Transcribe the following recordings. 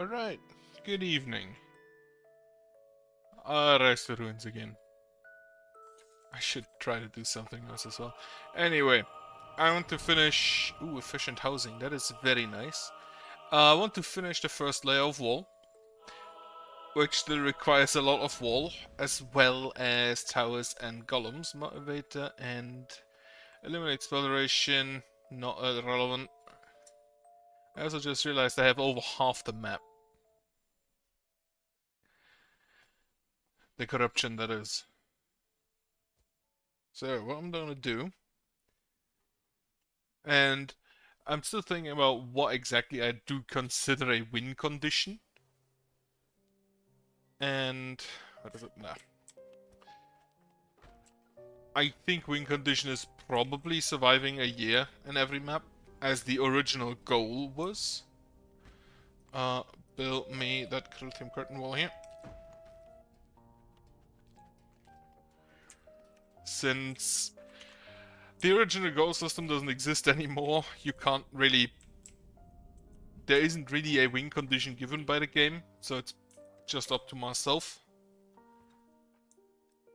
Alright, good evening. Rise the ruins again. I should try to do something else as well. Anyway, I want to finish... Ooh, efficient housing, that is very nice. I want to finish the first layer of wall, which still requires a lot of wall, as well as towers and golems. Motivator and eliminate spell duration, not relevant. I also just realized I have over half the map. The corruption, that is. So, what I'm gonna do... And I'm still thinking about what exactly I do consider a win condition. And... what is it? Nah. I think win condition is probably surviving a year in every map, as the original goal was. Build me that Crithium curtain wall here. Since the original goal system doesn't exist anymore, you can't really... There isn't really a win condition given by the game, so it's just up to myself.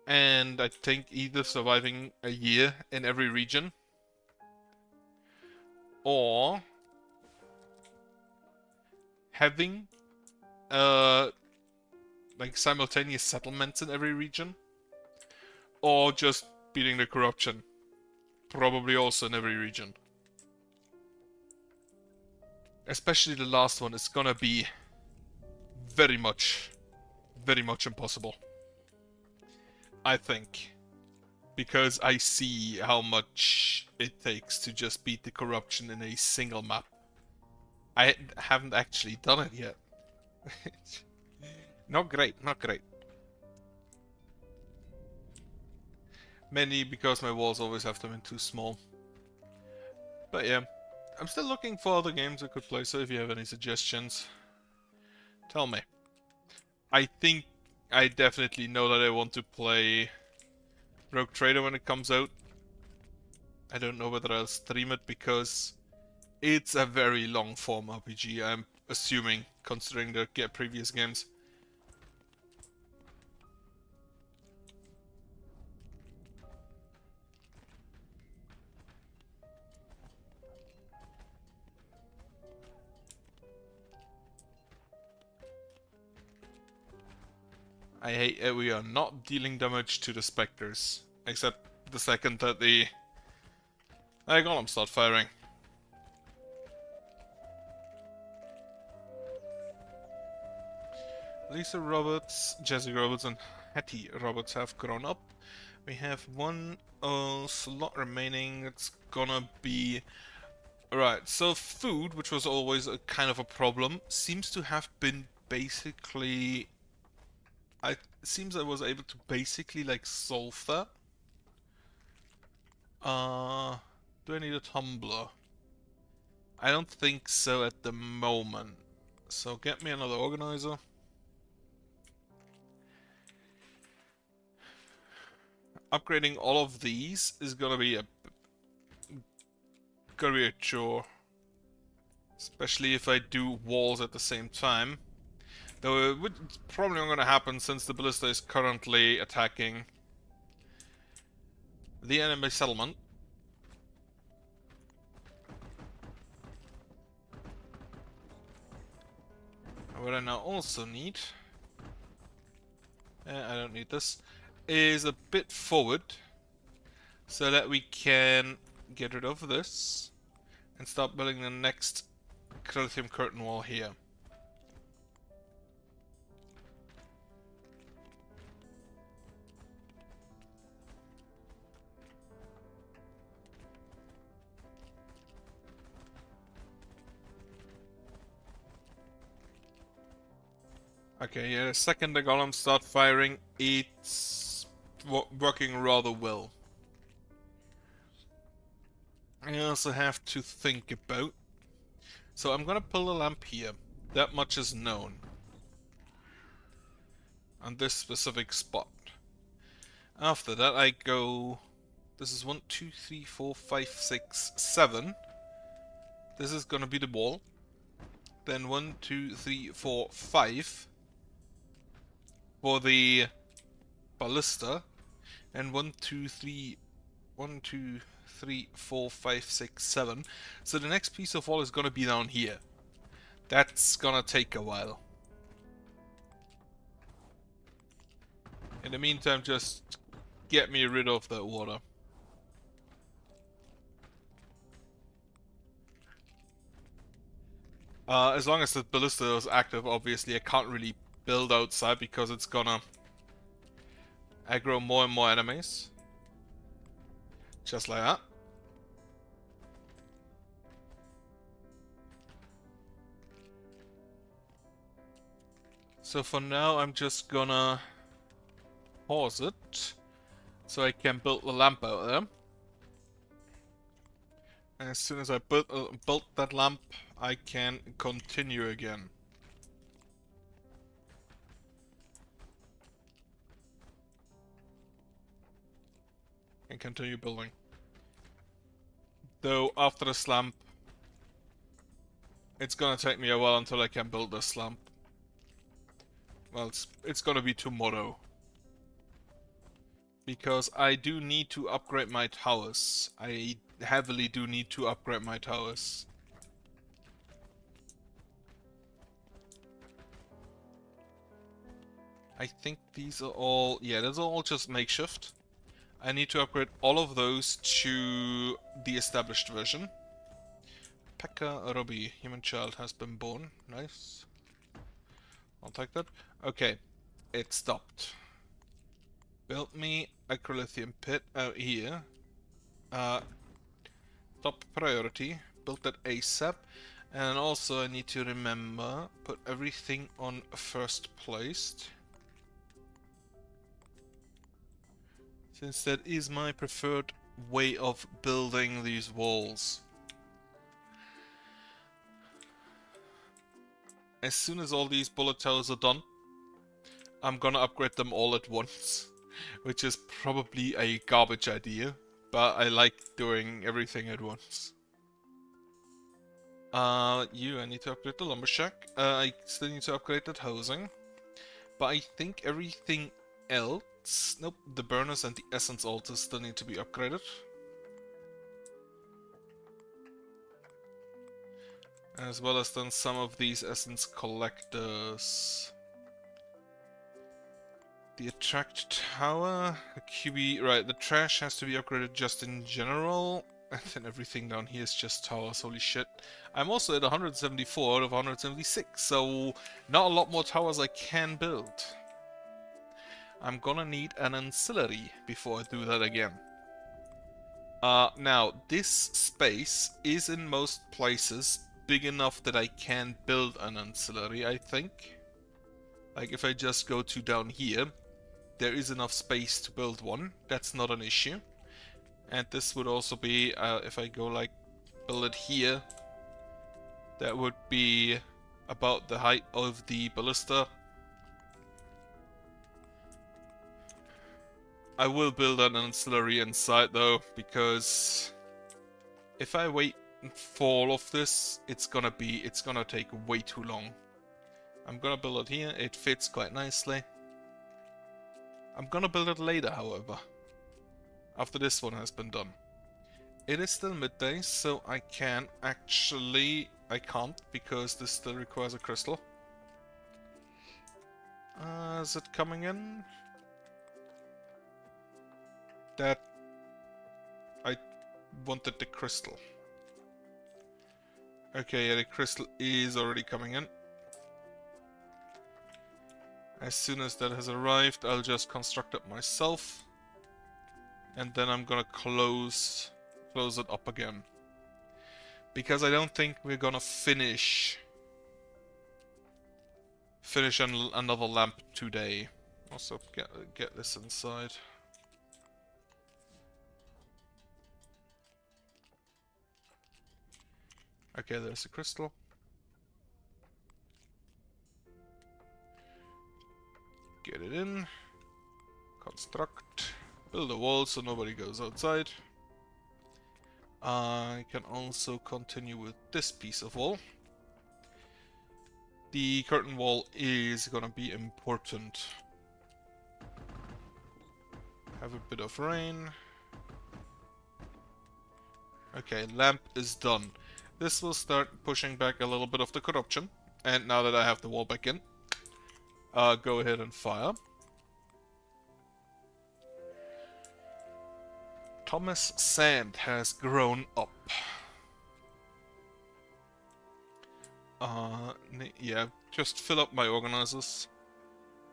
And I think either surviving a year in every region, or having like simultaneous settlements in every region, or just beating the corruption, probably also in every region. Especially the last one is gonna be very much impossible, I think, because I see how much it takes to just beat the corruption in a single map. I haven't actually done it yet. Not great, not great. Mainly because my walls always have them in too small. But yeah, I'm still looking for other games I could play, so if you have any suggestions, tell me. I think I definitely know that I want to play Rogue Trader when it comes out. I don't know whether I'll stream it because it's a very long form RPG, I'm assuming, considering the previous games. I hate that we are not dealing damage to the specters, except the second that the golems start firing. Lisa Roberts, Jesse Roberts, and Hattie Roberts have grown up. We have one slot remaining. It's gonna be... Right, so food, which was always a kind of a problem, seems to have been basically... It seems I was able to basically like solve that. Do I need a tumbler? I don't think so at the moment. So get me another organizer. Upgrading all of these is gonna be a chore. Especially if I do walls at the same time. Though it's probably not gonna happen since the ballista is currently attacking the enemy settlement. What I now also need, I don't need this, is a bit forward so that we can get rid of this and start building the next Crithium curtain wall here. Okay, yeah, the second the golems start firing, it's working rather well. I also have to think about... So I'm gonna pull a lamp here. That much is known. On this specific spot. After that I go... This is 1, 2, 3, 4, 5, 6, 7. This is gonna be the wall. then 1, 2, 3, 4, 5 for the ballista, and 1, 2, 3, 1, 2, 3, 4, 5, 6, 7. So the next piece of wall is gonna be down here. That's gonna take a while. In the meantime, just get me rid of that water. As long as the ballista is active, obviously I can't really build outside because it's gonna aggro more and more enemies. Just like that. So for now I'm just gonna pause it so I can build the lamp out there. And as soon as I built that lamp, I can continue again. And continue building. Though after this lamp, it's gonna take me a while until I can build this lamp. Well, it's gonna be tomorrow. Because I do need to upgrade my towers. I heavily do need to upgrade my towers. I think these are all... yeah, those are all just makeshift. I need to upgrade all of those to the established version. Pekka Robbie, human child has been born. Nice. I'll take that. Okay, it stopped. Build me a acrolithium pit out here. Top priority. Build that ASAP. And also I need to remember, put everything on first placed. Since that is my preferred way of building these walls. As soon as all these bullet towers are done, I'm gonna upgrade them all at once. Which is probably a garbage idea, but I like doing everything at once. I need to upgrade the lumbershack. I still need to upgrade that housing. But I think everything else... nope, the burners and the essence altars still need to be upgraded. As well as then some of these essence collectors. The attract tower, the QB, right, the trash has to be upgraded just in general. And then everything down here is just towers, holy shit. I'm also at 174 out of 176, so not a lot more towers I can build. I'm gonna need an ancillary before I do that again. Now, this space is in most places big enough that I can build an ancillary, I think. Like if I just go to down here, there is enough space to build one. That's not an issue. And this would also be, if I go like, build it here, that would be about the height of the ballista. I will build an ancillary inside though, because if I wait for all of this, it's gonna take way too long. I'm gonna build it here, it fits quite nicely. I'm gonna build it later, however, after this one has been done. It is still midday, so I can actually... I can't, because this still requires a crystal. Is it coming in? That... I wanted the crystal. Okay, yeah, the crystal is already coming in. As soon as that has arrived, I'll just construct it myself. And then I'm gonna close it up again. Because I don't think we're gonna finish another lamp today. Also, get this inside. Okay, there's a crystal. Get it in. Construct. Build a wall so nobody goes outside. I can also continue with this piece of wall. the curtain wall is gonna be important. Have a bit of rain. Okay, lamp is done. This will start pushing back a little bit of the corruption. And now that I have the wall back in, go ahead and fire. Thomas Sand has grown up. Yeah, just fill up my organizers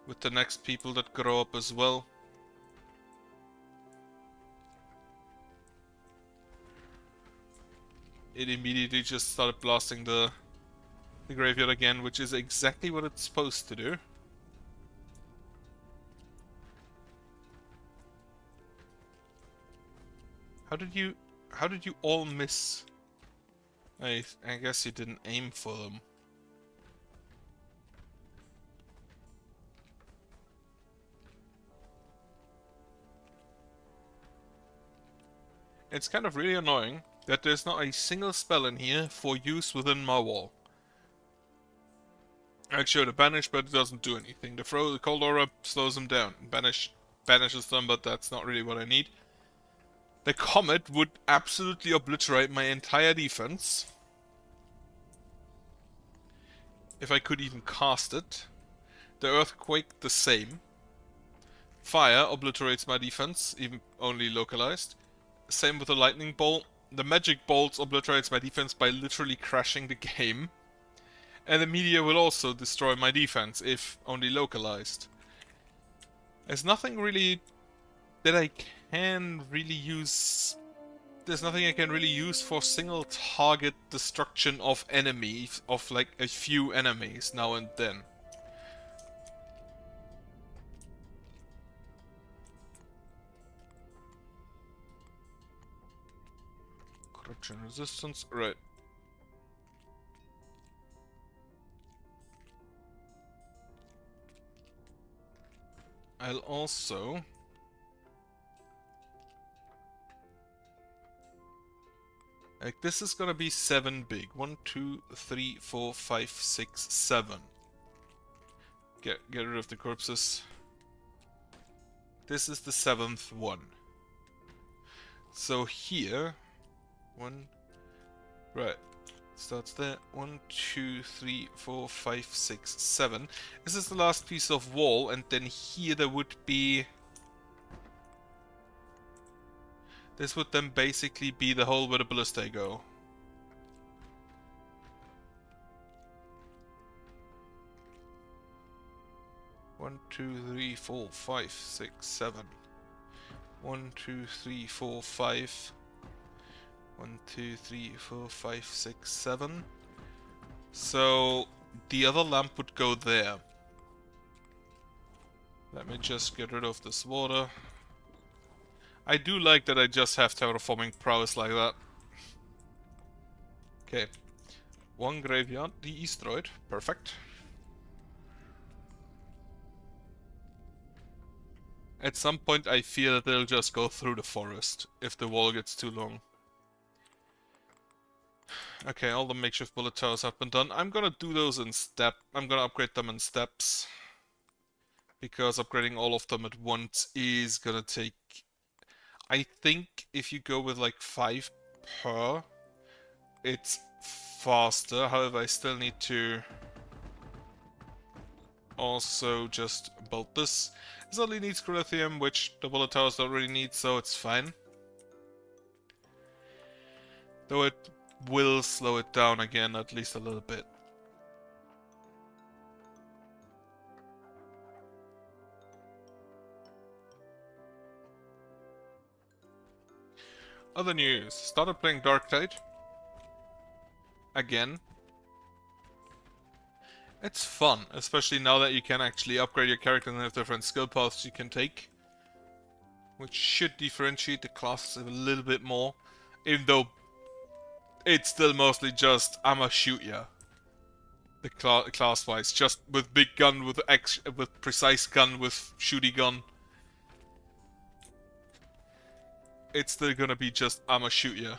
with the next people that grow up as well. It immediately just started blasting the graveyard again, which is exactly what it's supposed to do. How did you all miss? I guess you didn't aim for them. It's kind of really annoying that there's not a single spell in here for use within my wall. Actually, the banish, but it doesn't do anything. The throw, the cold aura slows them down. Banishes them, but that's not really what I need. The comet would absolutely obliterate my entire defense. If I could even cast it. The earthquake, the same. Fire obliterates my defense, even only localized. Same with the lightning bolt. The magic bolts obliterates my defense by literally crashing the game. And the meteor will also destroy my defense, if only localized. There's nothing really that I can really use. There's nothing I can really use for single target destruction of enemies, of like a few enemies now and then. Corruption resistance, right. I'll also like this is gonna be 7 big. 1, 2, 3, 4, 5, 6, 7. Get rid of the corpses. This is the 7th one. So here, right. Starts there. 1, 2, 3, 4, 5, 6, 7. This is the last piece of wall, and then here there would be. This would then basically be the hole where the ballistae go. One, 2, 3, 4, 5, 6, 7. 1, 2, 3, 4, 5. 1, 2, 3, 4, 5, 6, 7. So the other lamp would go there. Let me just get rid of this water. I do like that I just have terraforming prowess like that. Okay. One graveyard destroyed. Perfect. At some point I fear that they'll just go through the forest if the wall gets too long. Okay, all the makeshift bullet towers have been done. I'm gonna do those in step. I'm gonna upgrade them in steps. Because upgrading all of them at once is gonna take... I think if you go with like 5 per, it's faster. However, I still need to also just bolt this. This only needs Crithium, which the bullet towers don't really need, so it's fine. Though it will slow it down again, at least a little bit. Other news. Started playing Dark Tide. Again. It's fun, especially now that you can actually upgrade your character and have different skill paths you can take. Which should differentiate the classes a little bit more. Even though it's still mostly just, I'ma shoot ya. The class-wise. Just with big gun, with precise gun, with shooty gun. It's still gonna be just, I'ma shoot ya.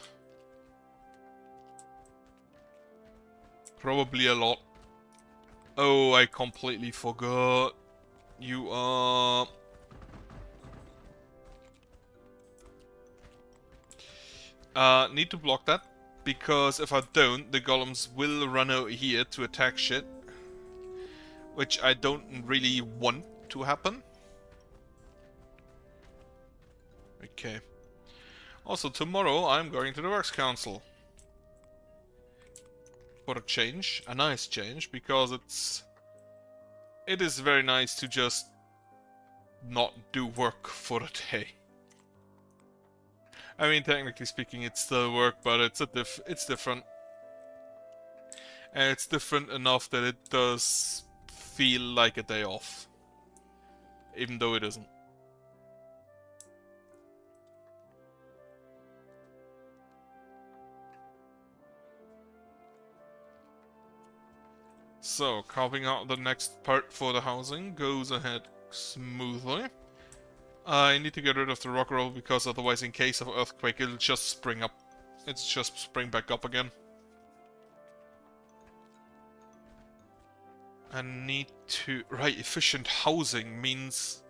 Probably a lot. Oh, I completely forgot. You are... need to block that. Because if I don't, the golems will run out here to attack shit. Which I don't really want to happen. Okay. Also, tomorrow I'm going to the Works Council. For a change. A nice change, because it is very nice to just not do work for a day. I mean, technically speaking, it's still work, but it's different. And it's different enough that it does feel like a day off. Even though it isn't. So, carving out the next part for the housing goes ahead smoothly. I need to get rid of the rock roll because otherwise in case of earthquake it'll just spring up. It's just spring back up again. I need to... Right, efficient housing means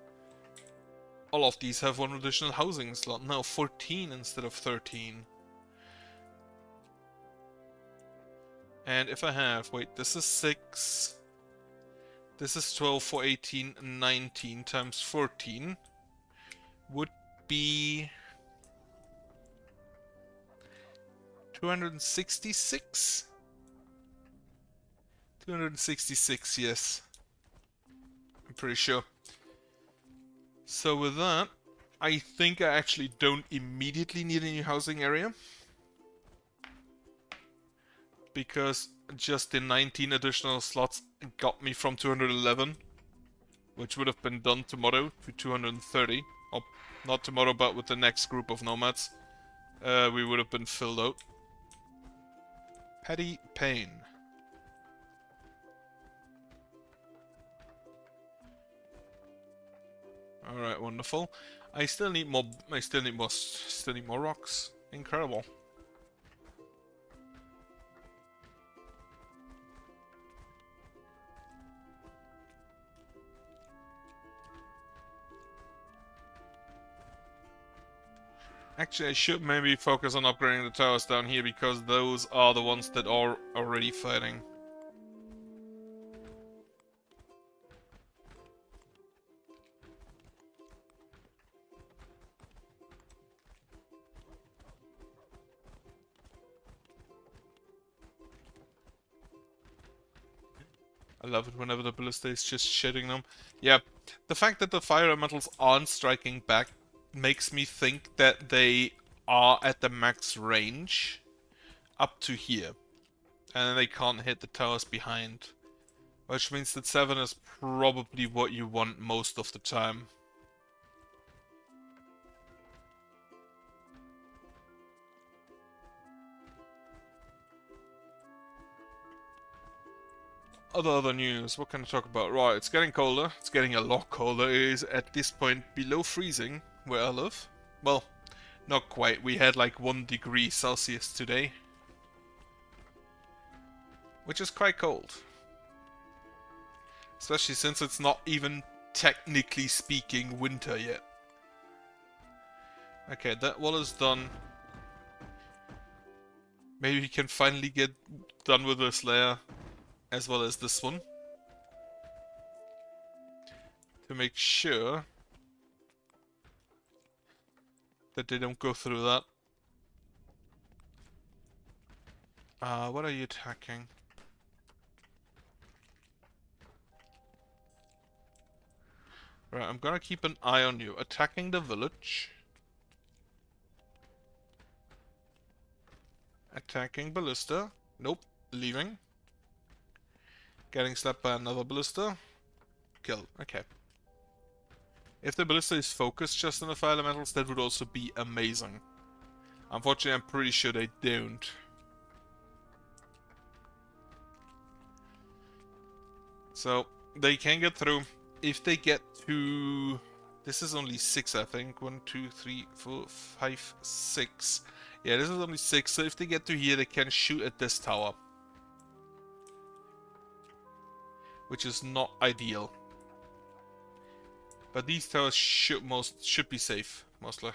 all of these have one additional housing slot. Now 14 instead of 13. And if I have... Wait, this is 6. This is 12 for 18 and 19 times 14. Would be... 266? 266, yes. I'm pretty sure. So with that, I think I actually don't immediately need a new housing area. Because just the 19 additional slots got me from 211, which would have been done tomorrow, to 230. Or not tomorrow, but with the next group of nomads. We would have been filled out. Petty Pain. Alright, wonderful. I still need more rocks. Incredible. Actually, I should maybe focus on upgrading the towers down here, because those are the ones that are already fighting. I love it whenever the ballista is just shitting them. Yeah, the fact that the fire elementals aren't striking back makes me think that they are at the max range up to here. And they can't hit the towers behind. Which means that 7 is probably what you want most of the time. Other news, what can I talk about? Right, it's getting colder. It's getting a lot colder. It is at this point below freezing where I live. Well, not quite. We had like 1 degree Celsius today. Which is quite cold. Especially since it's not even technically speaking winter yet. Okay, that wall is done. Maybe we can finally get done with this layer. As well as this one. To make sure that they don't go through that. What are you attacking? Right, I'm gonna keep an eye on you. Attacking the village. Attacking ballista. Nope, leaving. Getting slapped by another ballista. Killed. Okay. If the ballista is focused just on the fire elementals, that would also be amazing. Unfortunately, I'm pretty sure they don't. So, they can get through. If they get to... This is only 6, I think. 1, 2, 3, 4, 5, 6. Yeah, this is only 6. So if they get to here, they can shoot at this tower. which is not ideal. But these towers should be safe, mostly.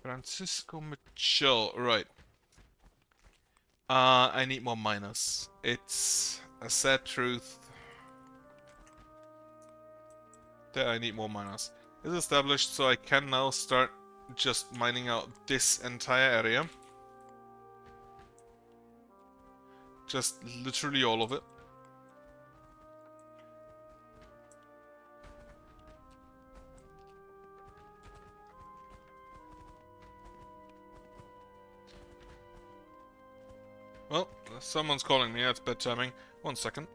Francisco Mitchell, right. I need more miners. It's a sad truth that I need more miners. It's established, so I can now start just mining out this entire area. Just literally all of it. Well, someone's calling me. That's bad timing. 1 second.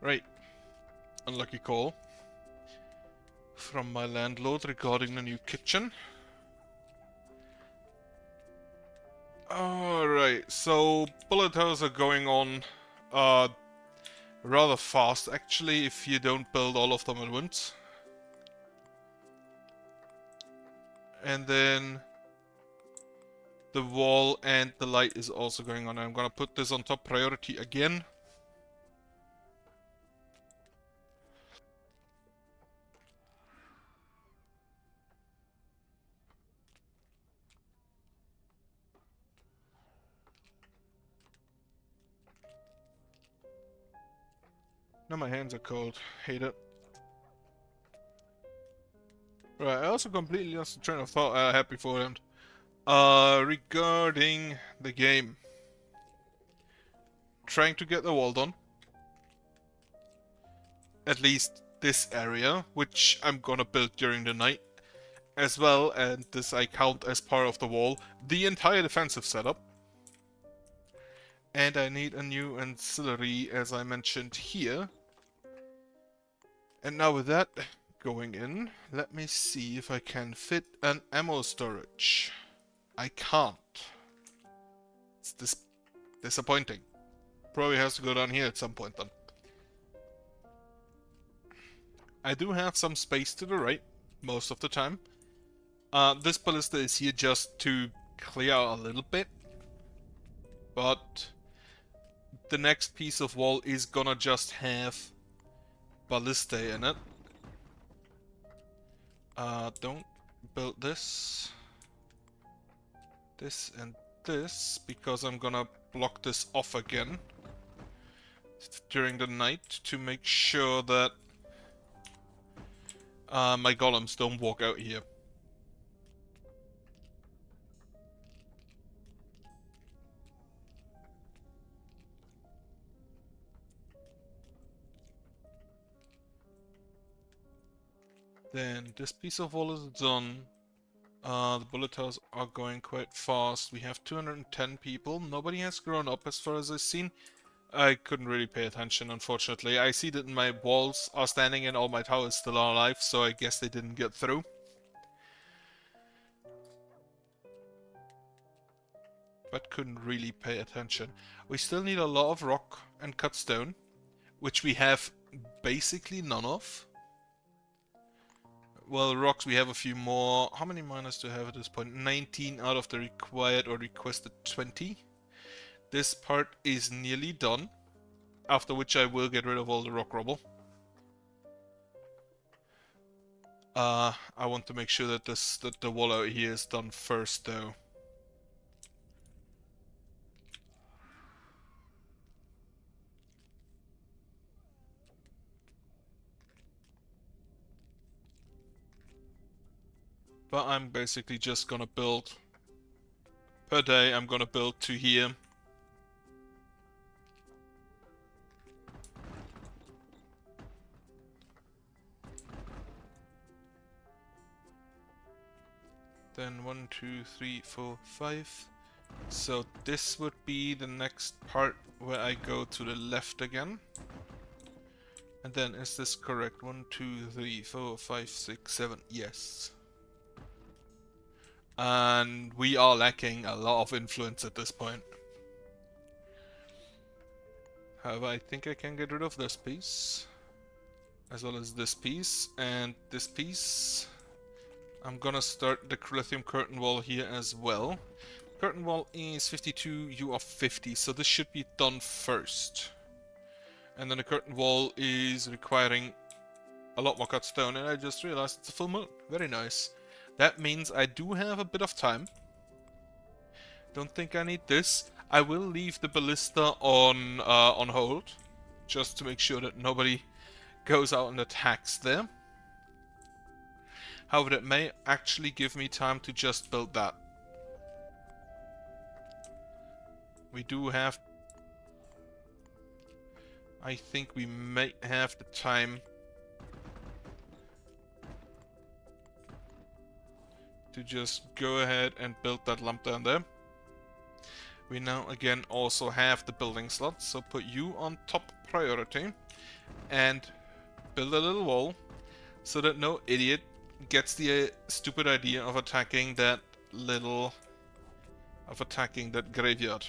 Right. Unlucky call from my landlord regarding the new kitchen. Alright, so bullet holes are going on rather fast actually if you don't build all of them at once. And then the wall and the light is also going on. I'm gonna put this on top priority again. Now my hands are cold. Hate it. Right, I also completely lost the train of thought I had beforehand. Regarding the game. Trying to get the wall done. At least this area, which I'm gonna build during the night. As well, and this I count as part of the wall, the entire defensive setup. And I need a new ancillary, as I mentioned here. And now with that going in, let me see if I can fit an ammo storage. I can't. It's disappointing. Probably has to go down here at some point then. I do have some space to the right, most of the time. This ballista is here just to clear out a little bit. But the next piece of wall is gonna just have ballista in it. Don't build this and this, because I'm gonna block this off again during the night to make sure that my golems don't walk out here. Then this piece of wall is done. The bullet holes are going quite fast. We have 210 people. Nobody has grown up as far as I've seen. I couldn't really pay attention, unfortunately. I see that my walls are standing and all my towers still are alive, so I guess they didn't get through. But couldn't really pay attention. We still need a lot of rock and cut stone, which we have basically none of. Well, rocks, we have a few more. How many miners do I have at this point? 19 out of the required or requested 20. This part is nearly done, after which I will get rid of all the rock rubble. I want to make sure that the wall out here is done first, though. But I'm basically just gonna build per day. I'm gonna build to here. Then 1, 2, 3, 4, 5. So this would be the next part where I go to the left again. And then is this correct? 1, 2, 3, 4, 5, 6, 7. Yes. And we are lacking a lot of influence at this point. However, I think I can get rid of this piece. As well as this piece and this piece. I'm gonna start the lithium curtain wall here as well. Curtain wall is 52, you are 50, so this should be done first. And then the curtain wall is requiring a lot more cut stone, and I just realized it's a full moon. Very nice. That means I do have a bit of time. Don't think I need this. I will leave the ballista on hold, just to make sure that nobody goes out and attacks there. However, that may actually give me time to just build that. We do have... I think we may have the time to just go ahead and build that lump down there. We now again also have the building slots, so put you on top priority and build a little wall so that no idiot gets the stupid idea of attacking that graveyard.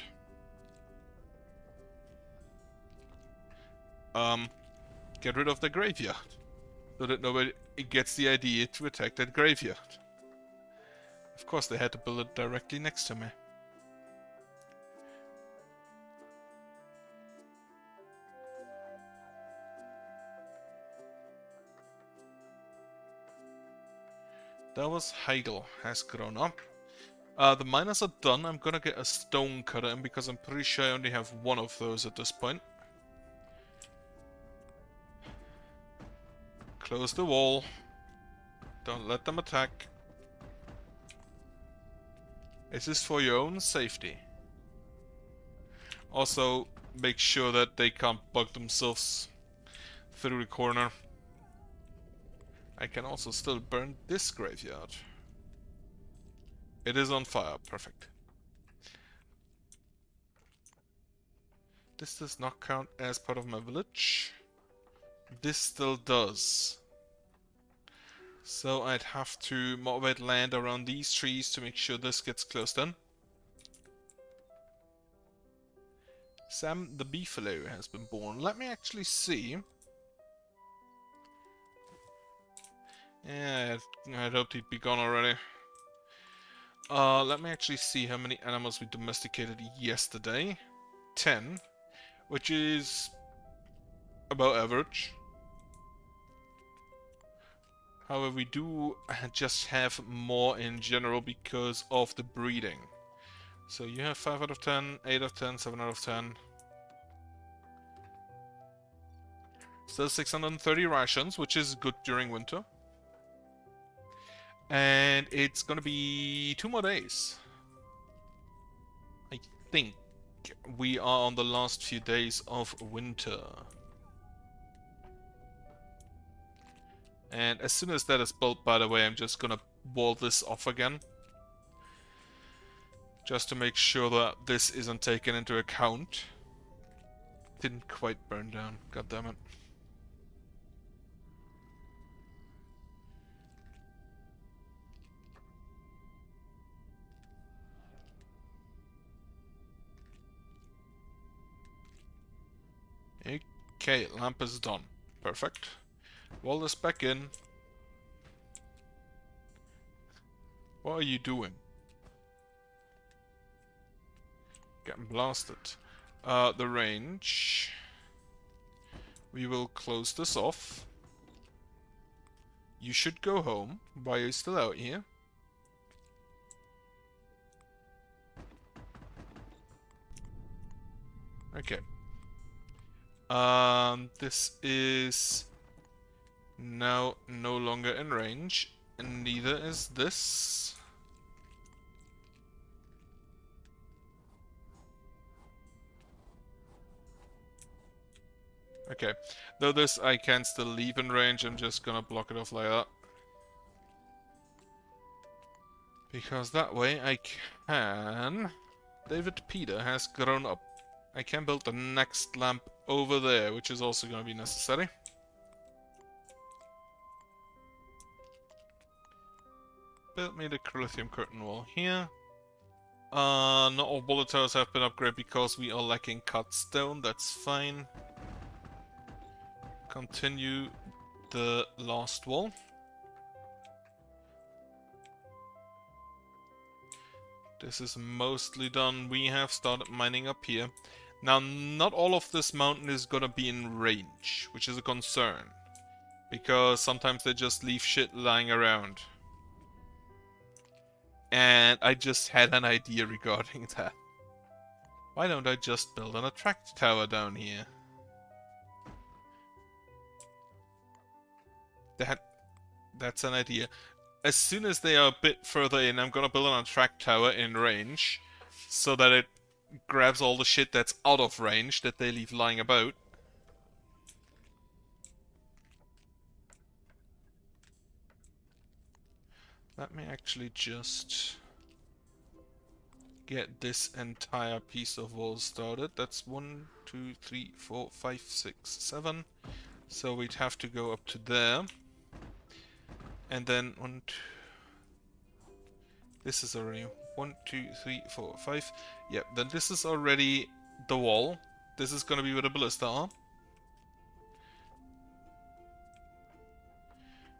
Get rid of the graveyard so that nobody gets the idea to attack that graveyard. Of course they had to build it directly next to me. That was Heigl has grown up. The miners are done. I'm gonna get a stone cutter in because I'm pretty sure I only have one of those at this point. Close the wall. Don't let them attack. This is for your own safety. Also, make sure that they can't bug themselves through the corner. I can also still burn this graveyard. It is on fire. Perfect. This does not count as part of my village. This still does. So I'd have to motivate land around these trees to make sure this gets closed in. Sam the Beefalo has been born. Let me actually see. Yeah, I'd hoped he'd be gone already. Let me actually see how many animals we domesticated yesterday. 10, which is about average. However, we do just have more in general because of the breeding. So you have 5 out of 10, 8 out of 10, 7 out of 10. Still 630 rations, which is good during winter. And it's gonna be 2 more days. I think we are on the last few days of winter. And as soon as that is built, by the way, I'm just gonna wall this off again. Just to make sure that this isn't taken into account. Didn't quite burn down, god damn it. Okay, lamp is done. Perfect. Wall this back in. What are you doing? Getting blasted. The range. We will close this off. You should go home. Why are you still out here? Okay. This is now no longer in range, and neither is this. Okay, though this I can still leave in range, I'm just gonna block it off like that. Because that way I can... David Peter has grown up. I can build the next lamp over there, which is also going to be necessary. Build me the lithium curtain wall here. Not all bullet towers have been upgraded because we are lacking cut stone, that's fine. Continue the last wall. This is mostly done. We have started mining up here. Now, not all of this mountain is gonna be in range, which is a concern. Because sometimes they just leave shit lying around. And I just had an idea regarding that. Why don't I just build an attract tower down here? That's an idea. As soon as they are a bit further in, I'm gonna build an attract tower in range. So that it grabs all the shit that's out of range that they leave lying about. Let me actually just... get this entire piece of wall started. That's 1, 2, 3, 4, 5, 6, 7. So we'd have to go up to there. And then this is already 1, 2, 3, 4, 5. Yep, then this is already the wall. This is gonna be where the ballista are.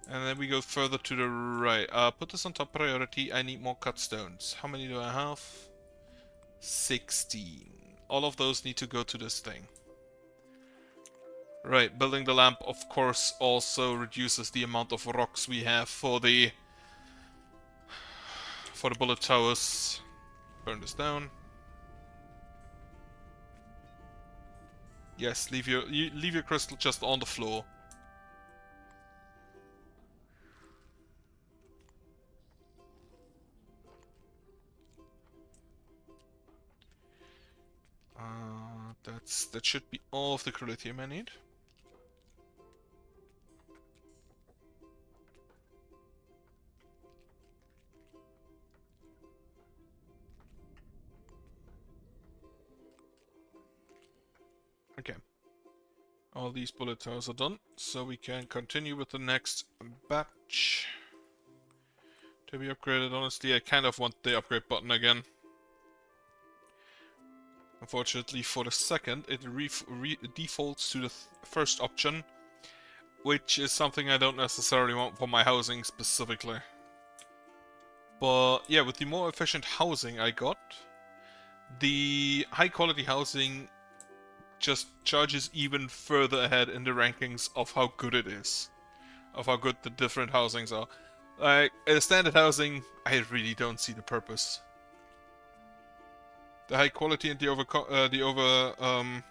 And then we go further to the right. Put this on top priority. I need more cut stones. How many do I have? 16. All of those need to go to this thing. Right, building the lamp, of course, also reduces the amount of rocks we have for the bullet towers. Burn this down. Yes, leave your crystal just on the floor. That should be all of the lithium I need. Okay. All these bullet towers are done, so we can continue with the next batch to be upgraded. Honestly, I kind of want the upgrade button again. Unfortunately, for the second, it defaults to the first option, which is something I don't necessarily want for my housing specifically. But yeah, with the more efficient housing I got, the high quality housing just charges even further ahead in the rankings of how good it is, of how good the different housings are. Like, standard housing, I really don't see the purpose. The high quality and the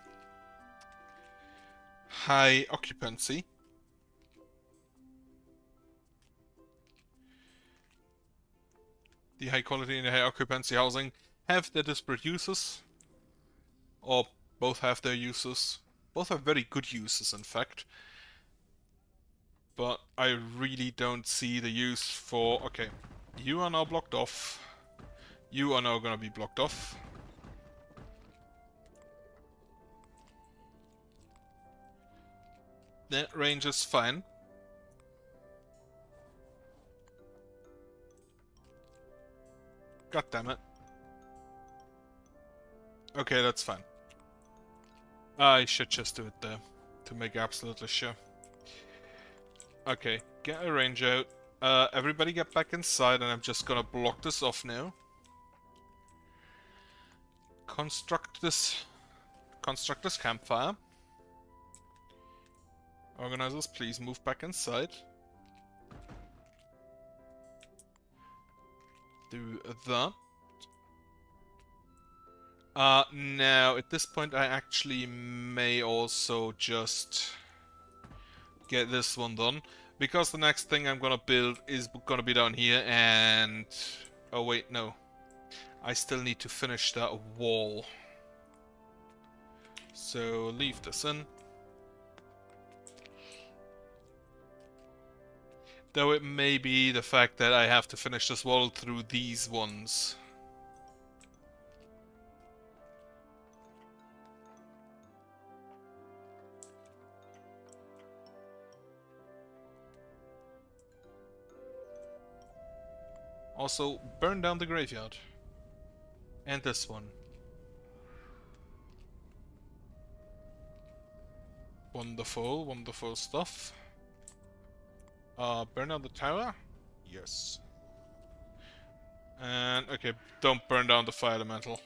high occupancy. The high quality and the high occupancy housing have their disparate uses, or both have their uses. Both have very good uses, in fact. But I really don't see the use for... Okay, you are now blocked off. You are now gonna be blocked off. That range is fine. God damn it. Okay, that's fine. I should just do it there, to make absolutely sure. Okay, get a range out. Everybody get back inside, and I'm just gonna block this off now. Construct this campfire. Organizers, please move back inside. Do that. Now, at this point, I actually may also just get this one done. Because the next thing I'm gonna build is gonna be down here, and... Oh, wait, no. I still need to finish that wall. So, leave this in. Though it may be the fact that I have to finish this wall through these ones. Also, burn down the graveyard. And this one. Wonderful, wonderful stuff. Burn down the tower? Yes. And, okay, don't burn down the fire elemental.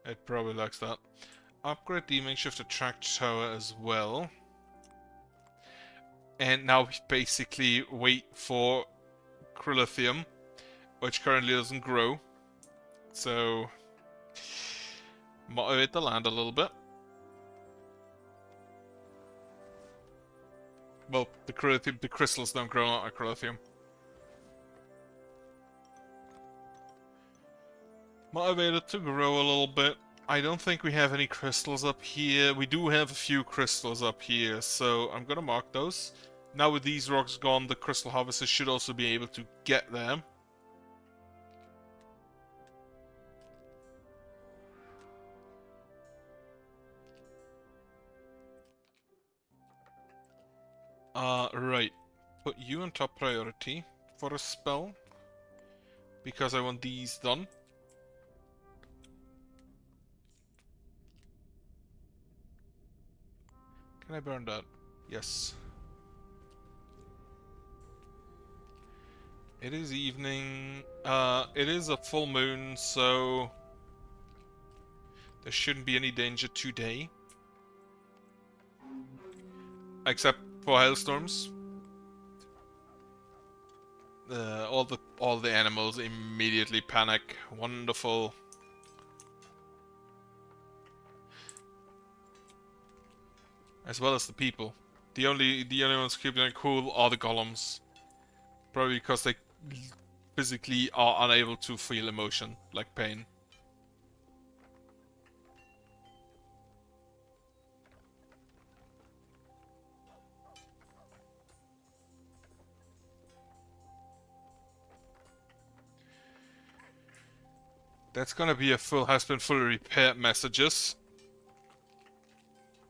It probably likes that. Upgrade the makeshift attract tower as well. And now we basically wait for Crilithium, which currently doesn't grow. So, motivate the land a little bit. Well, the crystals don't grow out of Crilithium. Motivate it to grow a little bit. I don't think we have any crystals up here. We do have a few crystals up here, so I'm gonna mark those. Now with these rocks gone, the crystal harvesters should also be able to get them. Right. Put you on top priority for a spell. Because I want these done. Can I burn that? Yes. It is evening. It is a full moon, so there shouldn't be any danger today. Except for hailstorms. All the animals immediately panic. Wonderful. As well as the people. The only ones keeping it cool are the golems. Probably because they physically are unable to feel emotion, like pain. That's gonna be a has been fully repaired messages.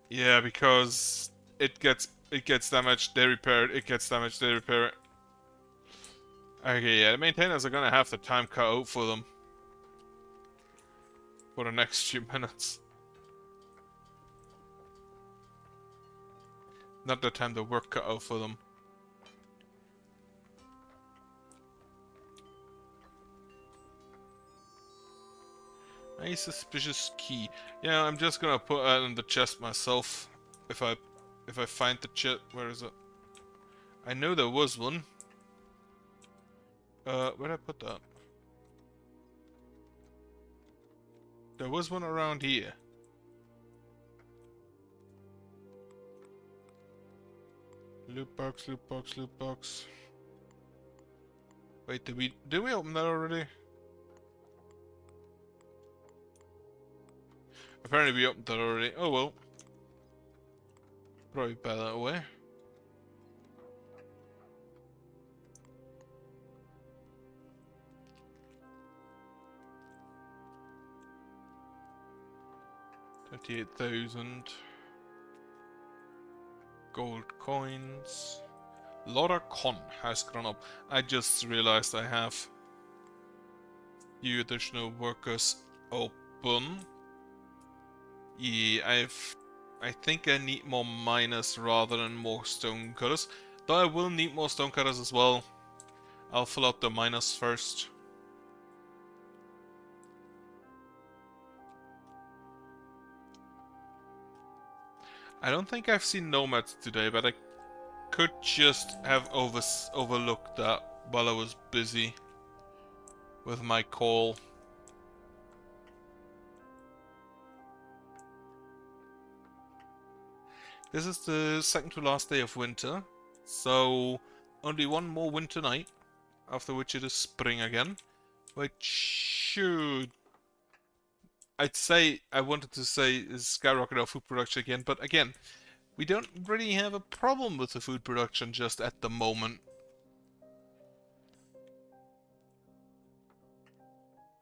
Yeah, because it gets damaged, they repair it, it gets damaged, they repair it. Okay, yeah, the maintainers are gonna have the time cut out for them. For the next few minutes. Not the time the work cut out for them. A suspicious key. Yeah, I'm just gonna put that in the chest myself. If I find the chest, where is it? I know there was one. Where'd I put that? There was one around here. Loot box, loot box, loot box. Wait, did we open that already? Apparently we opened that already. Oh well. Probably buy that away. $28,000 gold coins. Laura Con has grown up. I just realized I have few additional workers open. Yeah, I think I need more miners rather than more stonecutters. Though I will need more stonecutters as well. I'll fill out the miners first. I don't think I've seen nomads today, but I could just have overlooked that while I was busy with my call. This is the second to last day of winter, so only one more winter night, after which it is spring again, which should... I wanted to say is skyrocket our food production again, but again, we don't really have a problem with the food production just at the moment.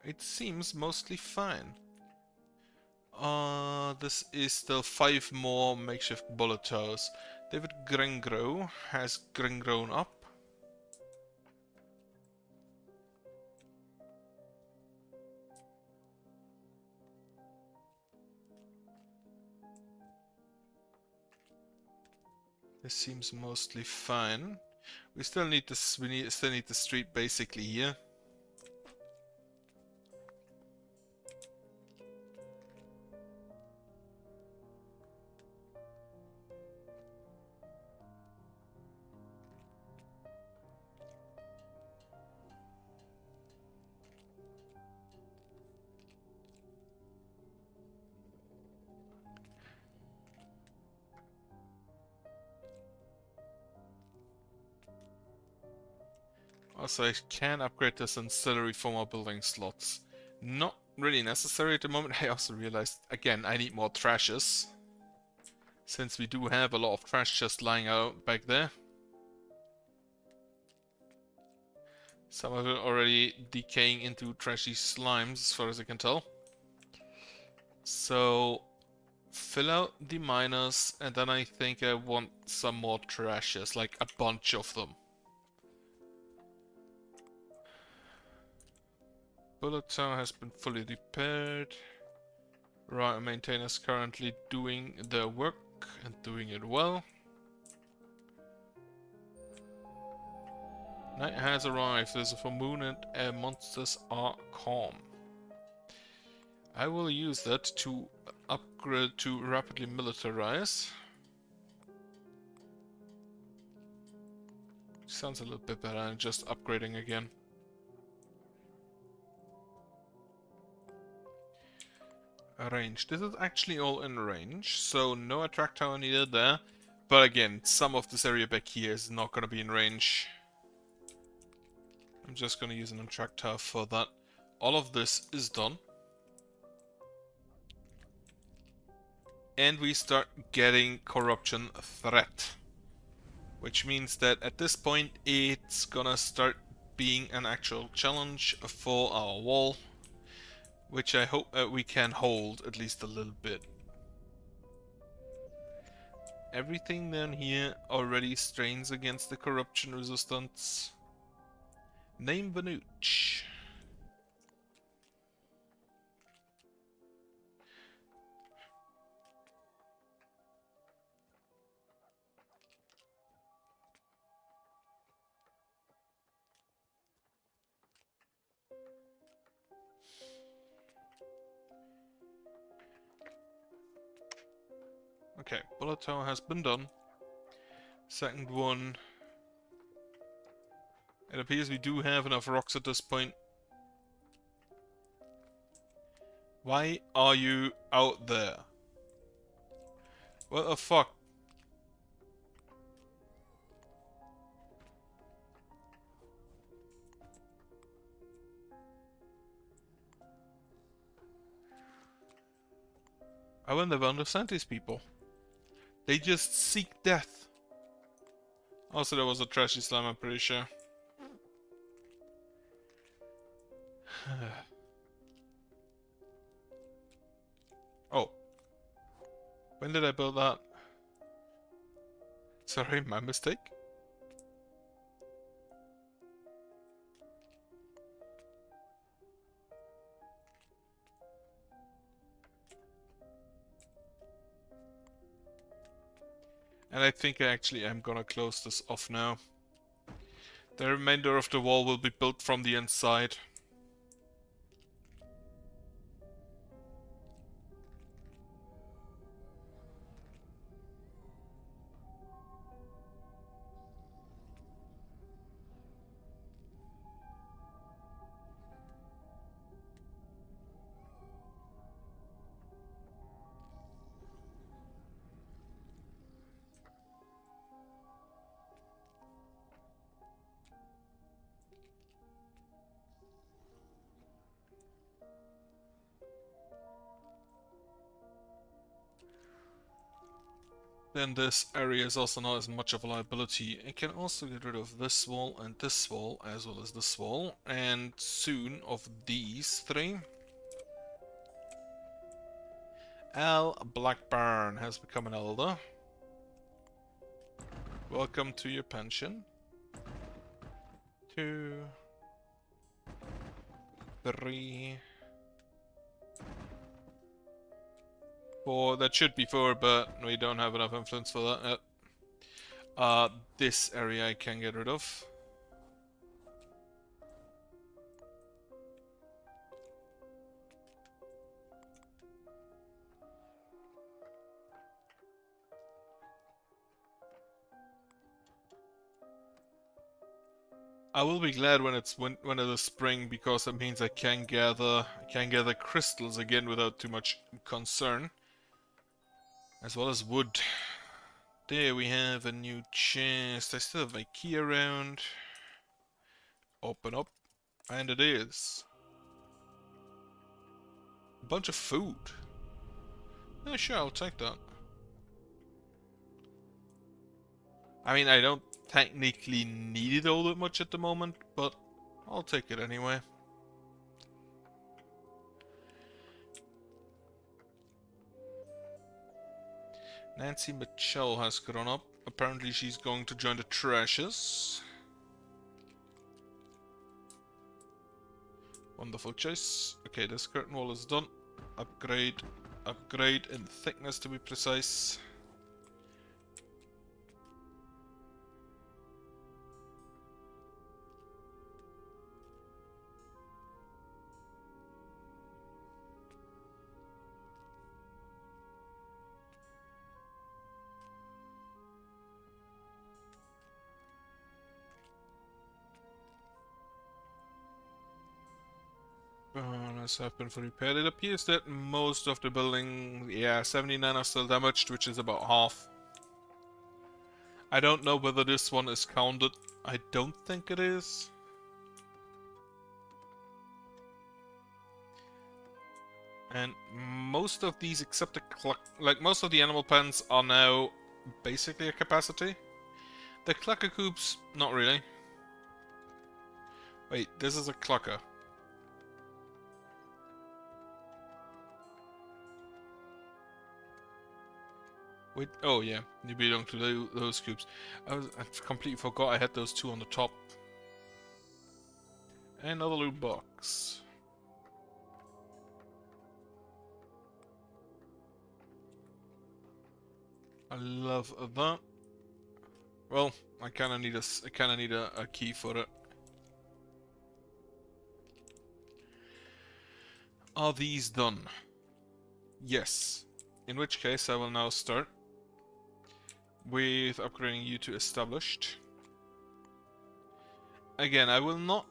It seems mostly fine. This is still 5 more makeshift bullet towers. David Gringro has grown up. This seems mostly fine. We still need this. Still need the street basically here. Also, I can upgrade this ancillary for more building slots. Not really necessary at the moment. I also realized, again, I need more trashes. Since we do have a lot of trash just lying out back there. Some of it already decaying into trashy slimes, as far as I can tell. So, fill out the miners, and then I think I want some more trashes, like a bunch of them. Bullet tower has been fully repaired. Right, maintainer is currently doing their work and doing it well. Night has arrived. There's a full moon and monsters are calm. I will use that to upgrade to rapidly militarize. Sounds a little bit better than just upgrading again. Range. This is actually all in range, so no attract tower needed there. But again, some of this area back here is not going to be in range. I'm just going to use an attract tower for that. All of this is done. And we start getting corruption threat. Which means that at this point it's gonna start being an actual challenge for our wall. Which I hope we can hold at least a little bit. Everything down here already strains against the corruption resistance. Name Vanuch. Okay, bullet tower has been done. Second one. It appears we do have enough rocks at this point. Why are you out there? What the fuck? I will never understand these people. They just seek death. Also, there was a trashy slime, I'm pretty sure. Oh. When did I build that? Sorry, my mistake. And I think I actually am gonna close this off now. The remainder of the wall will be built from the inside. Then this area is also not as much of a liability. I can also get rid of this wall and this wall, as well as this wall, and soon of these three. Al Blackburn has become an elder. Welcome to your pension. 2, 3, 4. That should be 4, but we don't have enough influence for that yet. This area I can get rid of. I will be glad when it is spring, because that means I can gather crystals again without too much concern. As well as wood. There we have a new chest. I still have my key around. Open up. And it is. A bunch of food. Yeah, sure, I'll take that. I mean, I don't technically need it all that much at the moment, but I'll take it anyway. Nancy Mitchell has grown up. Apparently she's going to join the Trashes. Wonderful choice. Okay, this curtain wall is done. Upgrade. Upgrade in thickness to be precise. Bonus have been repaired. It appears that most of the building, yeah, 79 are still damaged, which is about half. I don't know whether this one is counted. I don't think it is. And most of these, except the most of the animal pens are now basically a capacity. The clucker coops, not really. Wait, this is a clucker. Wait, oh yeah, you belong to those cubes. I completely forgot I had those two on the top. Another loot box. I love that. Well, I kind of need a key for it. Are these done? Yes. In which case, I will now start with upgrading you to established. Again, I will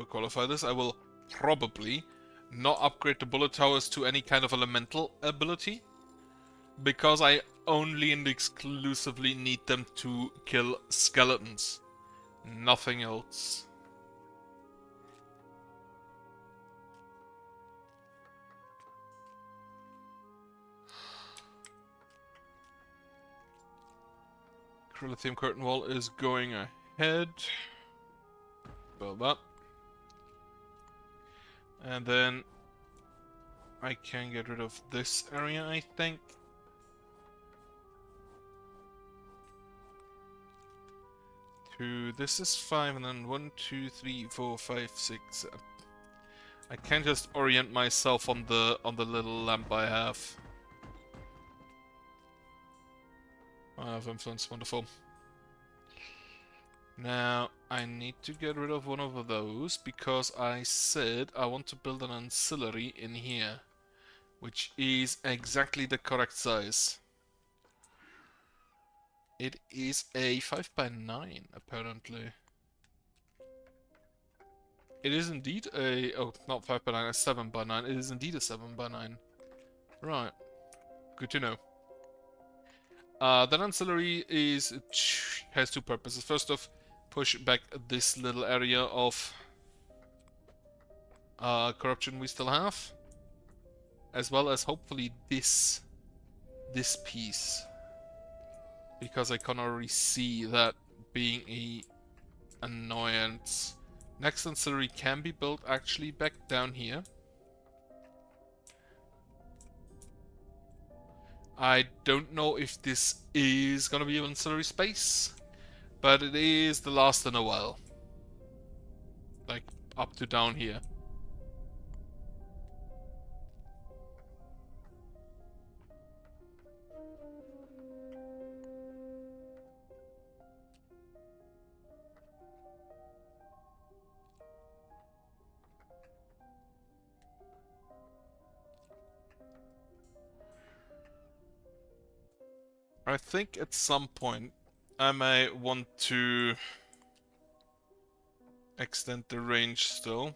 qualify this. I will probably not upgrade the bullet towers to any kind of elemental ability, because I only and exclusively need them to kill skeletons. Nothing else. Lithium curtain wall is going ahead. Build that. And then I can get rid of this area, I think. This is 5, and then 1, 2, 3, 4, 5, 6. I can just orient myself on the little lamp I have. I have influence, wonderful. Now, I need to get rid of one of those, because I said I want to build an ancillary in here, which is exactly the correct size. It is a 5x9, apparently. It is indeed a... oh, not 5x9, a 7x9. It is indeed a 7x9. Right. Good to know. That ancillary has two purposes. First off, push back this little area of corruption we still have, as well as hopefully this piece, because I can already see that being a annoyance. Next ancillary can be built actually back down here. I don't know if this is gonna be an ancillary space, but it is the last in a while. Like, up to down here. I think at some point I may want to extend the range still.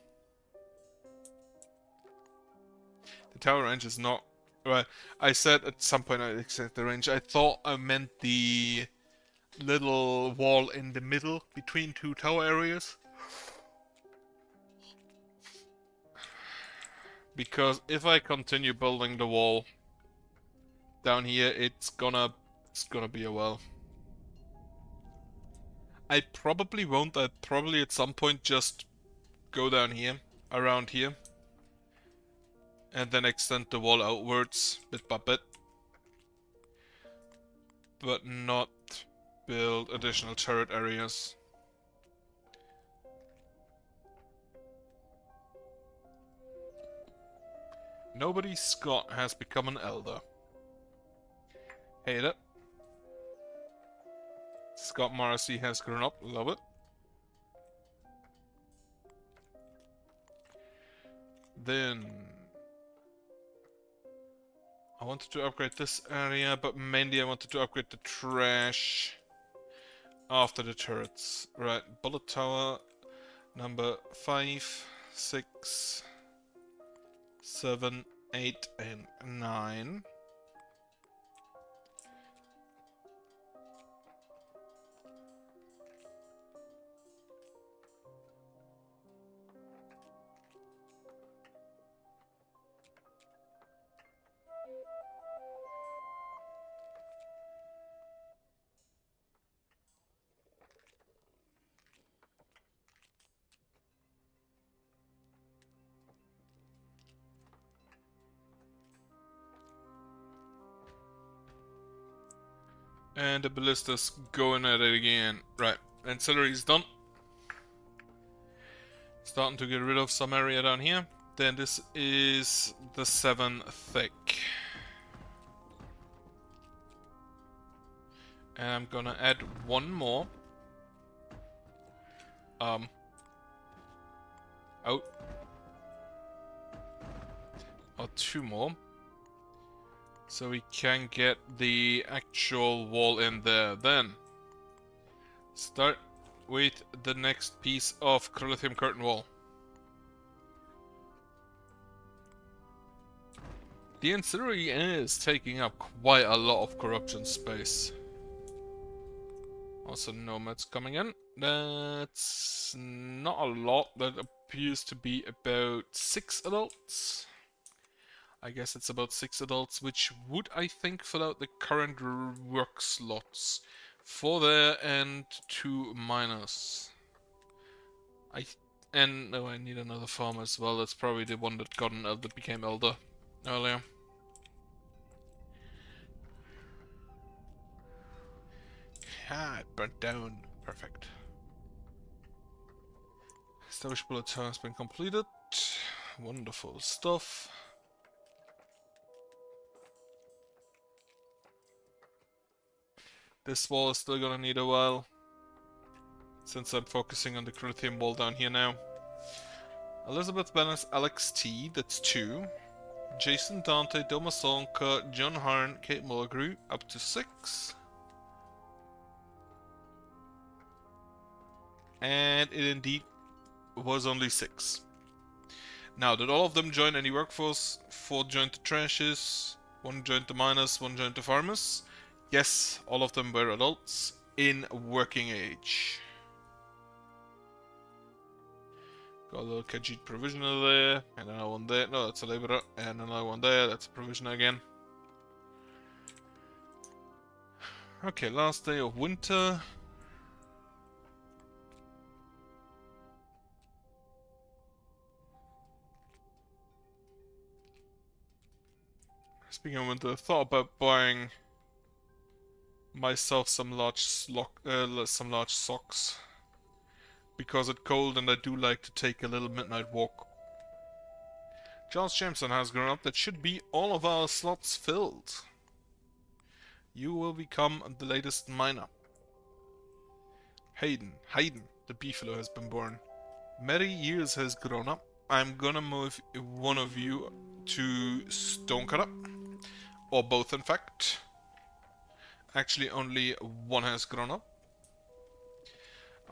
The tower range is not... well, I said at some point I'd extend the range. I thought I meant the little wall in the middle between two tower areas. Because if I continue building the wall down here, it's gonna be a while. I probably won't. I'd probably at some point just go down here, around here, and then extend the wall outwards bit by bit. but not build additional turret areas. Nobody Scott has become an elder. Hate it. Scott Morrissey has grown up. Love it. Then I wanted to upgrade this area, but mainly I wanted to upgrade the trash after the turrets. Right, bullet tower number 5, 6, 7, 8, and 9. And the ballista's going at it again. Right, ancillary's done. Starting to get rid of some area down here. Then this is the 7 thick. And I'm gonna add one more. Out. Or 2 more. So we can get the actual wall in there. Then start with the next piece of lithium curtain wall. The ancillary is taking up quite a lot of corruption space. Also nomads coming in. That's not a lot. That appears to be about 6 adults. I guess it's about 6 adults, which would, I think, fill out the current work slots. 4 there and 2 miners. No, I need another farm as well. That's probably the one that became elder earlier. Ah, it burnt down. Perfect. Establish bullet tower has been completed. Wonderful stuff. This wall is still gonna need a while, since I'm focusing on the lithium wall down here now. Elizabeth Bennis, Alex T, that's 2. Jason Dante, Doma Sonka, John Harn, Kate Mulgrew, up to 6. And it indeed was only 6. Now, did all of them join any workforce? 4 joined the trashes, 1 joined the miners, 1 joined the farmers. Yes, all of them were adults in working age. Got a little Khajiit provisioner there, and another one there. No, that's a laborer, and another one there. That's a provisioner again. Okay, last day of winter. Speaking of winter, I thought about buying myself some large socks, because it's cold and I do like to take a little midnight walk. Charles Jameson has grown up. That should be all of our slots filled. You will become the latest miner. Hayden, the beefalo has been born. Mary Years has grown up. I'm gonna move one of you to Stonecutter, or both in fact. Actually, only one has grown up.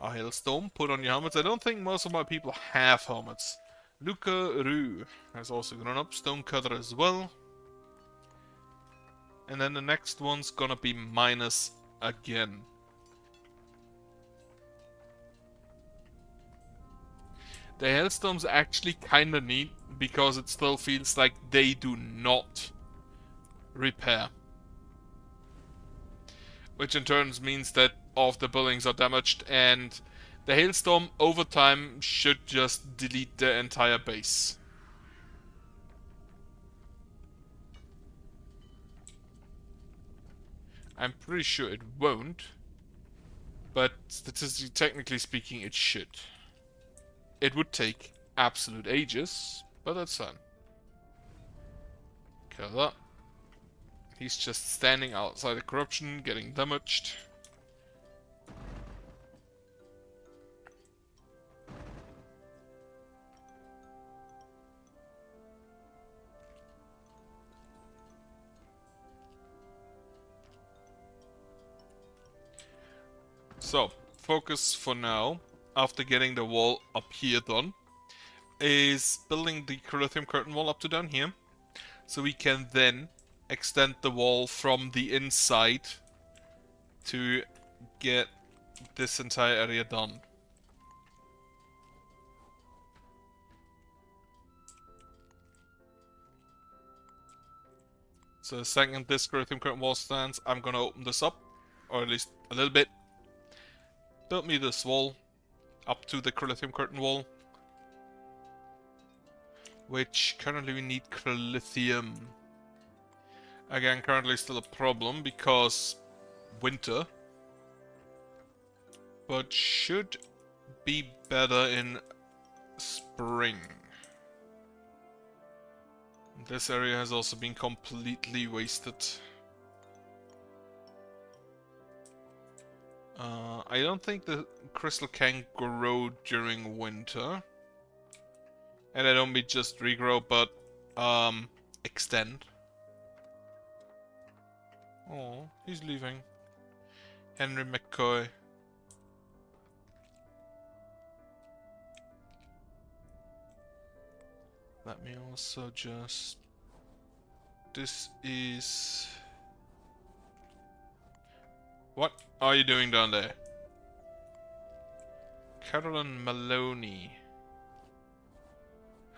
A hailstorm, put on your helmets. I don't think most of my people have helmets. Luca Rue has also grown up. Stonecutter as well. And then the next one's gonna be minus again. The hailstorms actually kinda neat, because it still feels like they do not repair. Which in turn means that all of the buildings are damaged, and the hailstorm over time should just delete the entire base. I'm pretty sure it won't. But statistically, technically speaking, it should. It would take absolute ages, but that's fine. Kill that. He's just standing outside the corruption, getting damaged. So, focus for now, after getting the wall up here done, is building the Corinthian curtain wall up to down here. So we can then extend the wall from the inside to get this entire area done. So the second this Corinthian curtain wall stands, I'm gonna open this up, or at least a little bit. Build me this wall up to the Corinthian curtain wall, which currently we need Crolithium. Again, currently still a problem because winter, but should be better in spring. This area has also been completely wasted. I don't think the crystal can grow during winter. And I don't mean just regrow, but extend. Oh, he's leaving. Henry McCoy. Let me also just... This is... What are you doing down there? Carolyn Maloney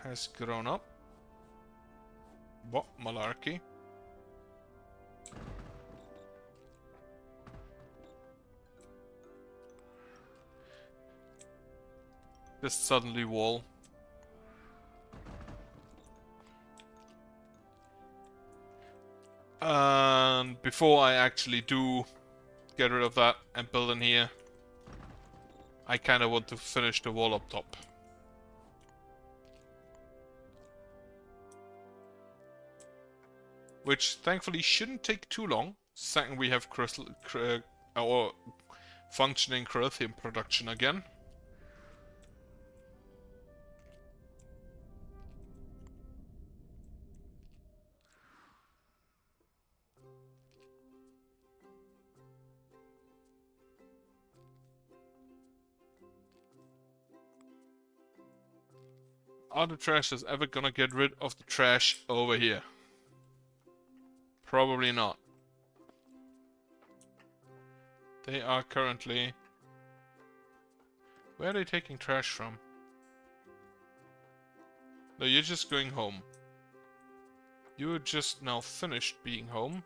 has grown up. What malarkey? This suddenly wall. And before I actually do get rid of that and build in here, I kind of want to finish the wall up top. Which thankfully shouldn't take too long. Second, we have our functioning Corinthian production again. Are the trashers ever gonna get rid of the trash over here? Probably not. They are currently... Where are they taking trash from? No, you're just going home. You're just now finished being home.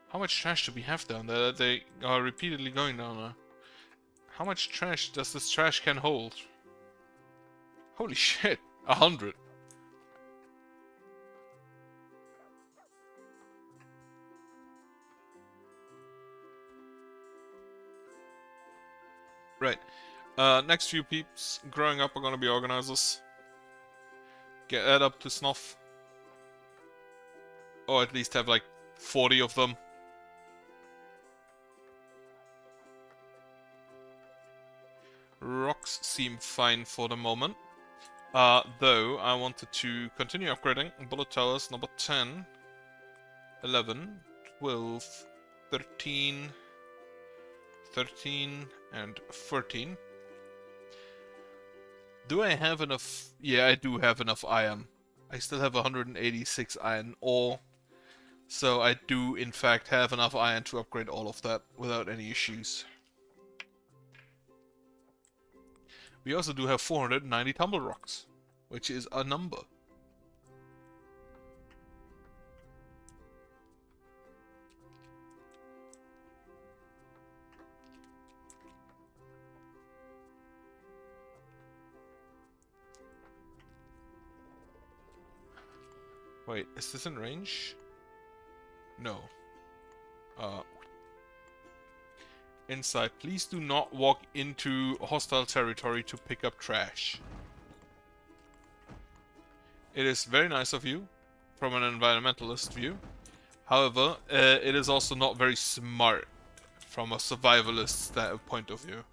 How much trash do we have down there that they are repeatedly going down there? How much trash does this trash can hold? Holy shit, 100. Right. Next few peeps growing up are gonna be organizers. Get that up to snuff. Or at least have like 40 of them. Rocks seem fine for the moment. Though, I wanted to continue upgrading bullet towers number 10, 11, 12, 13, 13, and 14. Do I have enough? Yeah, I do have enough iron. I still have 186 iron ore. So I do, in fact, have enough iron to upgrade all of that without any issues. We also do have 490 tumble rocks, which is a number. Wait, is this in range? No. Inside. Please do not walk into hostile territory to pick up trash. It is very nice of you, from an environmentalist view. However, it is also not very smart from a survivalist point of view.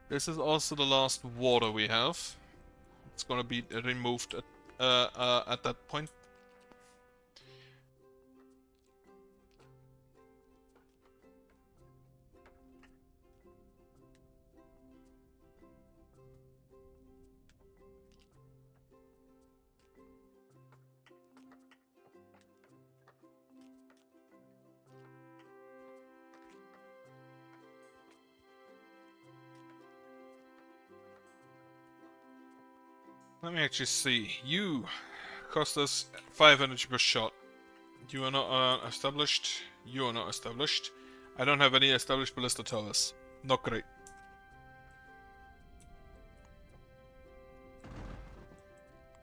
This is also the last water we have. It's gonna be removed at that point. Let me actually see. You cost us 5 energy per shot. You are not established. You are not established. I don't have any established ballista towers. Not great.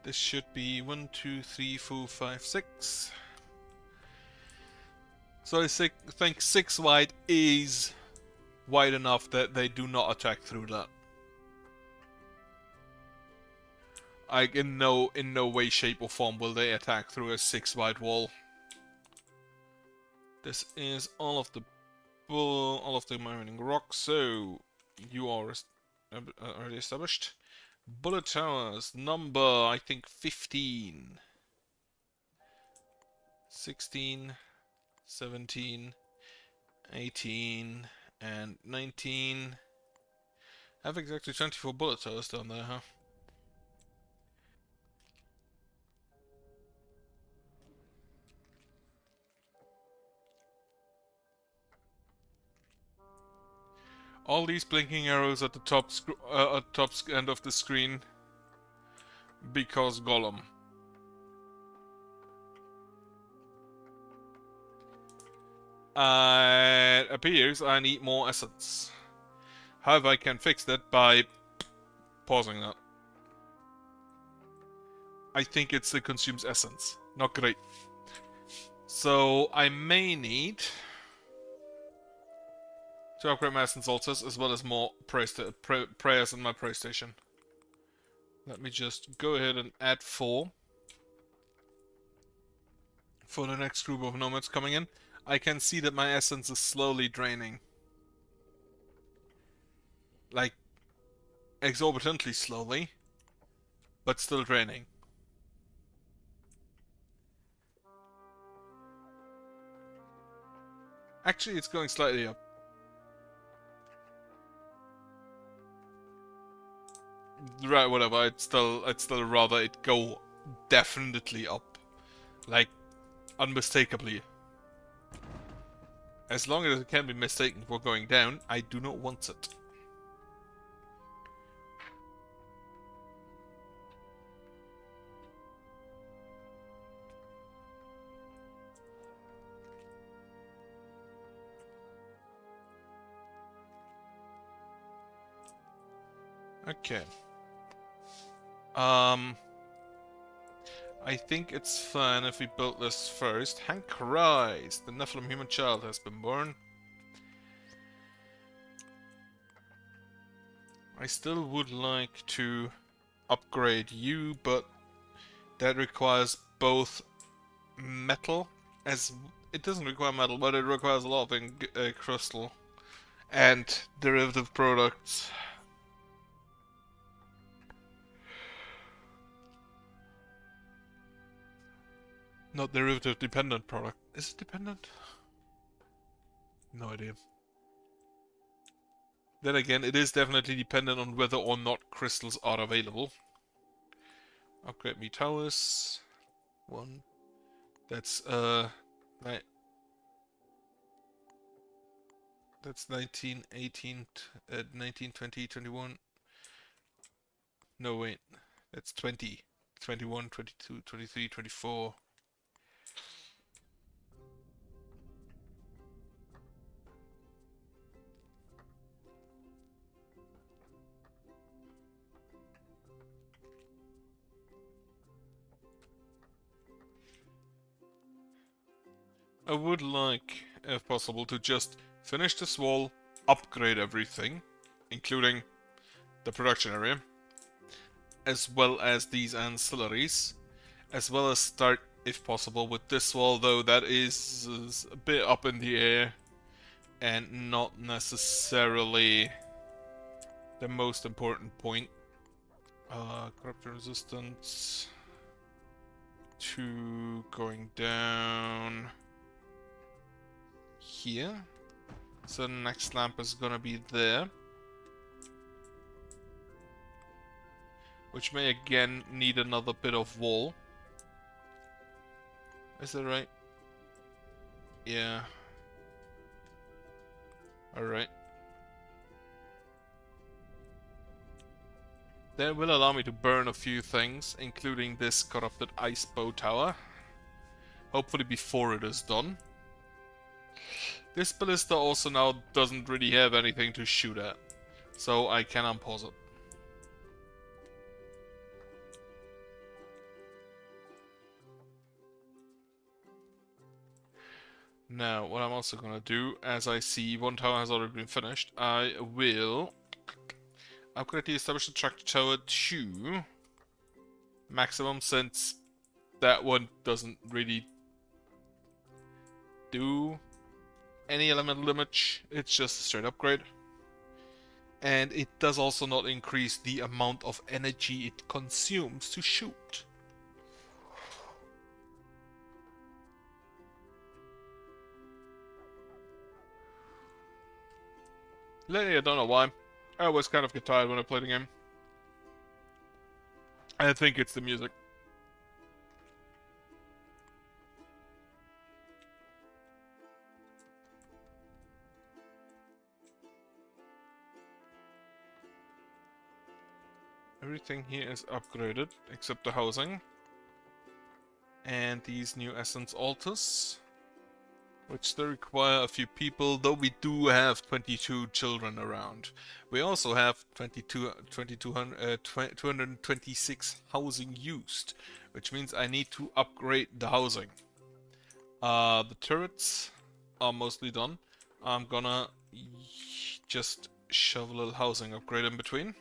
This should be 1, 2, 3, 4, 5, 6. So I think 6 wide is wide enough that they do not attack through that. Like in no way, shape, or form will they attack through a 6 wide wall. This is all of the mining rocks. So you are already established. Bullet towers number I think 15, 16, 17, 18, and 19. I have exactly 24 bullet towers down there, huh? All these blinking arrows at the top end of the screen because Golem. It appears I need more essence. However, I can fix that by pausing that. I think it consumes essence. Not great. So I may need to upgrade my essence altars as well as more prayers in my prayer station. Let me just go ahead and add 4 for the next group of nomads coming in. I can see that my essence is slowly draining. Like, exorbitantly slowly, but still draining. Actually, it's going slightly up. Right, whatever. I'd still rather it go definitely up, like unmistakably. As long as it can be mistaken for going down, I do not want it. Okay. I think it's fine if we build this first. Hank Christ, the Nephilim human child has been born. I still would like to upgrade you, but that requires both metal, as it doesn't require metal, but it requires a lot of crystal and derivative products. Not derivative, dependent product. Is it dependent? No idea. Then again, it is definitely dependent on whether or not crystals are available. Upgrade me towers. 1. That's that's 19, 18, 19, 20, 21. No, wait. That's 20. 21, 22, 23, 24. I would like, if possible, to just finish this wall, upgrade everything, including the production area, as well as these ancillaries, as well as start, if possible, with this wall, though that is a bit up in the air and not necessarily the most important point. Corruption resistance. 2 going down here. So the next lamp is gonna be there. Which may again need another bit of wall. Is that right? Yeah. Alright. That will allow me to burn a few things, including this corrupted ice bow tower. Hopefully before it is done. This ballista also now doesn't really have anything to shoot at, so I can unpause it. Now, what I'm also gonna do, as I see one tower has already been finished, I will upgrade the established tractor tower to maximum, since that one doesn't really do any elemental damage. It's just a straight upgrade. And it does also not increase the amount of energy it consumes to shoot. Lately, I don't know why. I always kind of get tired when I play the game. I think it's the music. Everything here is upgraded, except the housing. And these new essence altars, which still require a few people, though we do have 22 children around. We also have 226 housing used, which means I need to upgrade the housing. The turrets are mostly done. I'm gonna just shove a little housing upgrade in between.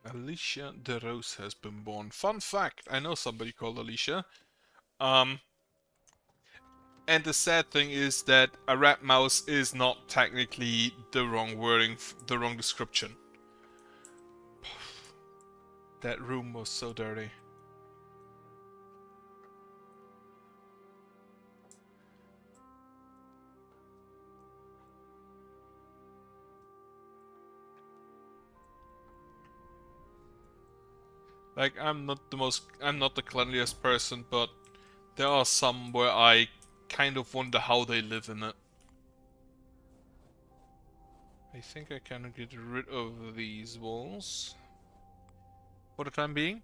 Alicia de Rose has been born. Fun fact, I know somebody called Alicia. And the sad thing is that a rat mouse is not technically the wrong wording, the wrong description. That room was so dirty. Like, I'm not the cleanliest person, but there are some where I kind of wonder how they live in it. I think I can get rid of these walls for the time being.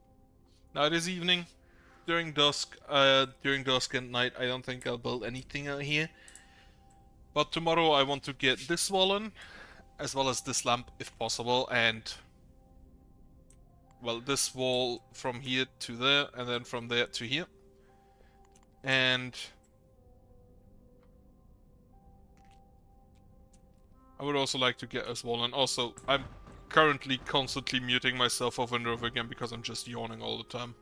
Now it is evening. During dusk and night, I don't think I'll build anything out here. But tomorrow I want to get this wall in, as well as this lamp if possible, and well, this wall from here to there, and then from there to here. And I would also like to get this wall in. Also, I'm currently constantly muting myself over and over again because I'm just yawning all the time.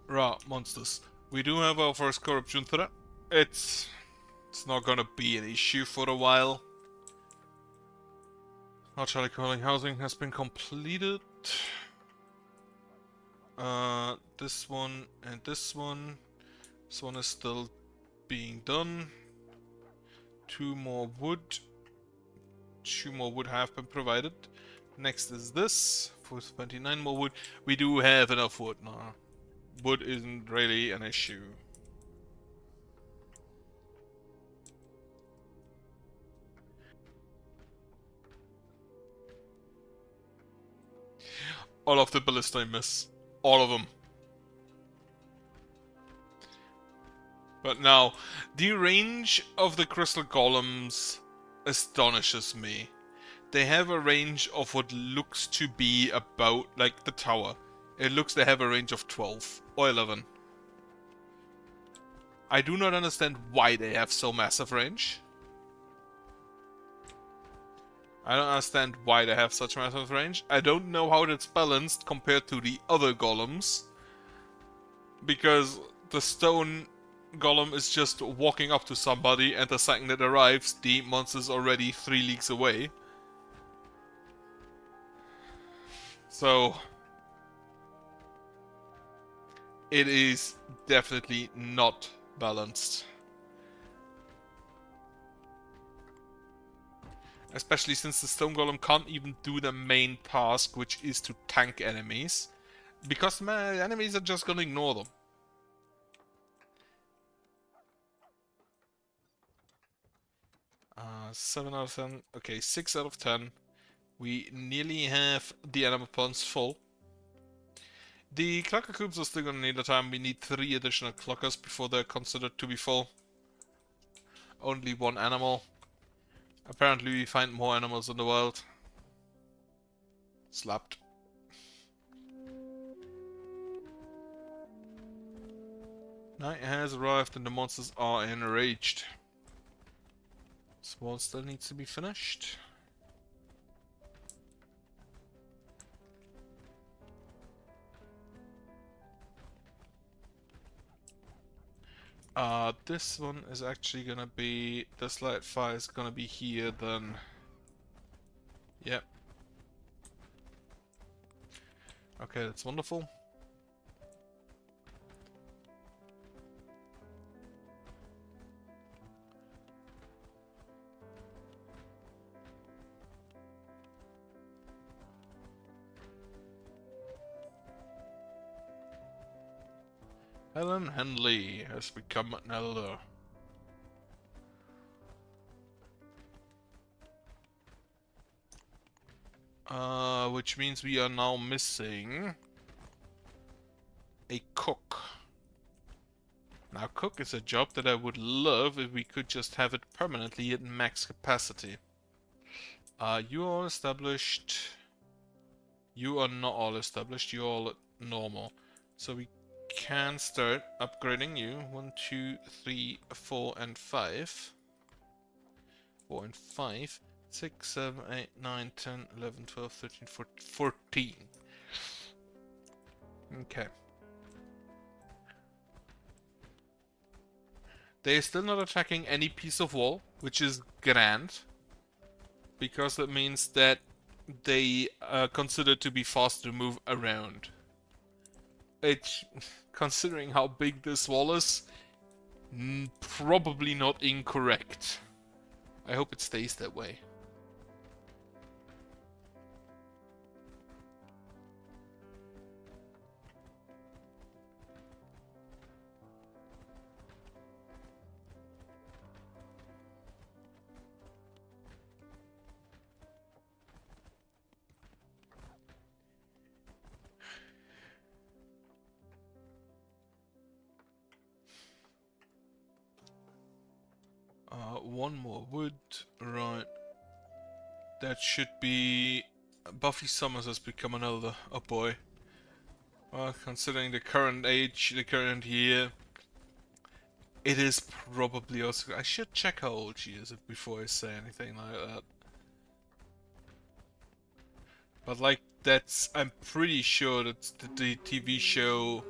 Right, monsters. We do have our first corruption threat. It's It's not gonna be an issue for a while. Charlie calling housing has been completed. This one and this one. This one is still being done. 2 more wood. 2 more wood have been provided. Next is this for 29 more wood. We do have enough wood now. Wood isn't really an issue. All of the ballista I miss. All of them. But now, the range of the crystal golems astonishes me. They have a range of what looks to be about like the tower. It looks they have a range of 12 or 11. I do not understand why they have so massive range. I don't understand why they have such massive range. I don't know how that's balanced compared to the other golems. Because the stone golem is just walking up to somebody and the second it arrives, the monster's already 3 leagues away. So it is definitely not balanced. Especially since the stone golem can't even do the main task, which is to tank enemies. Because my enemies are just gonna ignore them. Uh, 7 out of 10. Okay, 6 out of 10. We nearly have the animal ponds full. The clucker cubes are still gonna need a time. We need 3 additional cluckers before they're considered to be full. Only 1 animal. Apparently we find more animals in the world. Slapped. Night has arrived and the monsters are enraged. This wall still needs to be finished. This one is actually gonna be, the slide fire is gonna be here then. Yep. Okay, that's wonderful. Helen Henley has become an elder. Which means we are now missing a cook. Now, cook is a job that I would love if we could just have it permanently at max capacity. You are all established. You are not all established. You're all normal. So we can start upgrading you. 1, 2, 3, 4, and 5. 4 and 5. 6, 7, 8, 9, 10, 11, 12, 13, 14. Okay. They are still not attacking any piece of wall, which is grand. Because that means that they are considered to be fast to move around. It's, considering how big this wall is, probably not incorrect. I hope it stays that way. One more wood, right. That should be... Buffy Summers has become an elder. Oh boy. Well, considering the current age, the current year, it is probably also... I should check how old she is before I say anything like that. But like, I'm pretty sure that the TV show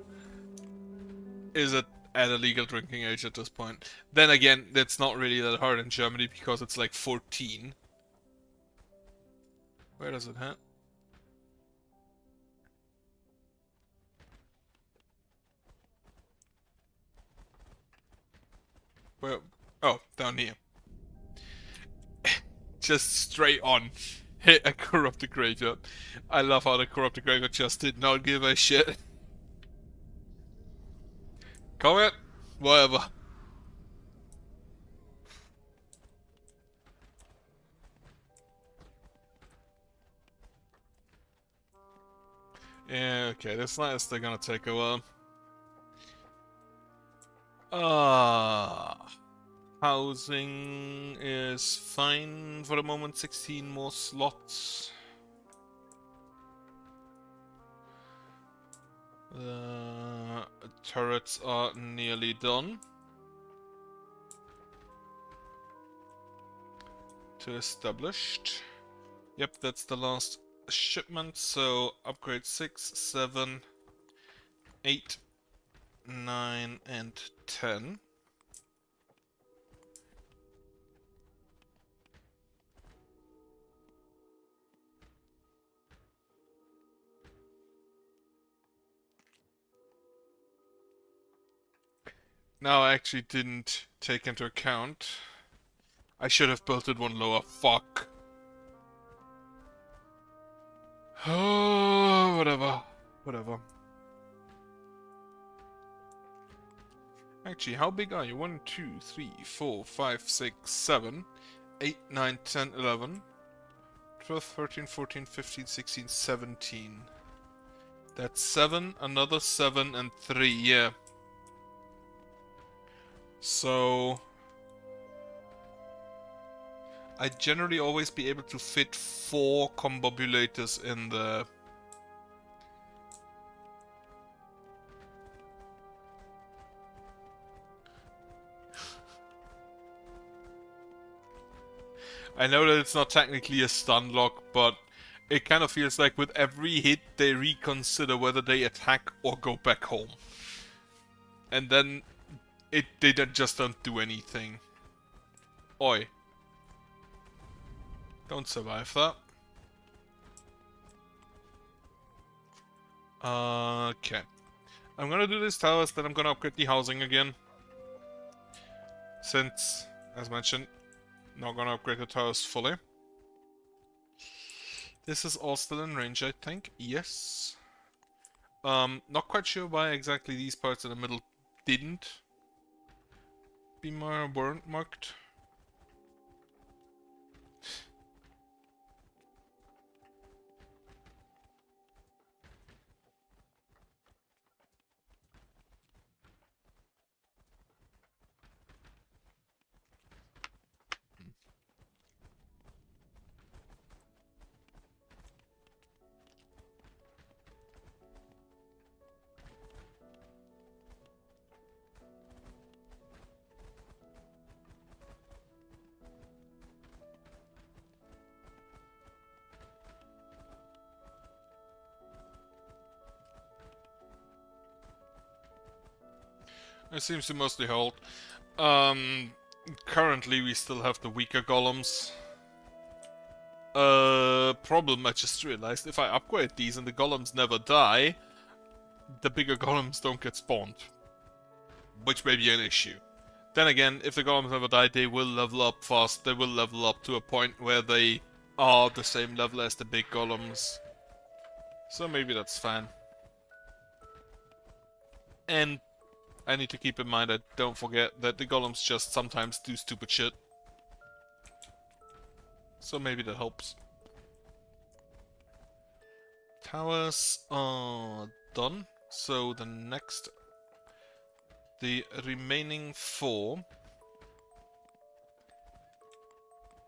is at at a legal drinking age at this point. Then again, that's not really that hard in Germany because it's like 14. Where does it hit? Where? Oh, down here. Just straight on. Hit a corrupted graveyard. I love how the corrupted graveyard just did not give a shit. Comment? Whatever. Yeah, okay, this last they're gonna take a while. Housing is fine for the moment, 16 more slots. The turrets are nearly done. To established. Yep, that's the last shipment, so upgrade 6, 7, 8, 9, and 10. Now I actually didn't take into account. I should have built it one lower. Fuck. Oh, whatever. Whatever. Actually, how big are you? 1, 2, 3, 4, 5, 6, 7, 8, 9, 10, 11, 12, 13, 14, 15, 16, 17. That's 7, another 7, and 3, yeah. So I generally always be able to fit 4 combobulators in the... I know that it's not technically a stun lock, but it kind of feels like with every hit they reconsider whether they attack or go back home. And then they just don't do anything. Oi. Don't survive that. Okay. I'm gonna do these towers, then I'm gonna upgrade the housing again. Since, as mentioned, not gonna upgrade the towers fully. This is all still in range, I think. Yes. Not quite sure why exactly these parts in the middle didn't be more weren't marked. It seems to mostly hold. Currently we still have the weaker golems. Problem I just realized, if I upgrade these and the golems never die, the bigger golems don't get spawned. Which may be an issue. Then again, if the golems never die, they will level up fast. They will level up to a point where they are the same level as the big golems. So maybe that's fine. And I need to keep in mind that don't forget that the golems just sometimes do stupid shit. So maybe that helps. Towers are done. So the remaining 4.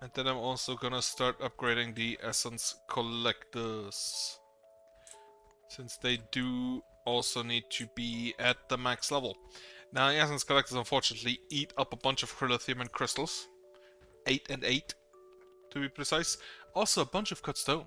And then I'm also gonna start upgrading the essence collectors. Since they do also need to be at the max level. Now, the essence collectors unfortunately eat up a bunch of lithium and crystals. 8 and 8, to be precise. Also a bunch of cut stone.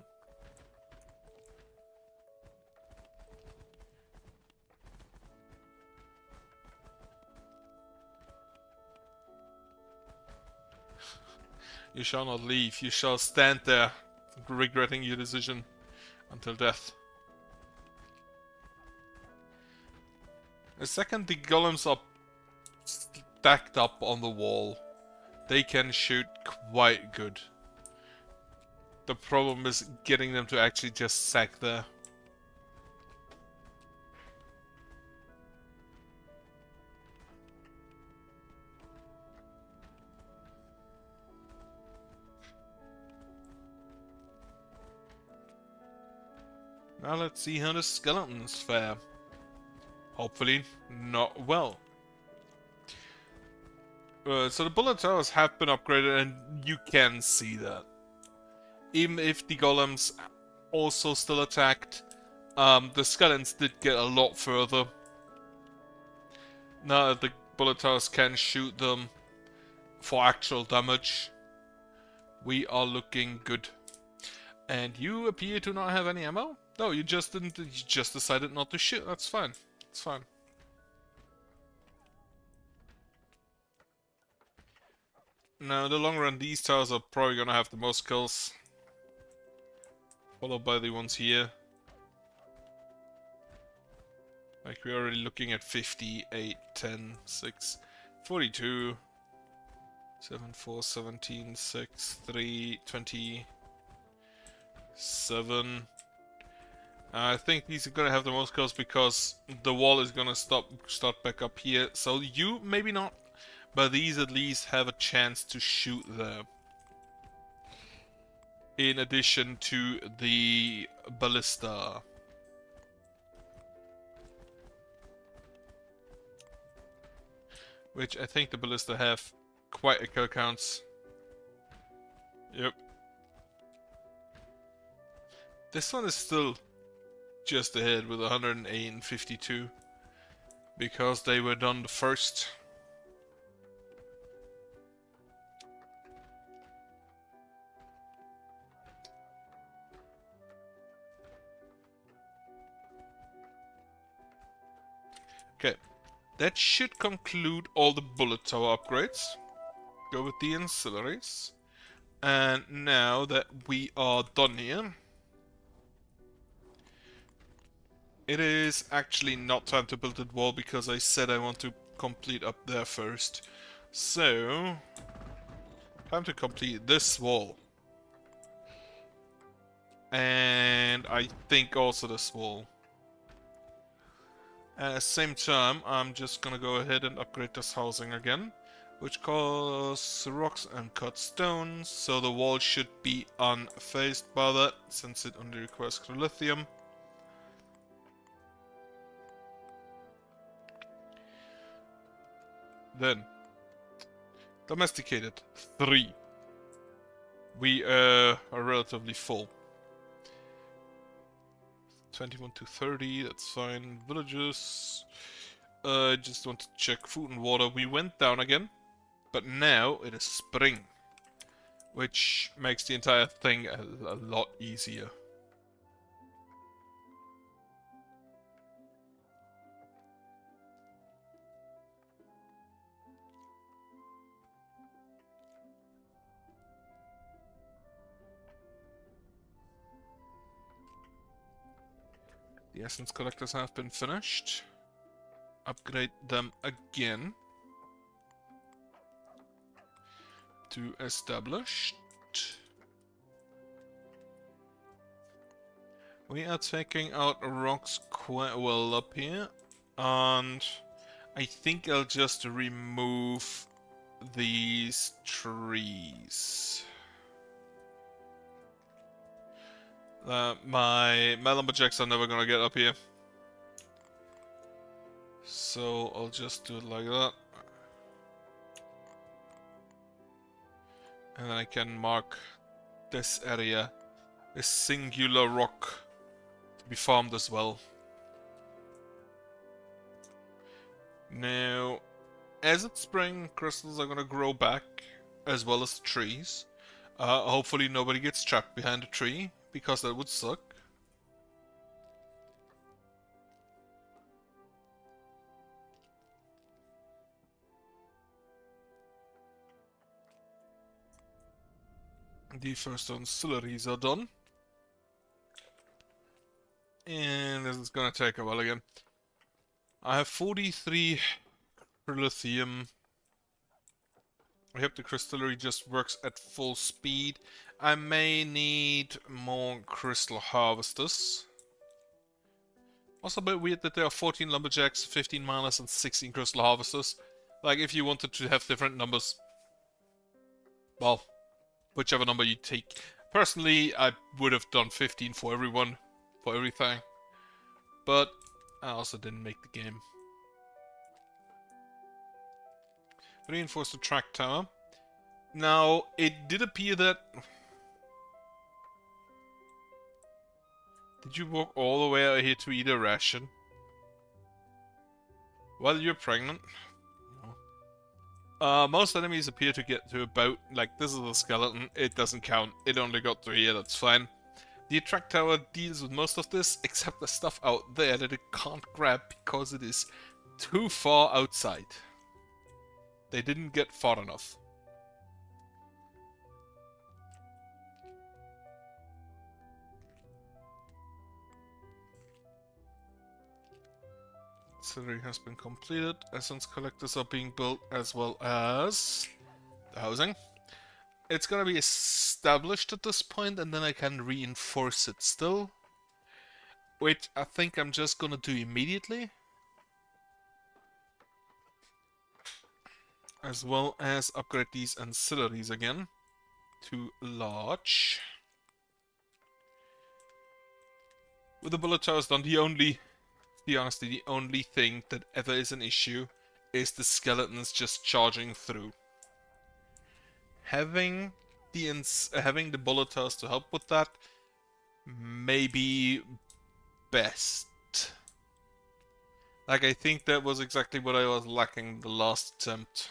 You shall not leave. You shall stand there, regretting your decision until death. The second the golems are stacked up on the wall, they can shoot quite good. The problem is getting them to actually just sack there. Now let's see how the skeletons fare. Hopefully not well. So the bullet towers have been upgraded and you can see that. Even if the golems also still attacked, the skeletons did get a lot further. Now that the bullet towers can shoot them for actual damage, we are looking good. And you appear to not have any ammo? No, you just didn't. You just decided not to shoot. That's fine. It's fine. Now, in the long run, these towers are probably gonna have the most kills, followed by the ones here. Like, we're already looking at 50, 8, 10, 6, 42, 7, 4, 17, 6, 3, 20, 7. I think these are gonna have the most kills because the wall is gonna start back up here. So you, maybe not, but these at least have a chance to shoot there. In addition to the ballista. Which I think the ballista have quite a kill counts. Yep. This one is still just ahead with 108 and 52. Because they were done the first. Okay. That should conclude all the bullet tower upgrades. Go with the ancillaries. And now that we are done here, it is actually not time to build that wall because I said I want to complete up there first. So, time to complete this wall. And I think also this wall. At the same time, I'm just gonna go ahead and upgrade this housing again, which costs rocks and cut stones, so the wall should be unfazed by that, since it only requires lithium. Then, domesticated, 3. We are relatively full. 21 to 30, that's fine. Villages. I just want to check food and water. We went down again, but now it is spring, which makes the entire thing a lot easier. The essence collectors have been finished. Upgrade them again to established. We are taking out rocks quite well up here, and I think I'll just remove these trees. My lumberjacks are never gonna get up here. So I'll just do it like that. And then I can mark this area, this singular rock, to be farmed as well. Now, as it's spring, crystals are gonna grow back, as well as trees. Hopefully nobody gets trapped behind a tree, because that would suck. The first auxiliaries are done. And this is gonna take a while again. I have 43 lithium. I hope the crystallary just works at full speed. I may need more crystal harvesters. Also a bit weird that there are 14 lumberjacks, 15 miners, and 16 crystal harvesters. Like, if you wanted to have different numbers, well, whichever number you take. Personally, I would have done 15 for everyone, for everything. But I also didn't make the game. Reinforce the track tower. Now, it did appear that... Did you walk all the way out here to eat a ration? While you're pregnant? No. Most enemies appear to get to about... Like, this is a skeleton. It doesn't count. It only got to here, that's fine. The track tower deals with most of this, except the stuff out there that it can't grab because it is too far outside. They didn't get far enough. Auxiliary has been completed. Essence collectors are being built as well as the housing. It's gonna be established at this point, and then I can reinforce it still. Which I think I'm just gonna do immediately. As well as upgrade these ancillaries again to large. With the bullet towers done, to be honest, the only thing that ever is an issue is the skeletons just charging through. Having the bullet towers to help with that may be best. Like, I think that was exactly what I was lacking the last attempt.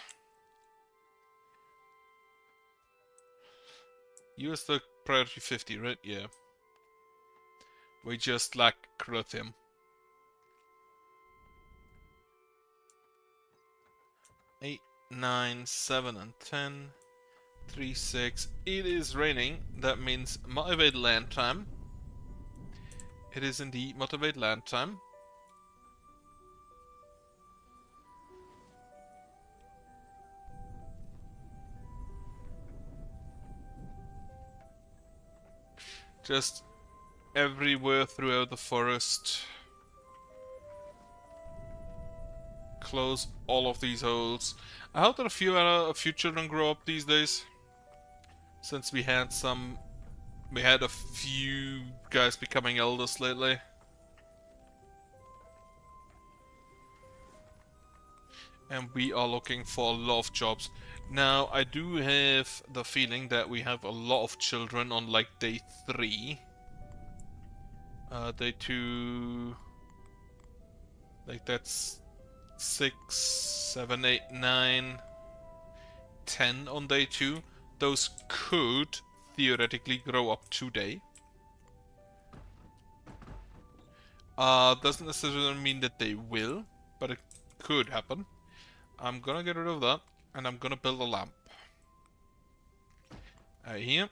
You is the priority 50, right? Yeah. We just lack lithium. 8, 9, 7, and 10. 3, 6. It is raining. That means motivate land time. It is indeed motivate land time. Just everywhere throughout the forest. Close all of these holes. I hope that a few children grow up these days. Since we had a few guys becoming elders lately. And we are looking for a lot of jobs. Now, I do have the feeling that we have a lot of children on like day 3. Day 2... Like that's 6, 7, 8, 9, 10 on day 2. Those could theoretically grow up today. Doesn't necessarily mean that they will, but it could happen. I'm gonna get rid of that, and I'm gonna build a lamp. Here,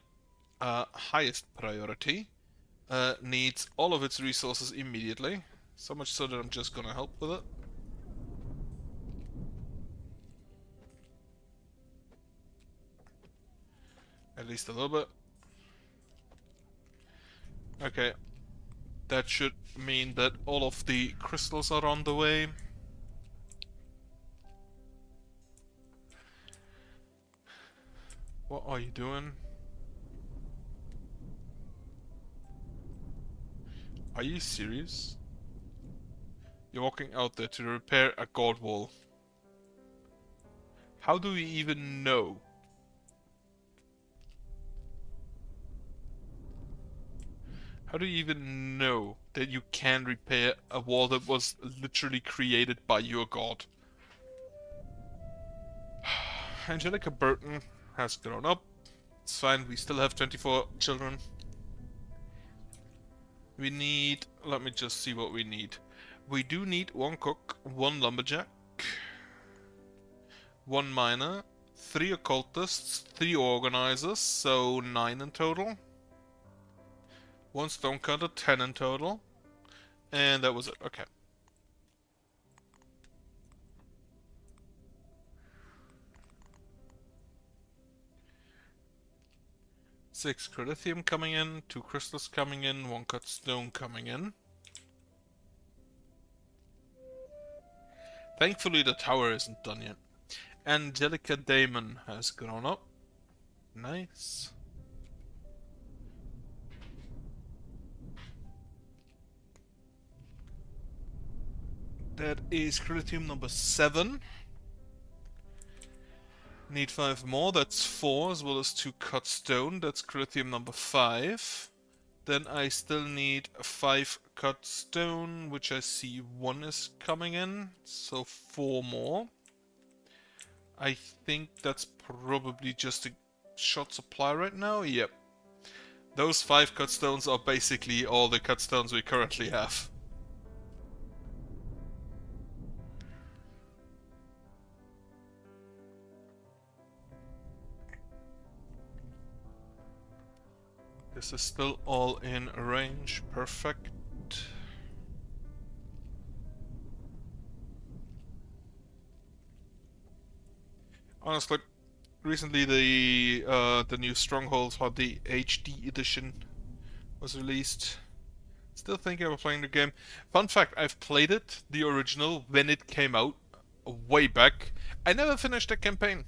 highest priority, needs all of its resources immediately. So much so that I'm just gonna help with it. At least a little bit. Okay. That should mean that all of the crystals are on the way. What are you doing? Are you serious? You're walking out there to repair a god wall. How do we even know? How do you even know that you can repair a wall that was literally created by your god? Angelica Burton has grown up. It's fine, we still have 24 children. We need... let me just see what we need. We do need 1 cook, 1 lumberjack, 1 miner, 3 occultists, 3 organizers, so 9 in total. 1 stonecutter, 10 in total. And that was it. Okay. Six crithium coming in, 2 crystals coming in, 1 cut stone coming in. Thankfully the tower isn't done yet. Angelica Daemon has grown up. Nice. That is crithium number 7. Need 5 more, that's 4, as well as 2 cut stone, that's crithium number 5. Then I still need 5 cut stone, which I see 1 is coming in, so 4 more. I think that's probably just a short supply right now, yep. Those 5 cut stones are basically all the cut stones we currently have. This is still all in range, perfect. Honestly, recently the new Strongholds, or the HD edition, was released. Still thinking about playing the game. Fun fact, I've played it, the original, when it came out, way back. I never finished the campaign.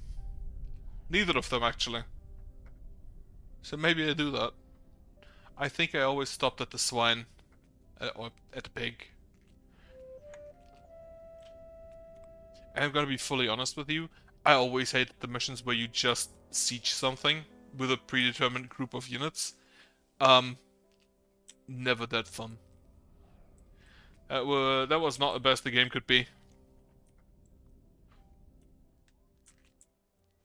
Neither of them, actually. So maybe I do that. I think I always stopped at the swine. Or at the pig. And I'm gonna be fully honest with you, I always hated the missions where you just siege something with a predetermined group of units. Never that fun. That was not the best the game could be.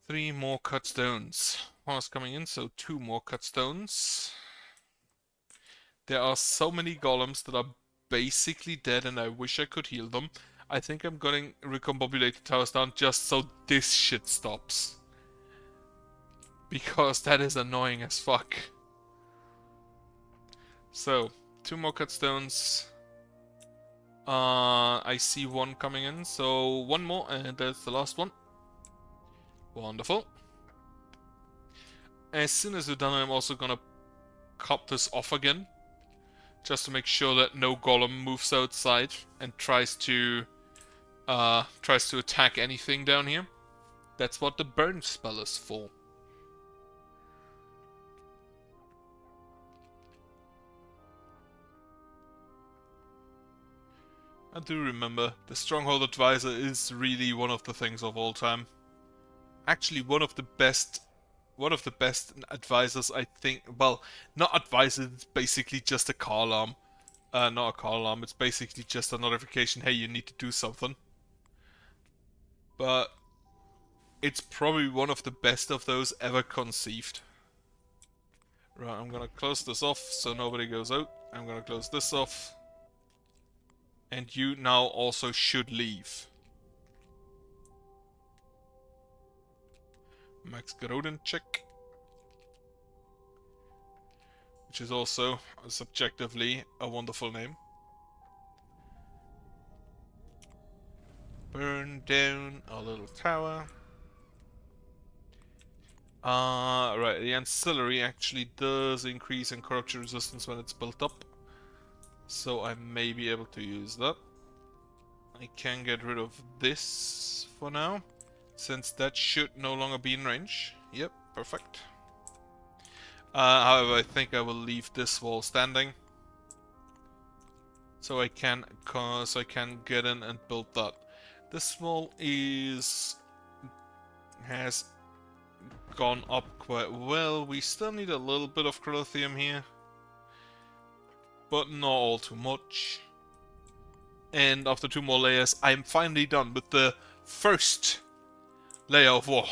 3 more cut stones. 1 is coming in, so 2 more cut stones. There are so many golems that are basically dead and I wish I could heal them. I think I'm gonna recombobulate the towers down just so this shit stops. Because that is annoying as fuck. So, 2 more cut stones. I see 1 coming in, so 1 more, and that's the last one. Wonderful. As soon as we're done, I'm also gonna cut this off again. Just to make sure that no golem moves outside and tries to attack anything down here. That's what the burn spell is for. I do remember, the Stronghold Advisor is really one of the things of all time. Actually, one of the best advisors, I think. Well, not advisor, it's basically just a car alarm. Not a car alarm, it's basically just a notification, hey, you need to do something. But it's probably one of the best of those ever conceived. Right, I'm gonna close this off so nobody goes out. I'm gonna close this off. And you now also should leave. Max Grodin check. Which is also, subjectively, a wonderful name. Burn down a little tower. Right, the ancillary actually does increase in corruption resistance when it's built up. So I may be able to use that. I can get rid of this for now, since that should no longer be in range. Yep, perfect. However, I think I will leave this wall standing, so I can get in and build that. This wall has gone up quite well. We still need a little bit of crithium here, but not all too much. And after 2 more layers, I'm finally done with the first layer of wall.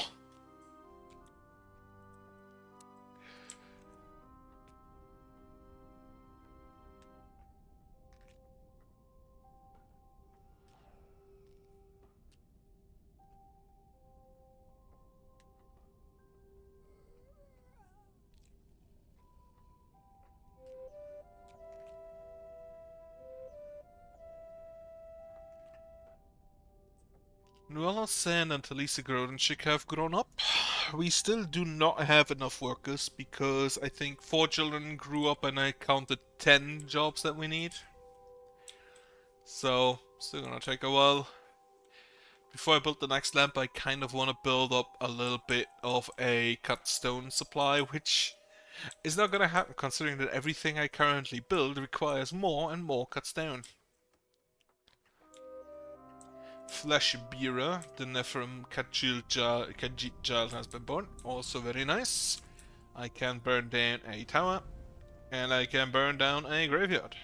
Nuala Sand and Talisa Grodenchik have grown up. We still do not have enough workers because I think 4 children grew up and I counted 10 jobs that we need. So, still gonna take a while. Before I build the next lamp, I kind of want to build up a little bit of a cut stone supply, which is not gonna happen considering that everything I currently build requires more and more cut stone. Flesh Bearer, the Nephrim Khajiit child has been born. Also very nice. I can burn down a tower. And I can burn down a graveyard.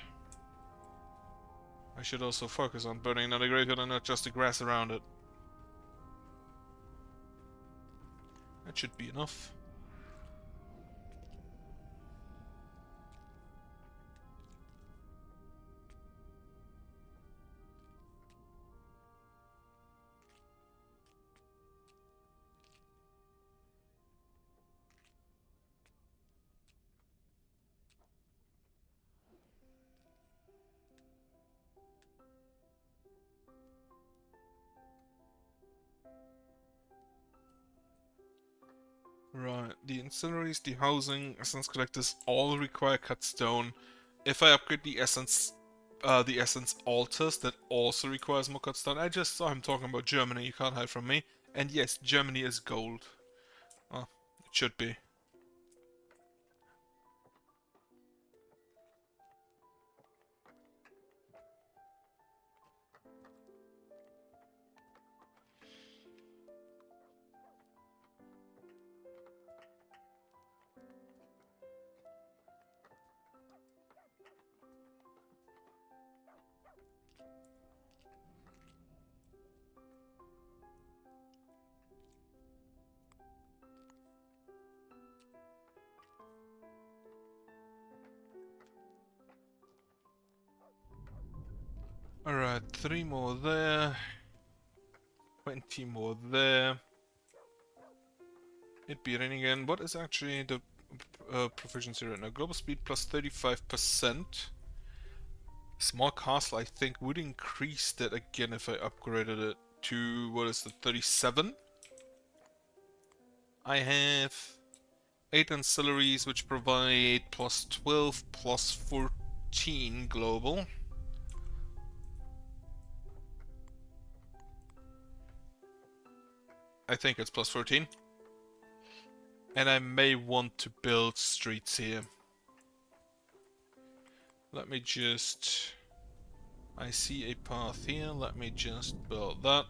I should also focus on burning another graveyard and not just the grass around it. That should be enough. Right, the incineries, the housing, essence collectors all require cut stone. If I upgrade the essence altars, that also requires more cut stone. I just saw him talking about Germany, you can't hide from me. And yes, Germany is gold. Oh, it should be. Alright, 3 more there. 20 more there. It be raining again. What is actually the proficiency right now? Global speed plus 35%. Small castle, I think, would increase that again if I upgraded it to, what is the 37? I have 8 ancillaries which provide plus 12 plus 14 global. I think it's plus 14. And I may want to build streets here. Let me just... I see a path here, let me just build that.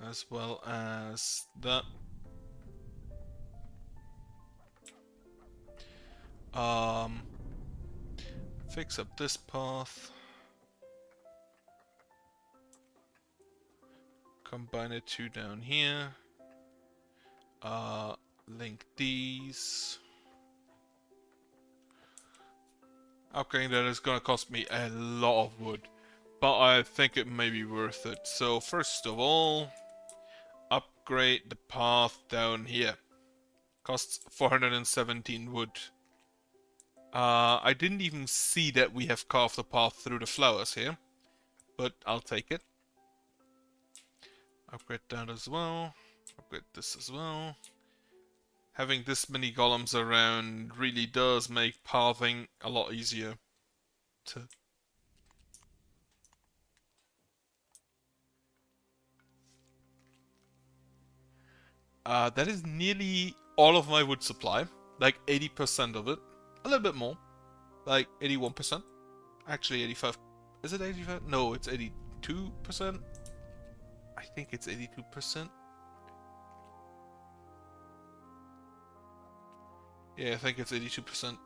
As well as that. Fix up this path. Combine it 2 down here. Link these. Okay, that is gonna cost me a lot of wood, but I think it may be worth it. So first of all, upgrade the path down here. Costs 417 wood. I didn't even see that we have carved the path through the flowers here, but I'll take it. Upgrade that as well. Upgrade this as well. Having this many golems around really does make pathing a lot easier. That is nearly all of my wood supply. Like 80% of it. A little bit more. Like 81%. Actually 85. Is it 85? No, it's 82%. I think it's 82%. Yeah, I think it's 82%.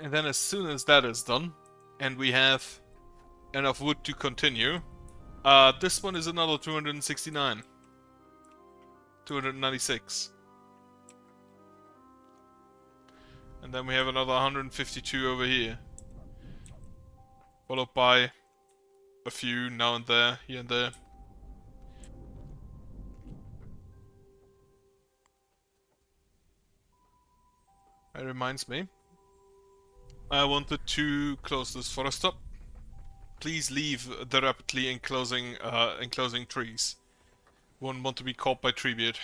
And then as soon as that is done, and we have enough wood to continue, this one is another 269. 296. And then we have another 152 over here. Followed by a few now and there, here and there. It reminds me. I wanted to close this forest up. Please leave the rapidly enclosing trees. Won't want to be caught by treebeard.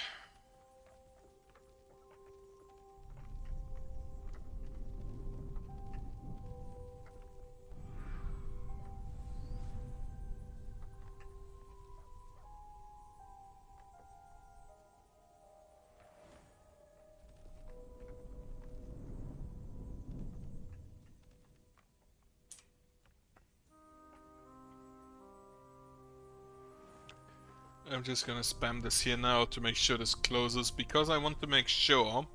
I'm just gonna spam this here now to make sure this closes, because I want to make sure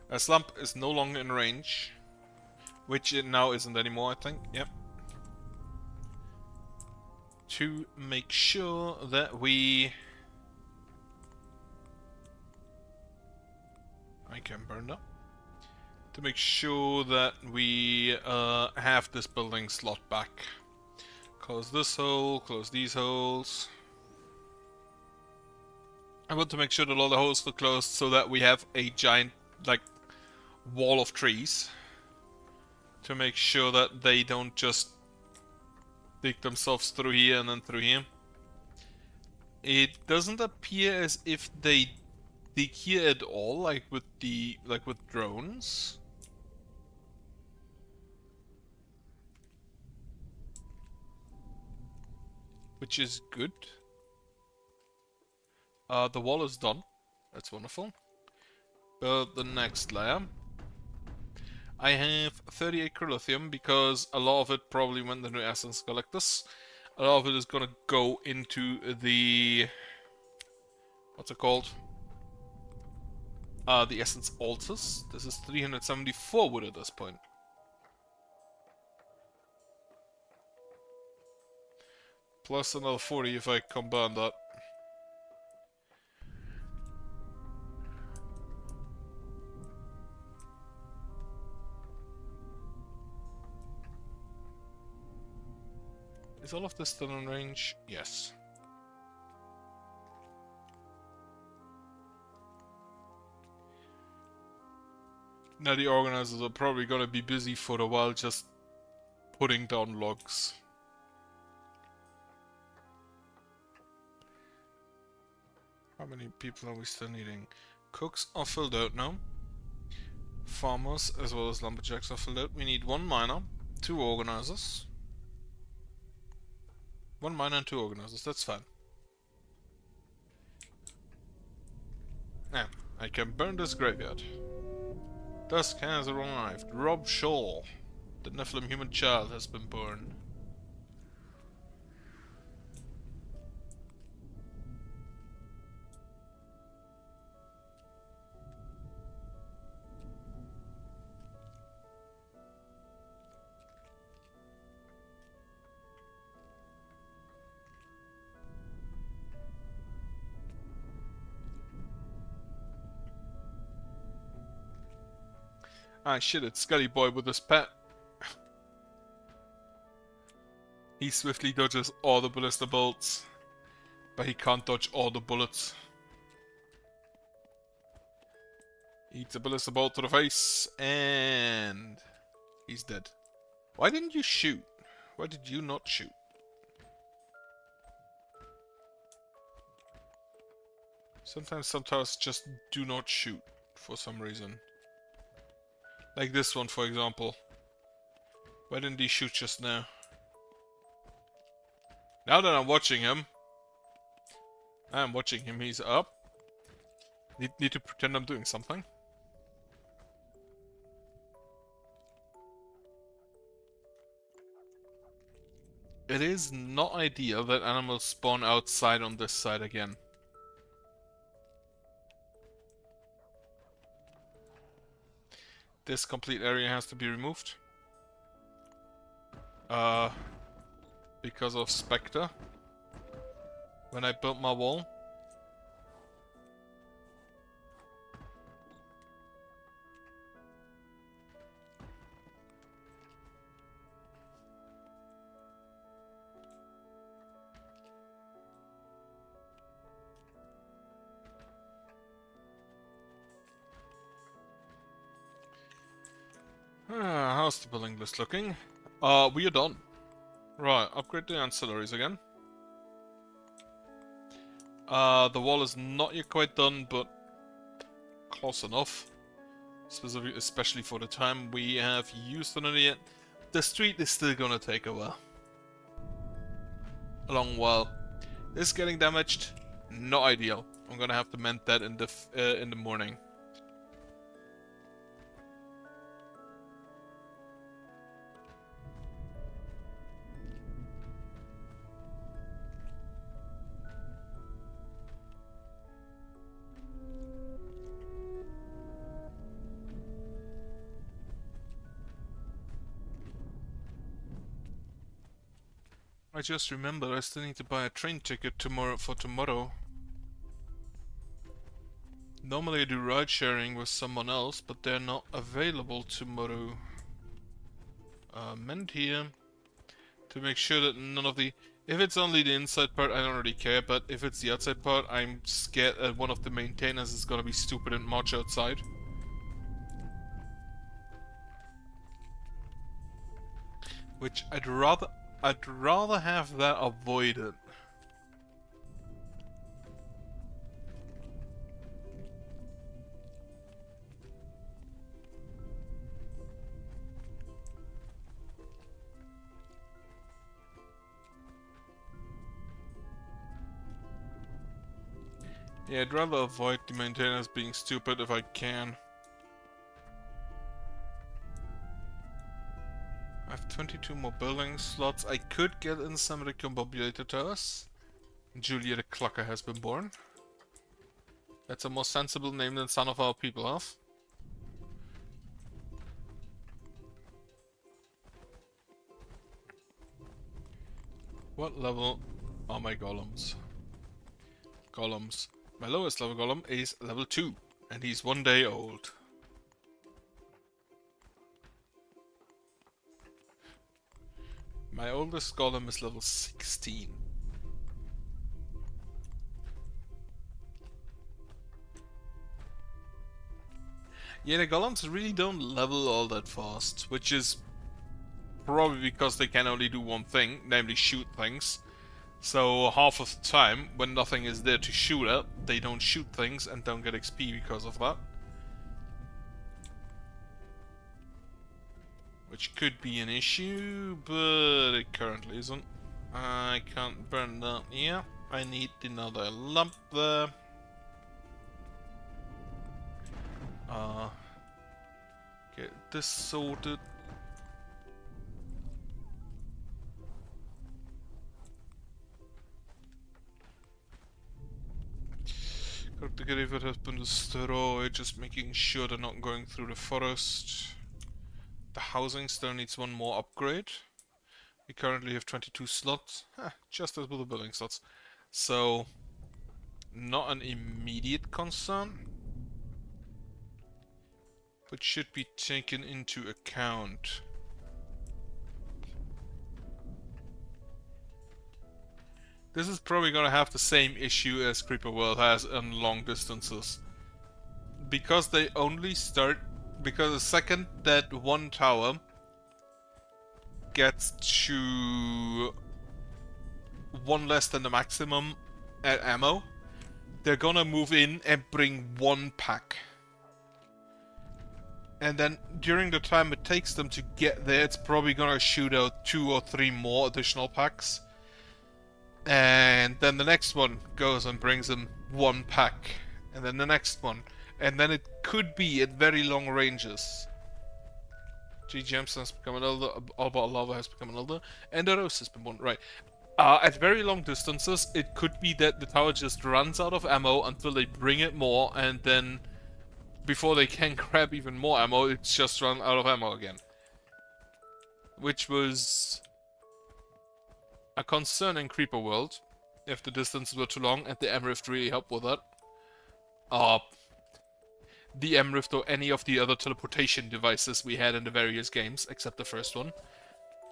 a slump is no longer in range, which it now isn't anymore, I think. Yep. To make sure that we... I can burn that. To make sure that we have this building slot back. Close this hole, close these holes. I want to make sure that all the holes are closed so that we have a giant, like, wall of trees. To make sure that they don't just dig themselves through here and then through here. It doesn't appear as if they dig here at all, like with drones. Which is good. The wall is done. That's wonderful. Build the next layer. I have 38 lithium because a lot of it probably went into essence collectors. A lot of it is gonna go into the... what's it called? The essence altars. This is 374 wood at this point. Plus another 40 if I combine that. Is all of this still in range? Yes. Now the organizers are probably gonna be busy for a while just putting down logs. How many people are we still needing? Cooks are filled out now. Farmers as well as lumberjacks are filled out. We need 1 miner, 2 organizers. 1 miner and 2 organizers, that's fine. Now, I can burn this graveyard. Dusk has arrived. Rob Shaw, the Nephilim human child, has been born. Ah shit, it's Scully Boy with his pet. He swiftly dodges all the ballista bolts, but he can't dodge all the bullets. Eats a ballista bolt to the face, and he's dead. Why didn't you shoot? Why did you not shoot? Sometimes some towers just do not shoot for some reason. Like this one, for example. Why didn't he shoot just now? Now that I'm watching him, he's up. Need to pretend I'm doing something. It is not ideal that animals spawn outside on this side again. This complete area has to be removed. Because of Spectre. When I built my wall. How's the building list looking? We are done. Right, upgrade the ancillaries again. The wall is not yet quite done, but close enough. Especially for the time we have used on it yet. The street is still gonna take a while. A long while. This getting damaged, not ideal. I'm gonna have to mend that in the morning. I just remembered I still need to buy a train ticket for tomorrow. Normally I do ride sharing with someone else, but they're not available tomorrow. Mend here to make sure that none of the... If it's only the inside part, I don't really care, but if it's the outside part, I'm scared that one of the maintainers is gonna be stupid and march outside. Which I'd rather have that avoided. Yeah, I'd rather avoid the maintainers being stupid if I can. I have 22 more building slots. I could get in some recombobulator towers. Julia the Clucker has been born. That's a more sensible name than Son of Our People have. What level are my golems? Golems. My lowest level golem is level 2, and he's 1 day old. My oldest golem is level 16. Yeah, the golems really don't level all that fast, which is probably because they can only do one thing, namely shoot things. So half of the time, when nothing is there to shoot at, they don't shoot things and don't get XP because of that. Which could be an issue, but it currently isn't. I can't burn that. Yeah, I need another lamp there. Get this sorted. The river has been destroyed, just making sure they're not going through the forest. The housing still needs one more upgrade. We currently have 22 slots, just as with the building slots. So, not an immediate concern, but should be taken into account. This is probably gonna have the same issue as Creeper World has on long distances. Because they only start... Because the second that one tower gets to one less than the maximum at ammo, they're gonna move in and bring one pack. And then during the time it takes them to get there, it's probably gonna shoot out 2 or 3 more additional packs. And then the next one goes and brings them 1 pack. And then the next one. And then it could be at very long ranges. G. Gemstone has become an elder, Alba Lava has become an elder, and the Rose has been born. Right. At very long distances, it could be that the tower just runs out of ammo until they bring it more, and then before they can grab even more ammo, it's just run out of ammo again. Which was a concern in Creeper World, if the distances were too long, and the M-Rift really helped with that. The M-Rift or any of the other teleportation devices we had in the various games, except the first one.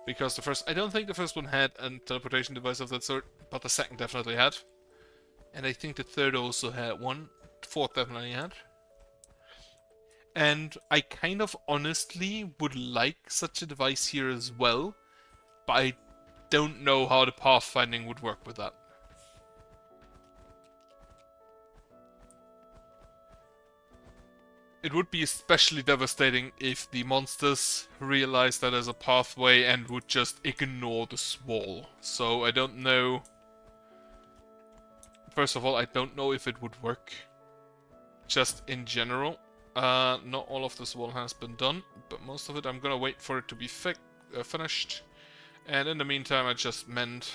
Because the first... I don't think the first one had a teleportation device of that sort, but the second definitely had. And I think the third also had one. The fourth definitely had. And I kind of honestly would like such a device here as well, but I don't know how the pathfinding would work with that. It would be especially devastating if the monsters realized that as a pathway and would just ignore this wall. So I don't know. First of all, I don't know if it would work. Just in general. Not all of this wall has been done, but most of it I'm gonna wait for it to be finished. And in the meantime, I just mend.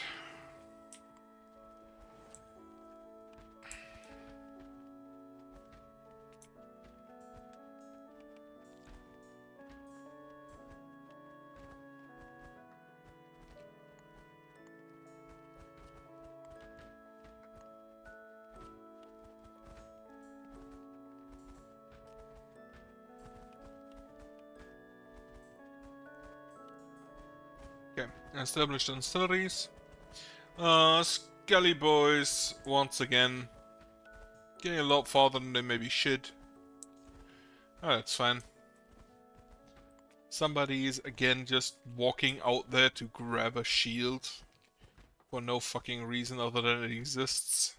Okay, established ancillaries. Skelly boys, once again, getting a lot farther than they maybe should. Oh, that's fine. Somebody's again just walking out there to grab a shield for no fucking reason other than it exists.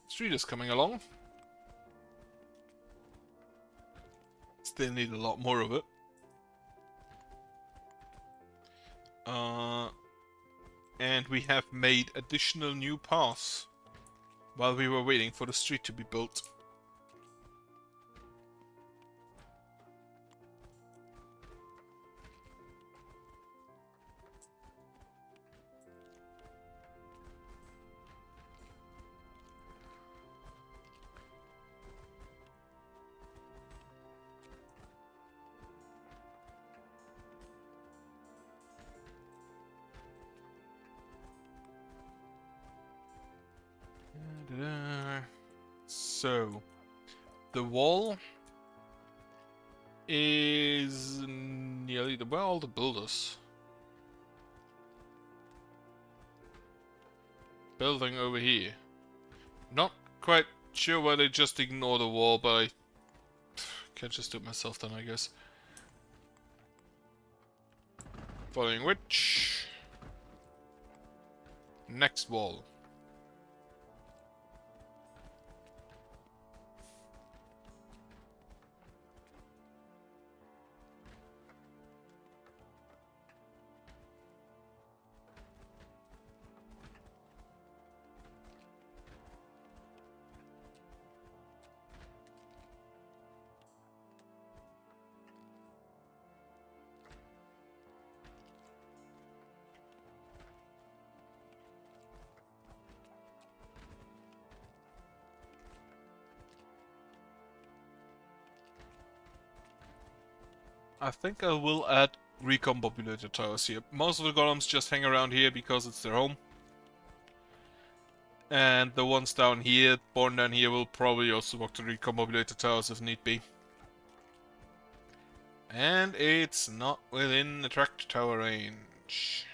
Street is coming along. Still need a lot more of it. And we have made additional new paths while we were waiting for the street to be built. So, the wall is nearly where are all the builders? Building over here. Not quite sure why they just ignore the wall, but I can't just do it myself then, I guess. Following which... next wall. I think I will add recombobulated towers here. Most of the golems just hang around here because it's their home. And the ones down here, born down here, will probably also walk to recombobulated towers if need be. And it's not within attract tower range.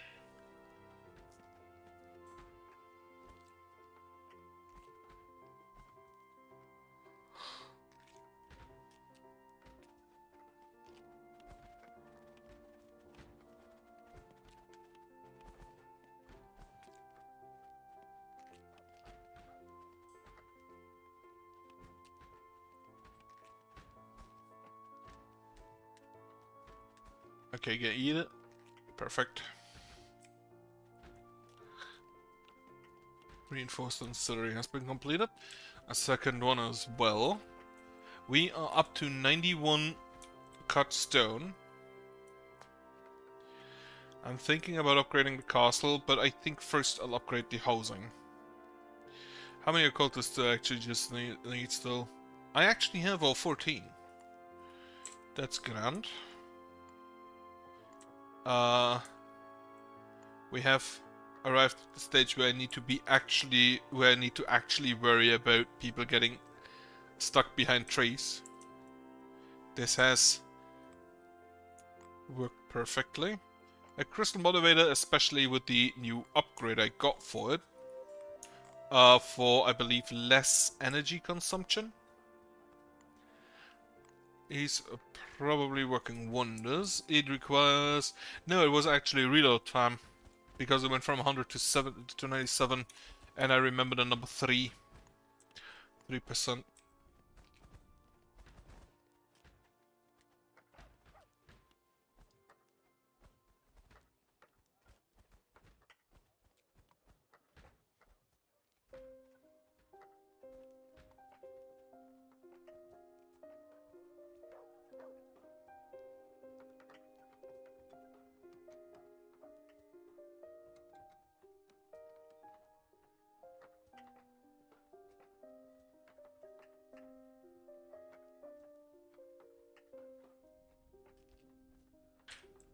Okay, eat it. Perfect. Reinforced ancillary has been completed. A second one as well. We are up to 91 cut stone. I'm thinking about upgrading the castle, but I think first I'll upgrade the housing. How many occultists do I actually just need still? I actually have all 14. That's grand. We have arrived at the stage where I need to actually worry about people getting stuck behind trees. This has worked perfectly. A crystal motivator, especially with the new upgrade I got for it. For, I believe, less energy consumption. He's probably working wonders. It requires... No, it was actually reload time. Because it went from 100 to 97. And I remember the number 3. 3%.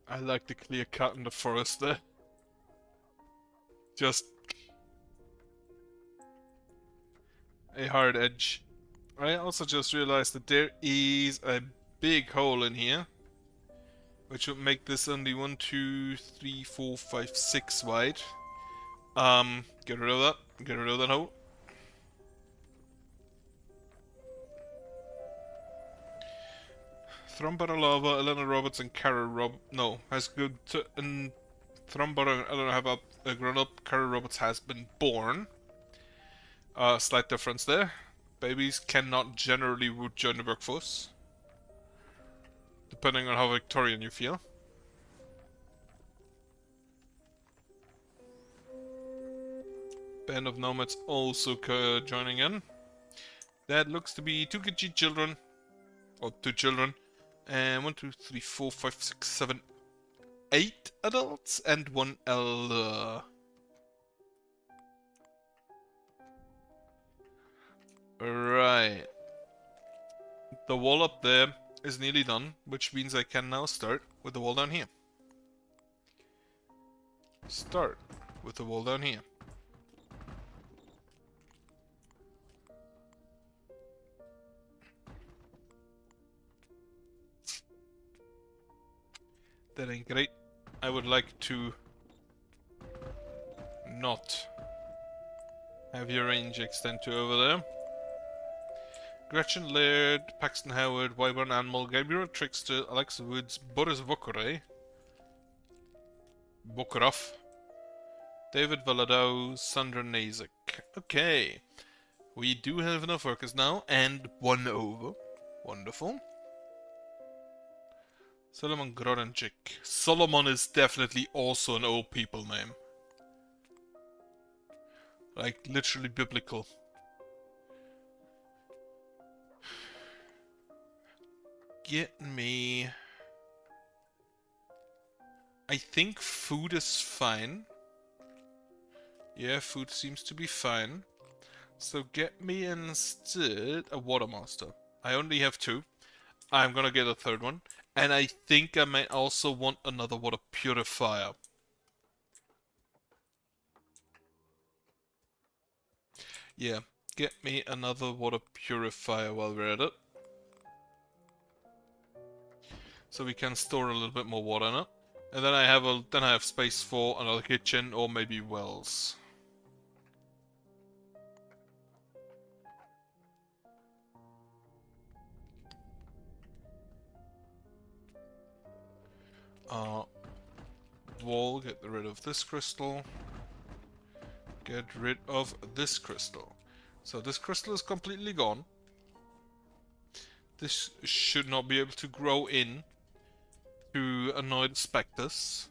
I like the clear cut in the forest there. Just a hard edge. I also just realized that there is a big hole in here, which would make this only 1, 2, 3, 4, 5, 6 wide. Get rid of that. Get rid of that hole. Thrumborough Lava, Elena Roberts, and Kara No, has good and Thrumborough and Elena have grown up. Kara Roberts has been born. Slight difference there. Babies cannot generally join the workforce, depending on how Victorian you feel. Band of Nomads also joining in. That looks to be 2 Gitchy children, or 2 children, and 1, 2, 3, 4, 5, 6, 7, 8 adults, and 1 elder. Right. The wall up there is nearly done, which means I can now start with the wall down here. Start with the wall down here. That ain't great. I would like to not have your range extend to over there. Gretchen Laird, Paxton Howard, Wyvern Animal, Gabriel Trickster, Alexa Woods, Boris Vokore, Bokarov, David Valadao, Sandra Nazek. Okay. We do have enough workers now, and 1 over. Wonderful. Solomon Grodenchik. Solomon is definitely also an old people name. Like, literally biblical. Get me... I think food is fine. Yeah, food seems to be fine. So get me instead a Watermaster. I only have 2. I'm gonna get a 3rd one. And I think I may also want another water purifier. Yeah, get me another water purifier while we're at it. So we can store a little bit more water in it. And then I have space for another kitchen or maybe wells. Wall, get rid of this crystal. Get rid of this crystal. So this crystal is completely gone. This should not be able to grow in to annoy the specters.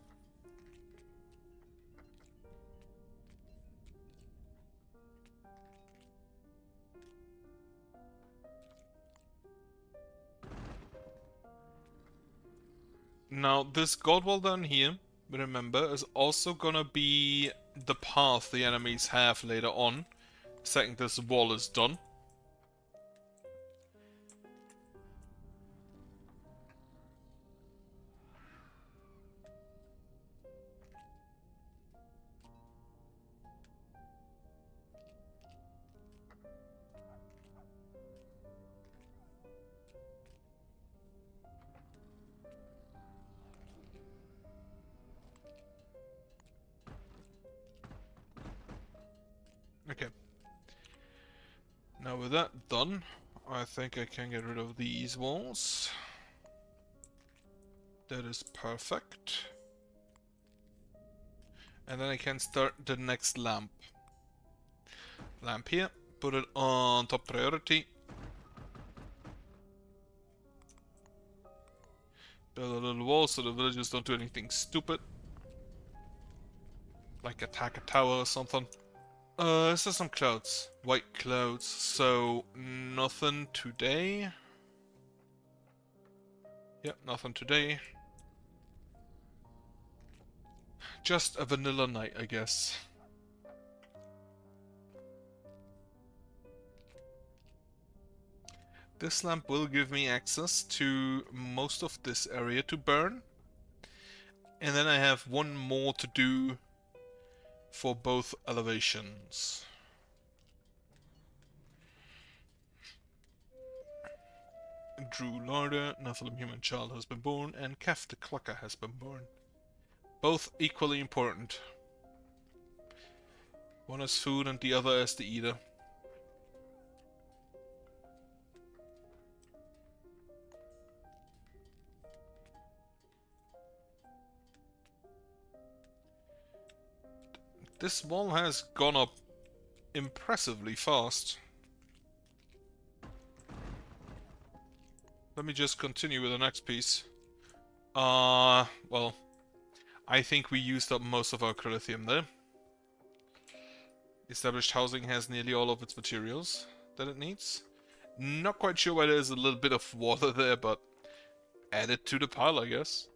Now, this god wall down here, remember, is also gonna be the path the enemies have later on, second this wall is done. Okay. Now with that done, I think I can get rid of these walls. That is perfect. And then I can start the next lamp. Lamp here, put it on top priority. Build a little wall so the villagers don't do anything stupid. Like attack a tower or something. This is some clouds. White clouds, so nothing today. Yep, nothing today. Just a vanilla night, I guess. This lamp will give me access to most of this area to burn. And then I have one more to do for both elevations. Drew Larder, Nephilim human child has been born, and Kef the Clucker has been born. Both equally important. One as food and the other as the eater. This wall has gone up impressively fast. Let me just continue with the next piece. Well, I think we used up most of our Crithium there. Established housing has nearly all of its materials that it needs. Not quite sure why there's a little bit of water there, but add it to the pile, I guess.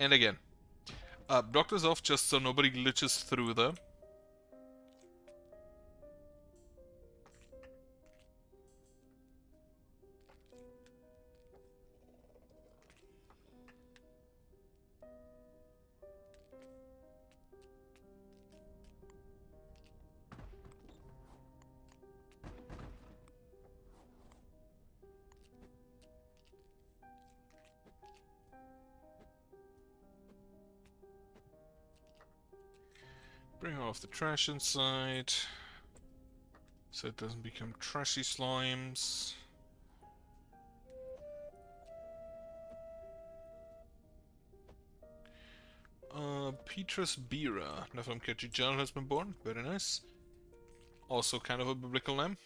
And again, block this off just so nobody glitches through there. Bring off the trash inside, so it doesn't become trashy slimes. Petrus Bira, Nephilim Catchy John has been born, very nice. Also kind of a biblical name.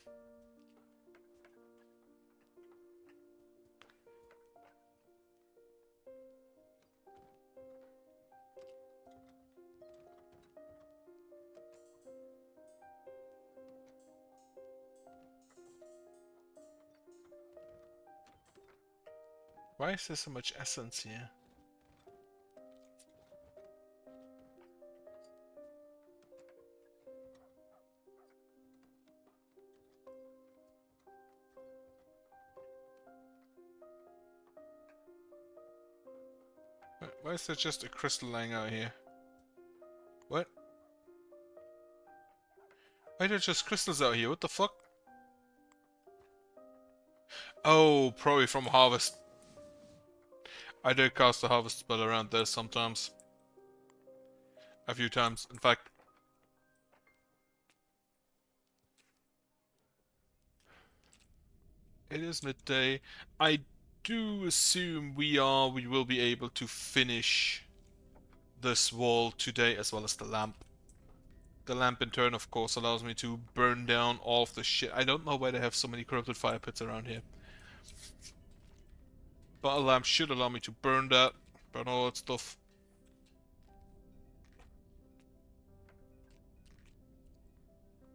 Why is there so much essence here? Why is there just a crystal lying out here? What? Why are there just crystals out here? What the fuck? Oh, probably from harvest. I did cast a harvest spell around there sometimes. A few times, in fact. It is midday. I do assume we will be able to finish this wall today, as well as the lamp. The lamp in turn, of course, allows me to burn down all of the shit. I don't know why they have so many corrupted fire pits around here. But a lamp should allow me to burn that, burn all that stuff.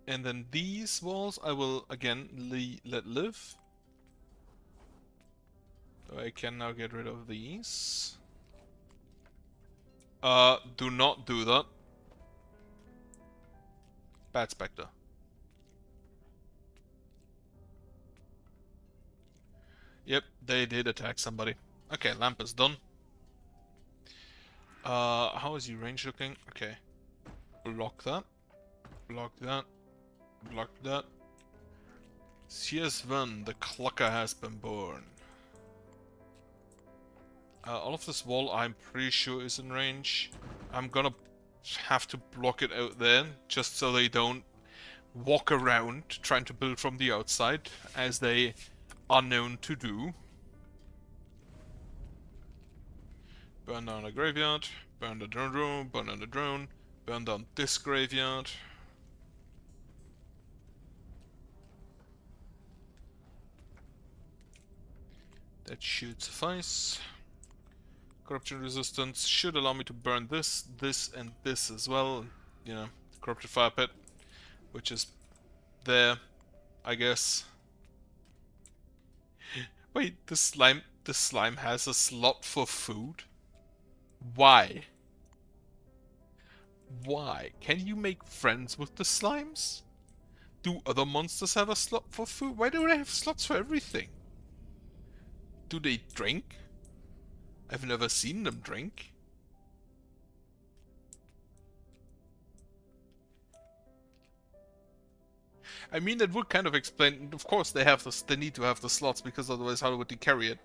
And then these walls I will again let live. So I can now get rid of these. Do not do that. Bad Spectre. Yep, they did attack somebody. Okay, lamp is done. How is your range looking? Okay. Lock that. Block that. Block that. CS1, the Clucker has been born. All of this wall I'm pretty sure is in range. I'm gonna have to block it out there, just so they don't walk around trying to build from the outside, as they are known to do. Burn down the graveyard, burn the drone, burn down the drone, burn down this graveyard. That should suffice. Corruption resistance should allow me to burn this, this, and this as well. You know, corrupted fire pit, which is there, I guess. Wait, the slime has a slot for food? Why? Why? Can you make friends with the slimes? Do other monsters have a slot for food? Why do they have slots for everything? Do they drink? I've never seen them drink. I mean, that would kind of explain. Of course, they have this. They need to have the slots because otherwise, how would they carry it?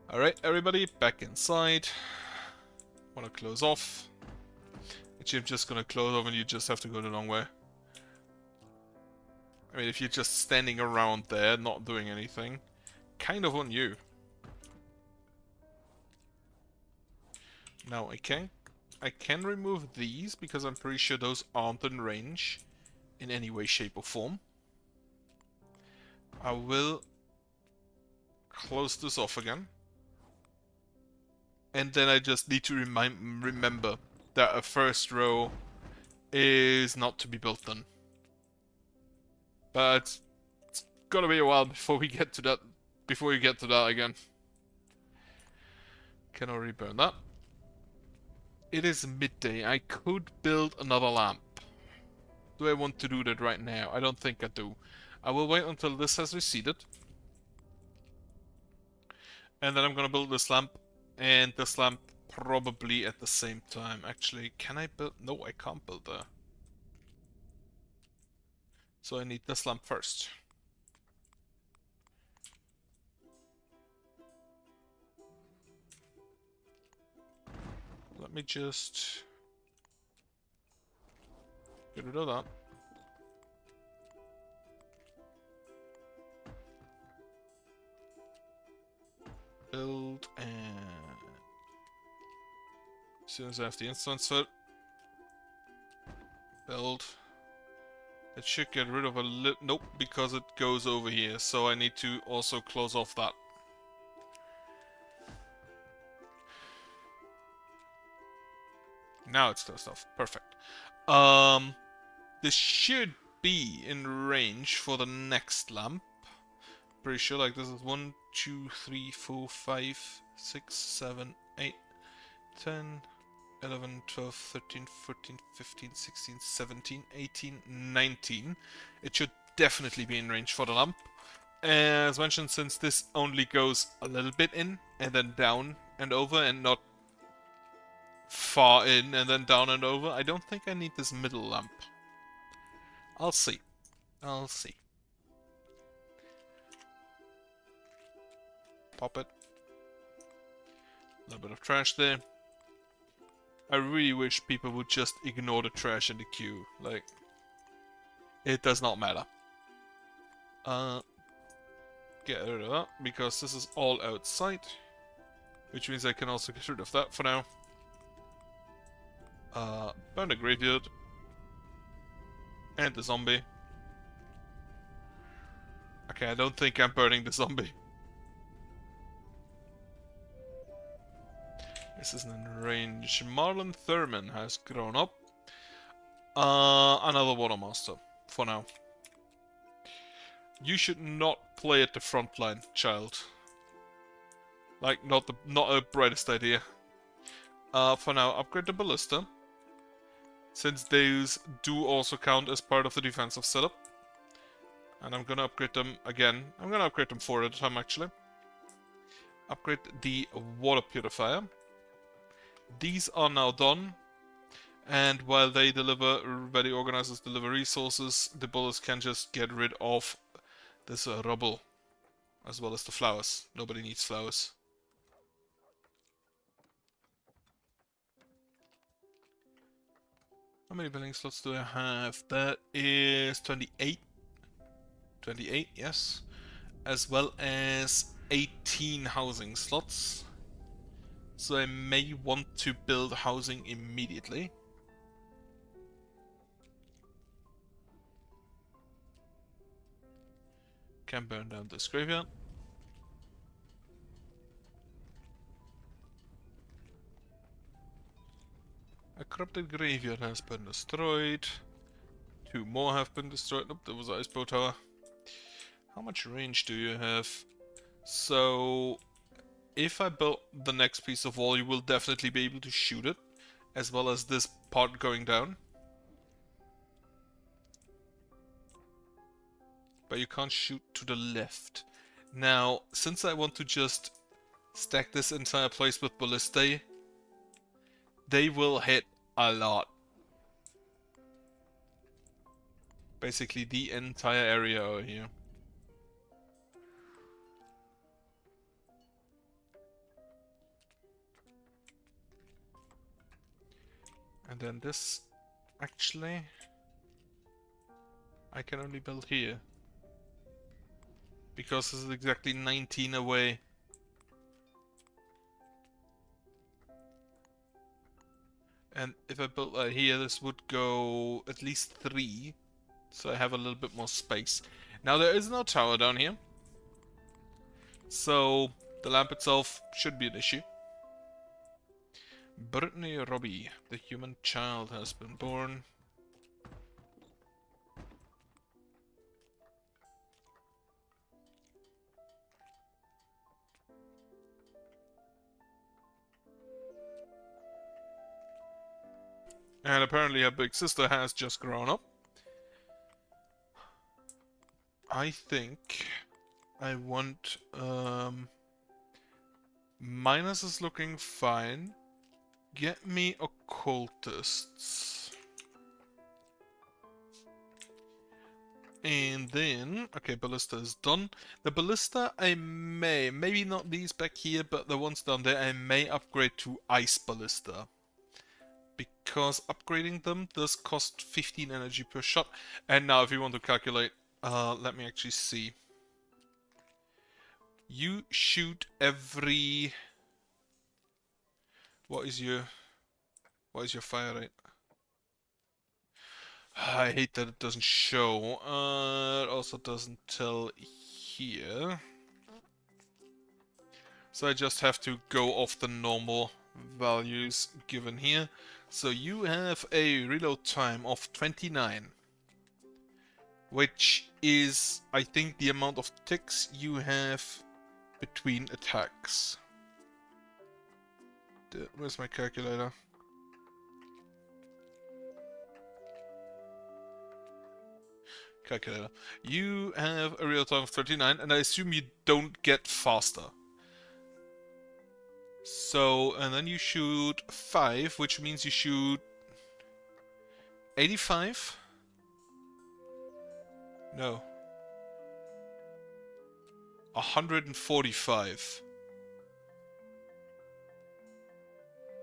All right, everybody, back inside. Want to close off? Actually, I'm just gonna close off, and you just have to go the long way. I mean, if you're just standing around there, not doing anything, kind of on you. Now I can remove these because I'm pretty sure those aren't in range in any way, shape, or form. I will close this off again. And then I just need to remember that a first row is not to be built on. But it's gonna be a while before we get to that. Before you get to that again. Can already burn that. It is midday. I could build another lamp. Do I want to do that right now? I don't think I do. I will wait until this has receded. And then I'm gonna build this lamp. And this lamp probably at the same time. Actually, can I build? No, I can't build there. So I need this lamp first. Let me just get rid of that. Build, and as soon as I have the instance fit, build. It should get rid of a little. Nope, because it goes over here, so I need to also close off that. Now it's closed off. Perfect. This should be in range for the next lamp. Pretty sure, like, this is 1, 2, 3, 4, 5, 6, 7, 8, 10, 11, 12, 13, 14, 15, 16, 17, 18, 19. It should definitely be in range for the lamp. As mentioned, since this only goes a little bit in, and then down and over, and not far in and then down and over, I don't think I need this middle lamp. I'll see. I'll see. Pop it. A little bit of trash there. I really wish people would just ignore the trash in the queue. Like, it does not matter. Get rid of that, because this is all outside. Which means I can also get rid of that for now. Burn the graveyard. And the zombie. Okay, I don't think I'm burning the zombie. This isn't in range. Marlon Thurman has grown up. Another Water Master, for now. You should not play at the front line, child. Like, not a brightest idea. For now, upgrade the Ballista. Since those do also count as part of the defensive setup. And I'm gonna upgrade them again. I'm gonna upgrade them 4 at a time, actually. Upgrade the Water Purifier. These are now done. And while they deliver, ready organizers deliver resources, the bullets can just get rid of this rubble, as well as the flowers. Nobody needs flowers. How many building slots do I have? That is 28. 28, yes. As well as 18 housing slots. So I may want to build housing immediately. Can burn down this graveyard. A corrupted graveyard has been destroyed. 2 more have been destroyed. Nope, there was an Icebow Tower. How much range do you have? So, if I build the next piece of wall, you will definitely be able to shoot it, as well as this part going down. But you can't shoot to the left. Now, since I want to just stack this entire place with ballistae, they will hit a lot. Basically the entire area over here. And then this, actually, I can only build here. Because this is exactly 19 away. And if I built that here, this would go at least 3. So I have a little bit more space. Now there is no tower down here. So the lamp itself should be an issue. Brittany Robbie, the human child, has been born. And apparently her big sister has just grown up. I think I want... Minus is looking fine. Get me occultists. And then... Okay, ballista is done. The ballista I may... Maybe not these back here, but the ones down there I may upgrade to ice ballista. Because upgrading them does cost 15 energy per shot. And now if you want to calculate... let me actually see. You shoot every... What is your fire rate? I hate that it doesn't show. It also doesn't tell here. So I just have to go off the normal values given here. So you have a reload time of 29. Which is, I think, the amount of ticks you have between attacks. Where's my calculator? Calculator. You have a real time of 39, and I assume you don't get faster. So, and then you shoot 5, which means you shoot 85. No. 145.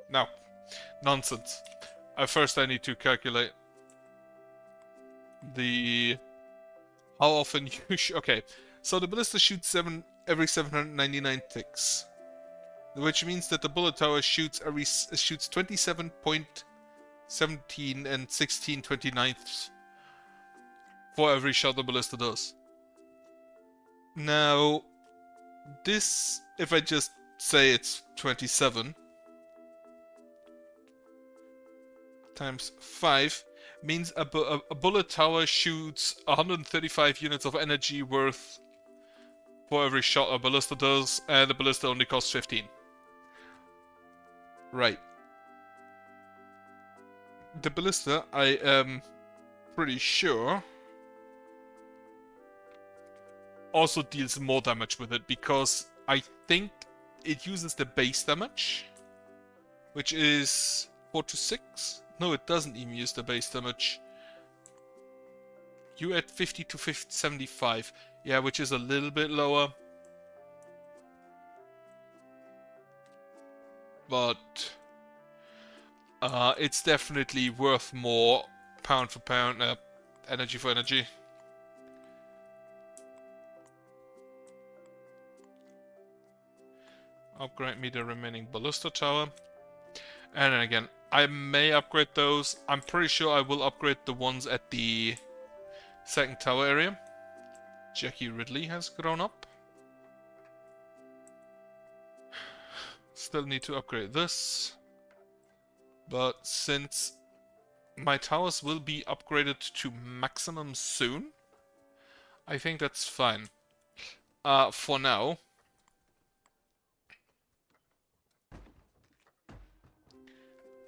No. Nonsense. First I need to calculate the... How often you okay, so the ballista shoots every 799 ticks. Which means that the bullet tower shoots 27.17 and 16/29 for every shot the ballista does. Now, this, if I just say it's 27 times 5, means a bullet tower shoots 135 units of energy worth for every shot a ballista does, and the ballista only costs 15. Right. The ballista, I am pretty sure, also deals more damage with it, because I think it uses the base damage, which is 4 to 6. No, it doesn't even use the base damage. You at 50 to 50, 75. Yeah, which is a little bit lower. But it's definitely worth more pound for pound, energy for energy. Upgrade me the remaining ballista tower. And then again, I may upgrade those. I'm pretty sure I will upgrade the ones at the second tower area. Jackie Ridley has grown up. Still need to upgrade this. But since my towers will be upgraded to maximum soon, I think that's fine. For now.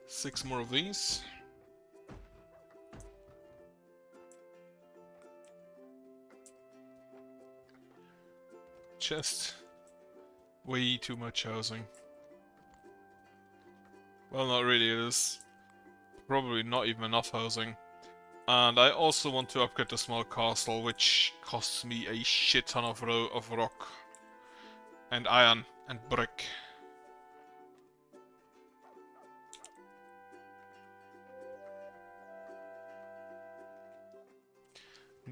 Six more of these. Just way too much housing. Well, not really, it is probably not even enough housing. And I also want to upgrade the small castle, which costs me a shit ton of rock. And iron and brick.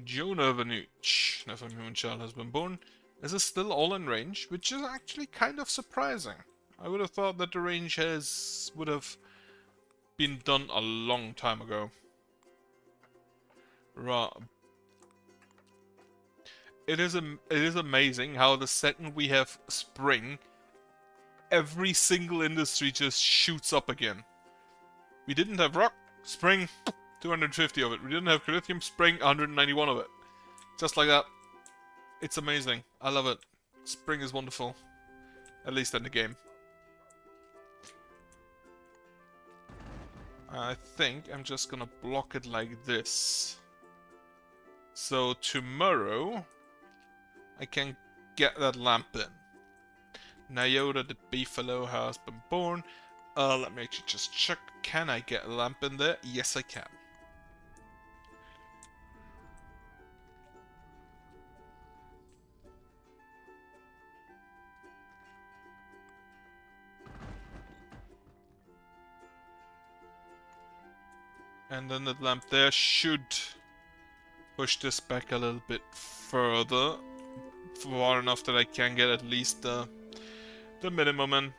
Jonah Vanuch, never human child has been born. This is still all in range, which is actually kind of surprising. I would have thought that the range would have been done a long time ago. Right. It is amazing how the second we have spring, every single industry just shoots up again. We didn't have rock, spring, 250 of it. We didn't have lithium, spring, 191 of it. Just like that. It's amazing. I love it. Spring is wonderful. At least in the game. I think I'm just gonna block it like this. So tomorrow I can get that lamp in. Nayoda the beefalo has been born. Let me actually just check. Can I get a lamp in there? Yes, I can. And then the lamp there should push this back a little bit further. Far enough that I can get at least the minimum in.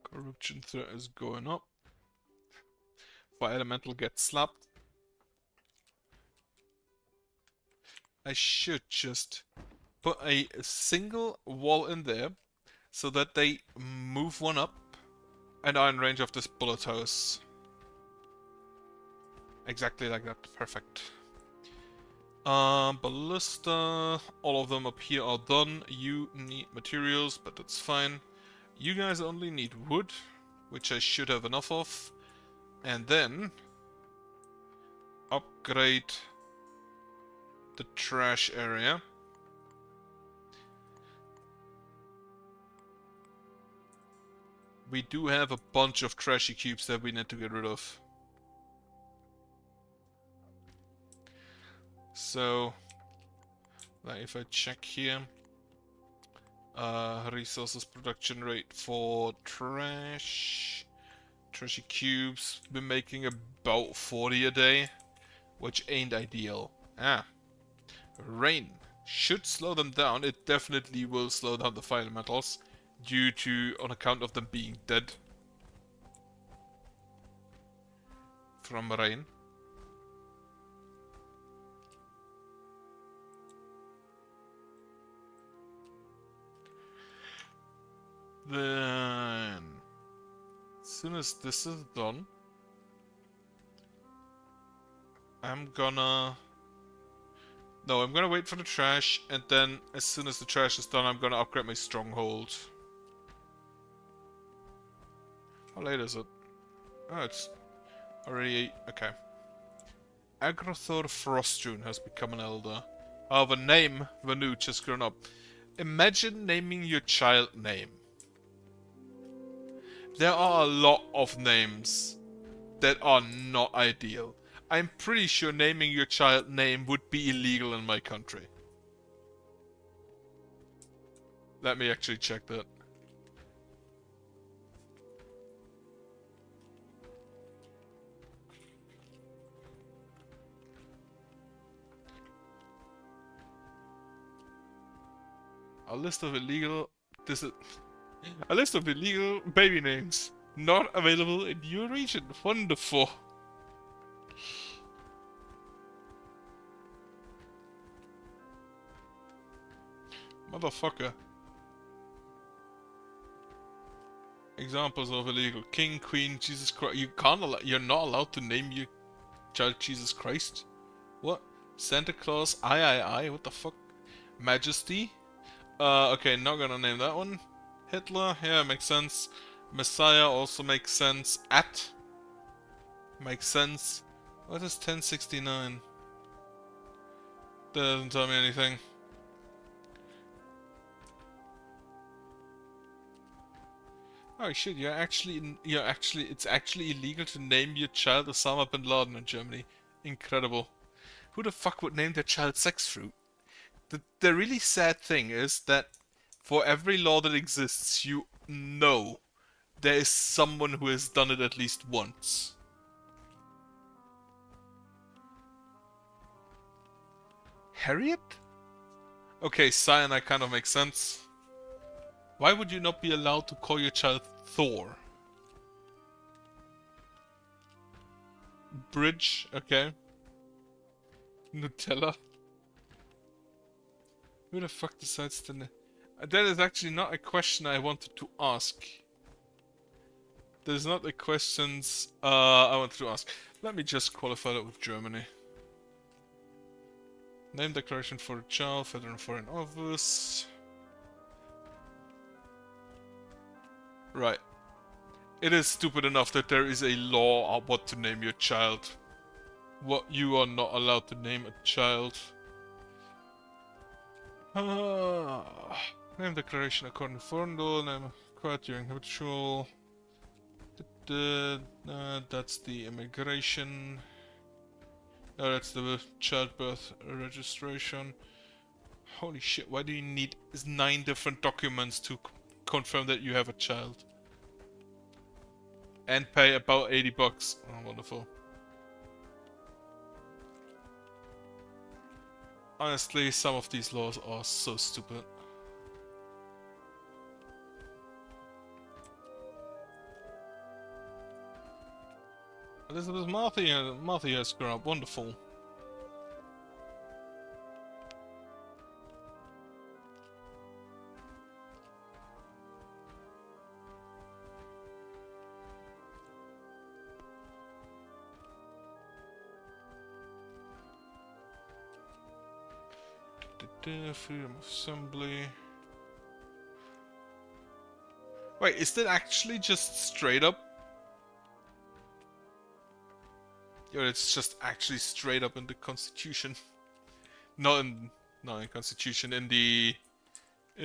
Corruption threat is going up. Fire elemental gets slapped. I should just put a single wall in there so that they move one up and are in range of this bullet house. Exactly like that. Perfect. Ballista. All of them up here are done. You need materials, but that's fine. You guys only need wood, which I should have enough of. And then upgrade the trash area. We do have a bunch of trashy cubes that we need to get rid of. So, like if I check here, resources production rate for trashy cubes, we're making about 40 a day, which ain't ideal. Rain should slow them down. It definitely will slow down the fire metals on account of them being dead from rain. Then, as soon as this is done, I'm gonna... No, I'm gonna wait for the trash, and then as soon as the trash is done, I'm gonna upgrade my stronghold. How late is it? Oh, it's already... Okay. Agrothor Frostjune has become an elder. Oh, the name, Vanuch, has grown up. Imagine naming your child name. There are a lot of names that are not ideal. I'm pretty sure naming your child name would be illegal in my country. Let me actually check that. A list of illegal... A list of illegal baby names. Not available in your region. Wonderful. Motherfucker. Examples of illegal. King, Queen, Jesus Christ. You're not allowed to name your child Jesus Christ? What? Santa Claus, I. What the fuck? Majesty? Okay, not gonna name that one. Hitler, yeah, makes sense. Messiah also makes sense. Makes sense. What is 1069? Doesn't tell me anything. Oh shit, it's actually illegal to name your child Osama bin Laden in Germany. Incredible. Who the fuck would name their child Sex Fruit? The really sad thing is that for every law that exists, you know there is someone who has done it at least once. Harriet? Okay, cyanide kind of makes sense. Why would you not be allowed to call your child Thor? Bridge, okay. Nutella. Who the fuck decides to... That is actually not a question I wanted to ask. That is not the questions I wanted to ask. Let me just qualify that with Germany. Name declaration for a child, federal and foreign office. Right. It is stupid enough that there is a law on what to name your child. What you are not allowed to name a child. Name declaration according to foreign law, name acquired during habitual. That's the immigration. Oh, that's the childbirth registration. Holy shit, why do you need 9 different documents to confirm that you have a child? And pay about 80 bucks. Oh, wonderful. Honestly, some of these laws are so stupid. Elizabeth Marthy has grown up. Wonderful. Freedom of assembly. Wait, is that actually just straight up? Yo, it's just actually straight up in the Constitution. Not in Constitution, in the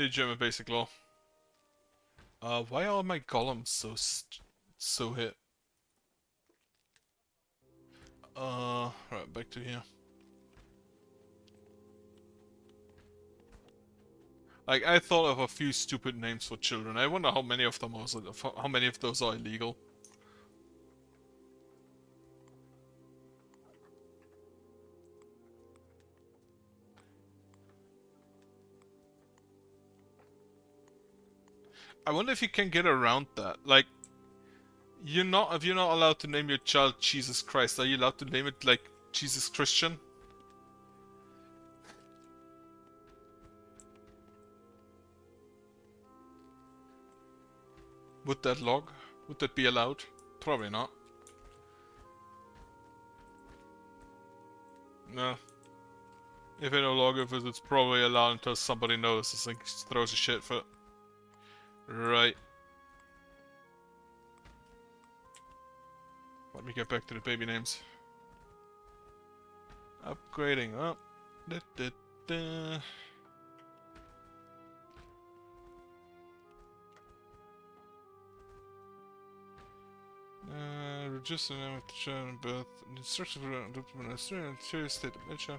German Basic Law. Why are my golems so hit? Right, back to here. Like, I thought of a few stupid names for children. I wonder how many of them how many of those are illegal. I wonder if you can get around that. Like, if you're not allowed to name your child Jesus Christ, are you allowed to name it like Jesus Christian? Would that be allowed? Probably not. No. If I no longer visits, probably allow until somebody notices and throws a shit fit. Right. Let me get back to the baby names. Upgrading up. Da, da, da. Reduce the name of the child in birth. Instructions for adoption and serious state of nature.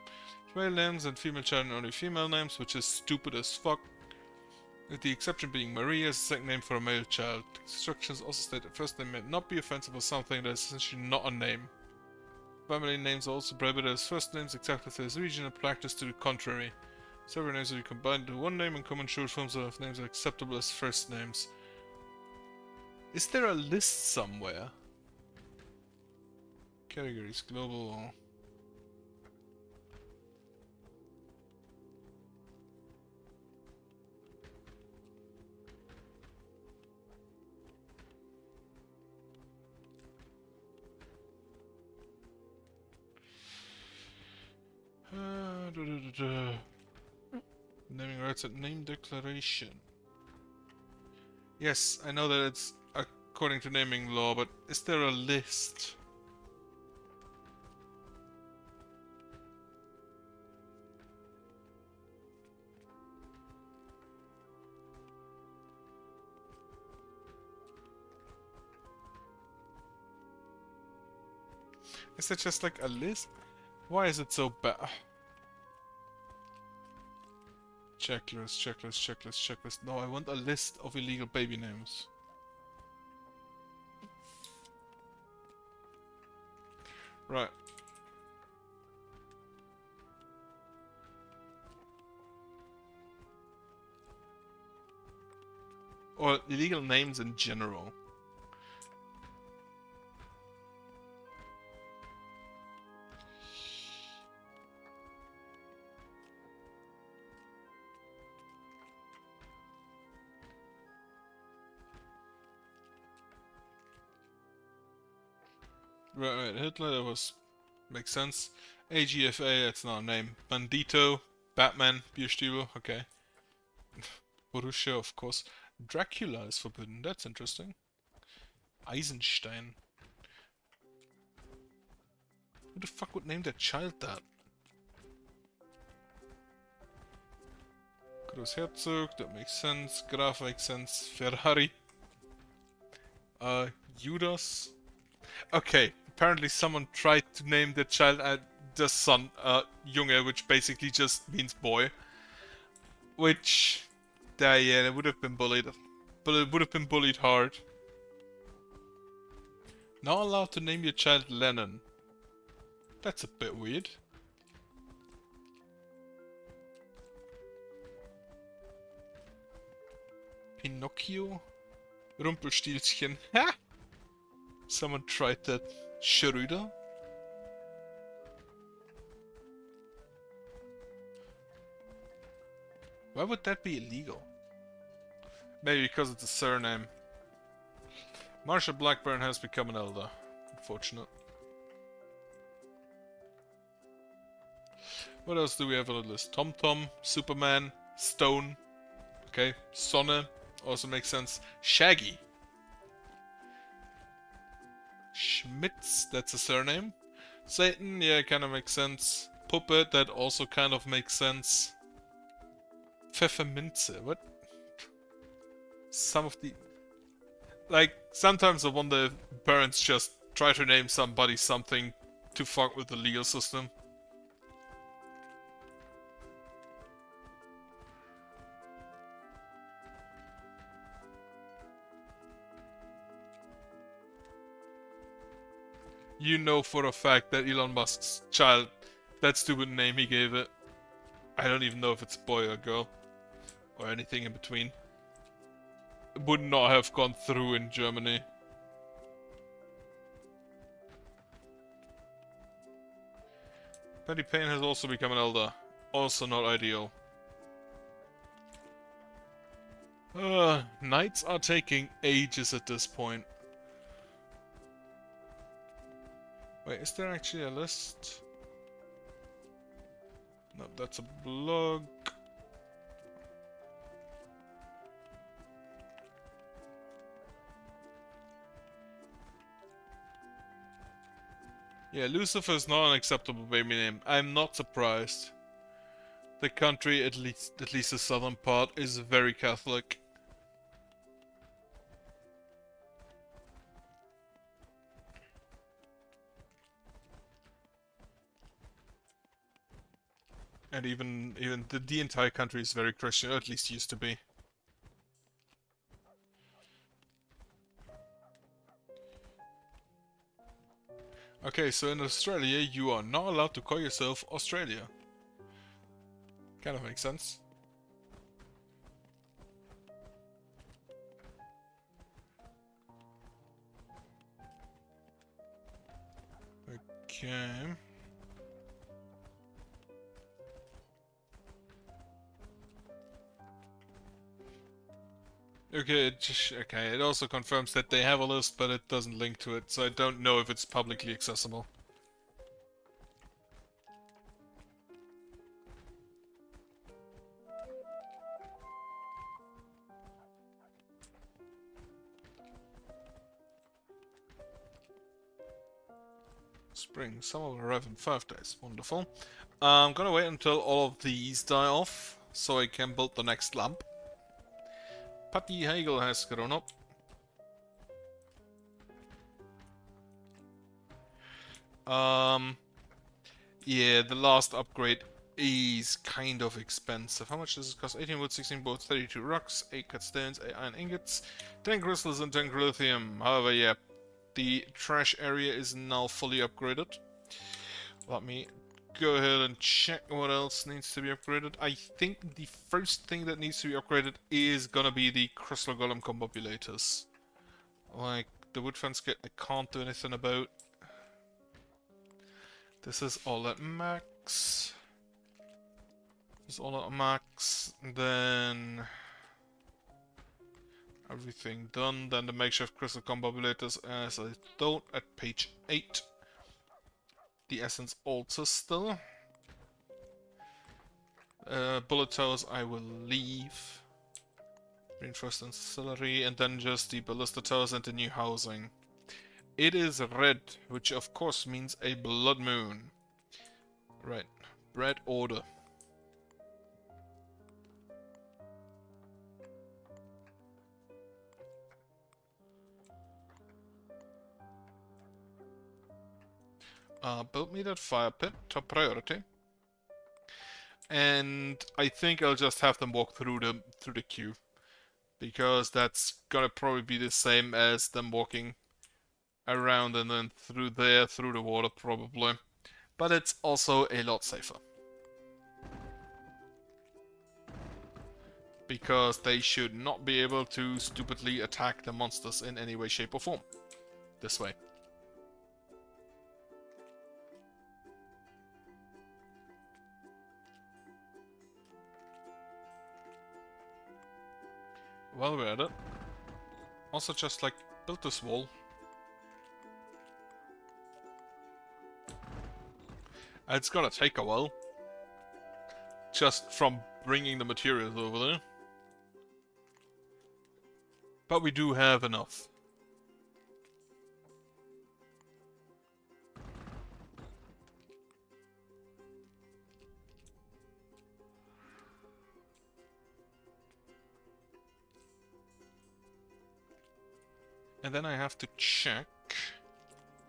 Male names and female child and only female names, which is stupid as fuck. With the exception being Maria is the second name for a male child. Instructions also state that first name may not be offensive or something that is essentially not a name. Family names are also prohibited as first names except if there is regional practice to the contrary. Several names will be combined into one name and common short forms of names are acceptable as first names. Is there a list somewhere? Categories, global... Naming rights at name declaration. Yes, I know that it's according to naming law, but is there a list? Is it just like a list? Why is it so bad? Checklist, checklist, checklist, checklist. No, I want a list of illegal baby names. Right. Or illegal names in general. Right, Hitler, that was... makes sense. AGFA, that's not a name. Bandito, Batman, Bierstiebel, okay. Borussia, of course. Dracula is forbidden, that's interesting. Eisenstein. Who the fuck would name their child that? Gross Herzog, that makes sense. Graf makes sense. Ferrari. Judas. Okay, apparently someone tried to name the child the son Junge, which basically just means boy. Which, yeah, it would have been bullied. But it would have been bullied hard. Not allowed to name your child Lennon. That's a bit weird. Pinocchio? Rumpelstilzchen. Ha! Someone tried that. Schröder? Why would that be illegal? Maybe because it's a surname. Marsha Blackburn has become an elder. Unfortunate. What else do we have on the list? Tom Tom, Superman, Stone. Okay, Sonne also makes sense. Shaggy. Schmitz, that's a surname. Satan, yeah, kind of makes sense. Puppet, that also kind of makes sense. Pfefferminze, what? Some of the... Like, sometimes I wonder if parents just try to name somebody something to fuck with the legal system. You know for a fact that Elon Musk's child, that stupid name he gave it, I don't even know if it's a boy or girl, or anything in between, it would not have gone through in Germany. Patty Payne has also become an elder, also not ideal. Knights are taking ages at this point. Wait, is there actually a list? that's a blog. Yeah, Lucifer is not an acceptable baby name. I'm not surprised. The country, at least the southern part, is very Catholic. And even the entire country is very Christian, or at least used to be. Okay, so in Australia, you are not allowed to call yourself Australia. Kind of makes sense. Okay. Okay, it also confirms that they have a list, but it doesn't link to it, so I don't know if it's publicly accessible. Spring, summer will arrive in 5 days. Wonderful. I'm gonna wait until all of these die off, so I can build the next lamp. Patty Hagel has grown up. Yeah, the last upgrade is kind of expensive. How much does it cost? 18 wood, 16 board, 32 rocks, 8 cut stones, 8 iron ingots, 10 crystals and 10 lithium. However, yeah, the trash area is now fully upgraded. Let me go ahead and check what else needs to be upgraded. I think the first thing that needs to be upgraded is gonna be the crystal golem combobulators. Like, the wood fence kit I can't do anything about. This is all at max. This is all at max. Then everything done. Then the makeshift crystal combobulators as I thought at page 8. The essence altar still. Bullet towers I will leave. Reinforced ancillary, and then just the ballista towers and the new housing. It is red, which of course means a blood moon. Right, red order. Build me that fire pit, top priority. And I think I'll just have them walk through the queue, because that's gonna probably be the same as them walking around and then through there, through the water probably. But it's also a lot safer. Because they should not be able to stupidly attack the monsters in any way, shape or form. This way. While we're at it, also just like build this wall. It's gonna take a while, just from bringing the materials over there. But we do have enough. And then I have to check,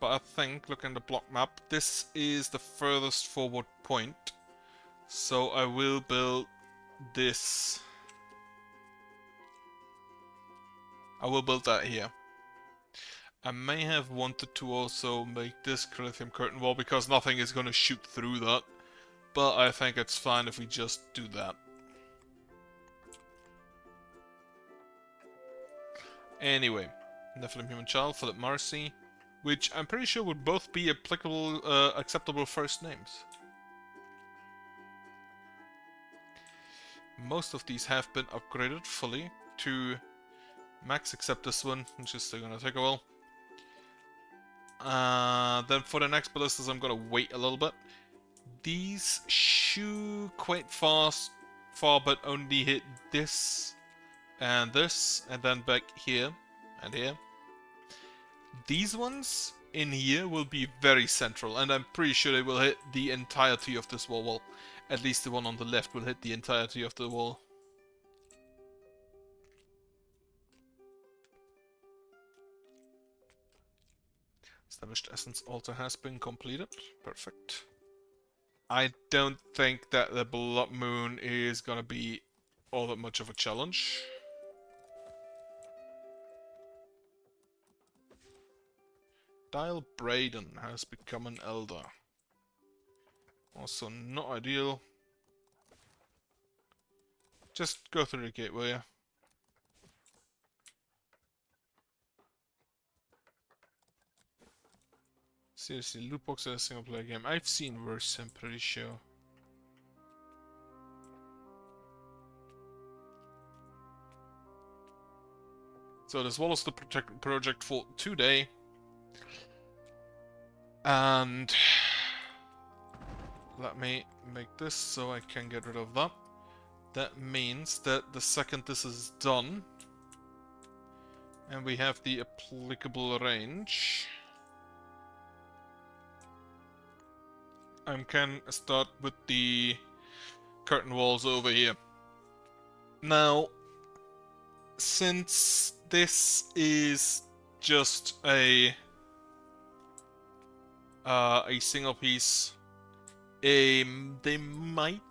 but I think, looking at the block map, this is the furthest forward point. So I will build this. I will build that here. I may have wanted to also make this lithium curtain wall, because nothing is going to shoot through that. But I think it's fine if we just do that. Anyway. Nephilim Human Child, Philip Marcy, which I'm pretty sure would both be applicable, acceptable first names. Most of these have been upgraded fully to max, except this one, which is still gonna take a while. Then for the next ballistas, I'm gonna wait a little bit. These chew quite far, but only hit this, and then back here, and here. These ones in here will be very central, and I'm pretty sure they will hit the entirety of this wall. Well, at least the one on the left will hit the entirety of the wall. Established essence altar has been completed. Perfect. I don't think that the blood moon is gonna be all that much of a challenge. Dial Braden has become an elder. Also not ideal. Just go through the gate, will ya? Seriously, loot box is a single player game. I've seen worse, I'm pretty sure. So this was the project for today. And let me make this so I can get rid of that. That means that the second this is done, and we have the applicable range, I can start with the curtain walls over here. Now, since this is just a single piece, the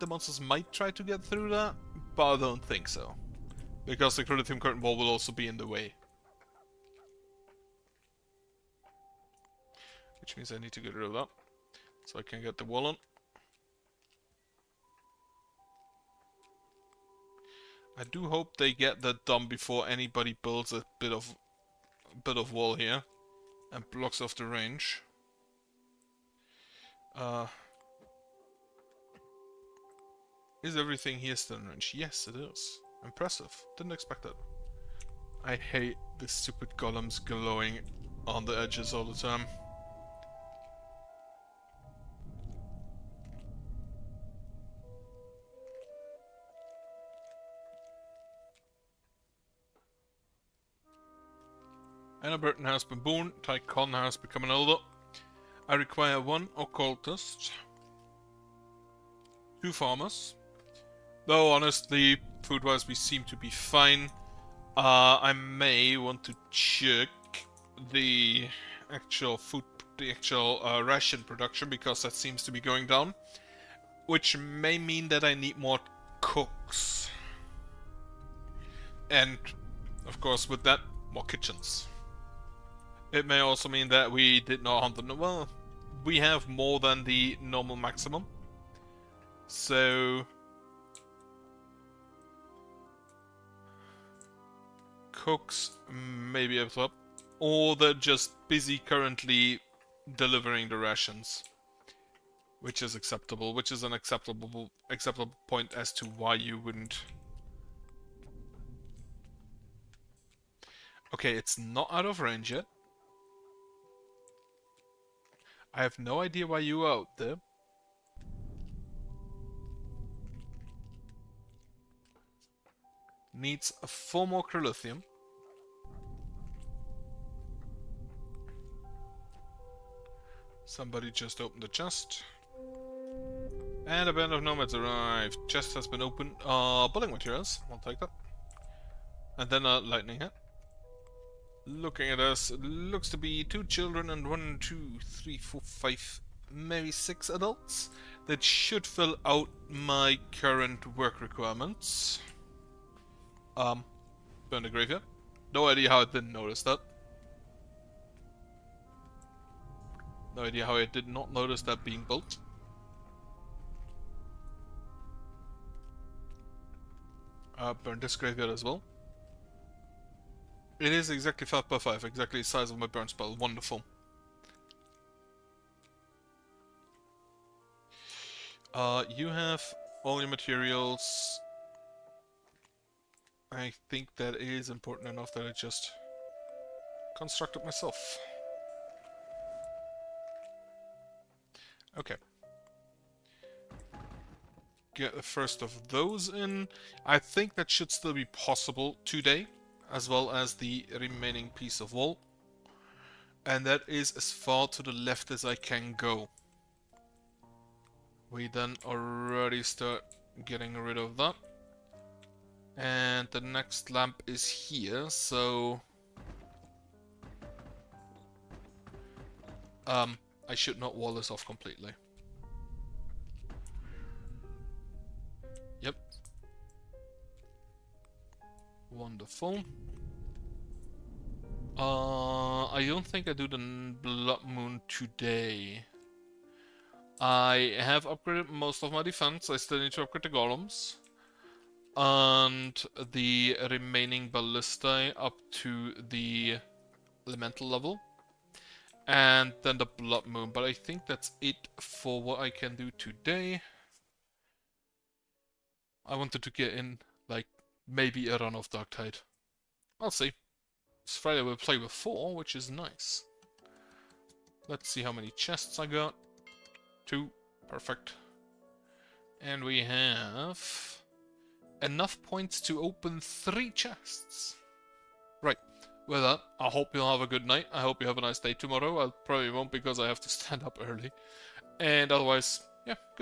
monsters might try to get through that, but I don't think so, because the Crudium curtain wall will also be in the way. Which means I need to get rid of that, so I can get the wall on. I do hope they get that done before anybody builds a bit of wall here and blocks off the range. Is everything here still in range? Yes, it is. Impressive. Didn't expect that. I hate the stupid golems glowing on the edges all the time. Anna Burton has been born. Tycon has become an elder. I require 1 occultist, 2 farmers. Though honestly, food-wise we seem to be fine. I may want to check the actual ration production, because that seems to be going down. Which may mean that I need more cooks. And, of course, with that, more kitchens. It may also mean that we did not hunt them. Well, we have more than the normal maximum. So cooks maybe up top. Or they're just busy currently delivering the rations. Which is acceptable. Which is an acceptable point as to why you wouldn't. Okay, it's not out of range yet. I have no idea why you are out there. Needs 4 more Chrolithium. Somebody just opened the chest. And a band of nomads arrived. Chest has been opened. Building materials. I'll take that. And then a lightning hit. Looking at us, it looks to be 2 children and 1, 2, 3, 4, 5, maybe 6 adults. That should fill out my current work requirements. Burn the graveyard. No idea how I didn't notice that. No idea how I did not notice that being built. Burn this graveyard as well. It is exactly 5x5, exactly the size of my burn spell. Wonderful. You have all your materials. I think that is important enough that I just construct it myself. Okay. get the first of those in. I think that should still be possible today, as well as the remaining piece of wall. And that is as far to the left as I can go. We then already start getting rid of that. And the next lamp is here, so... I should not wall this off completely. Yep. Wonderful. I don't think I do the Blood Moon today. I have upgraded most of my defense. I still need to upgrade the golems. And the remaining ballistae up to the elemental level. And then the Blood Moon. But I think that's it for what I can do today. I wanted to get in, like, maybe a run of Darktide. I'll see. This Friday we'll play with 4, which is nice. Let's see how many chests I got. 2. Perfect. And we have enough points to open 3 chests. Right. With that, I hope you'll have a good night. I hope you have a nice day tomorrow. I probably won't because I have to stand up early. And otherwise, yeah, good.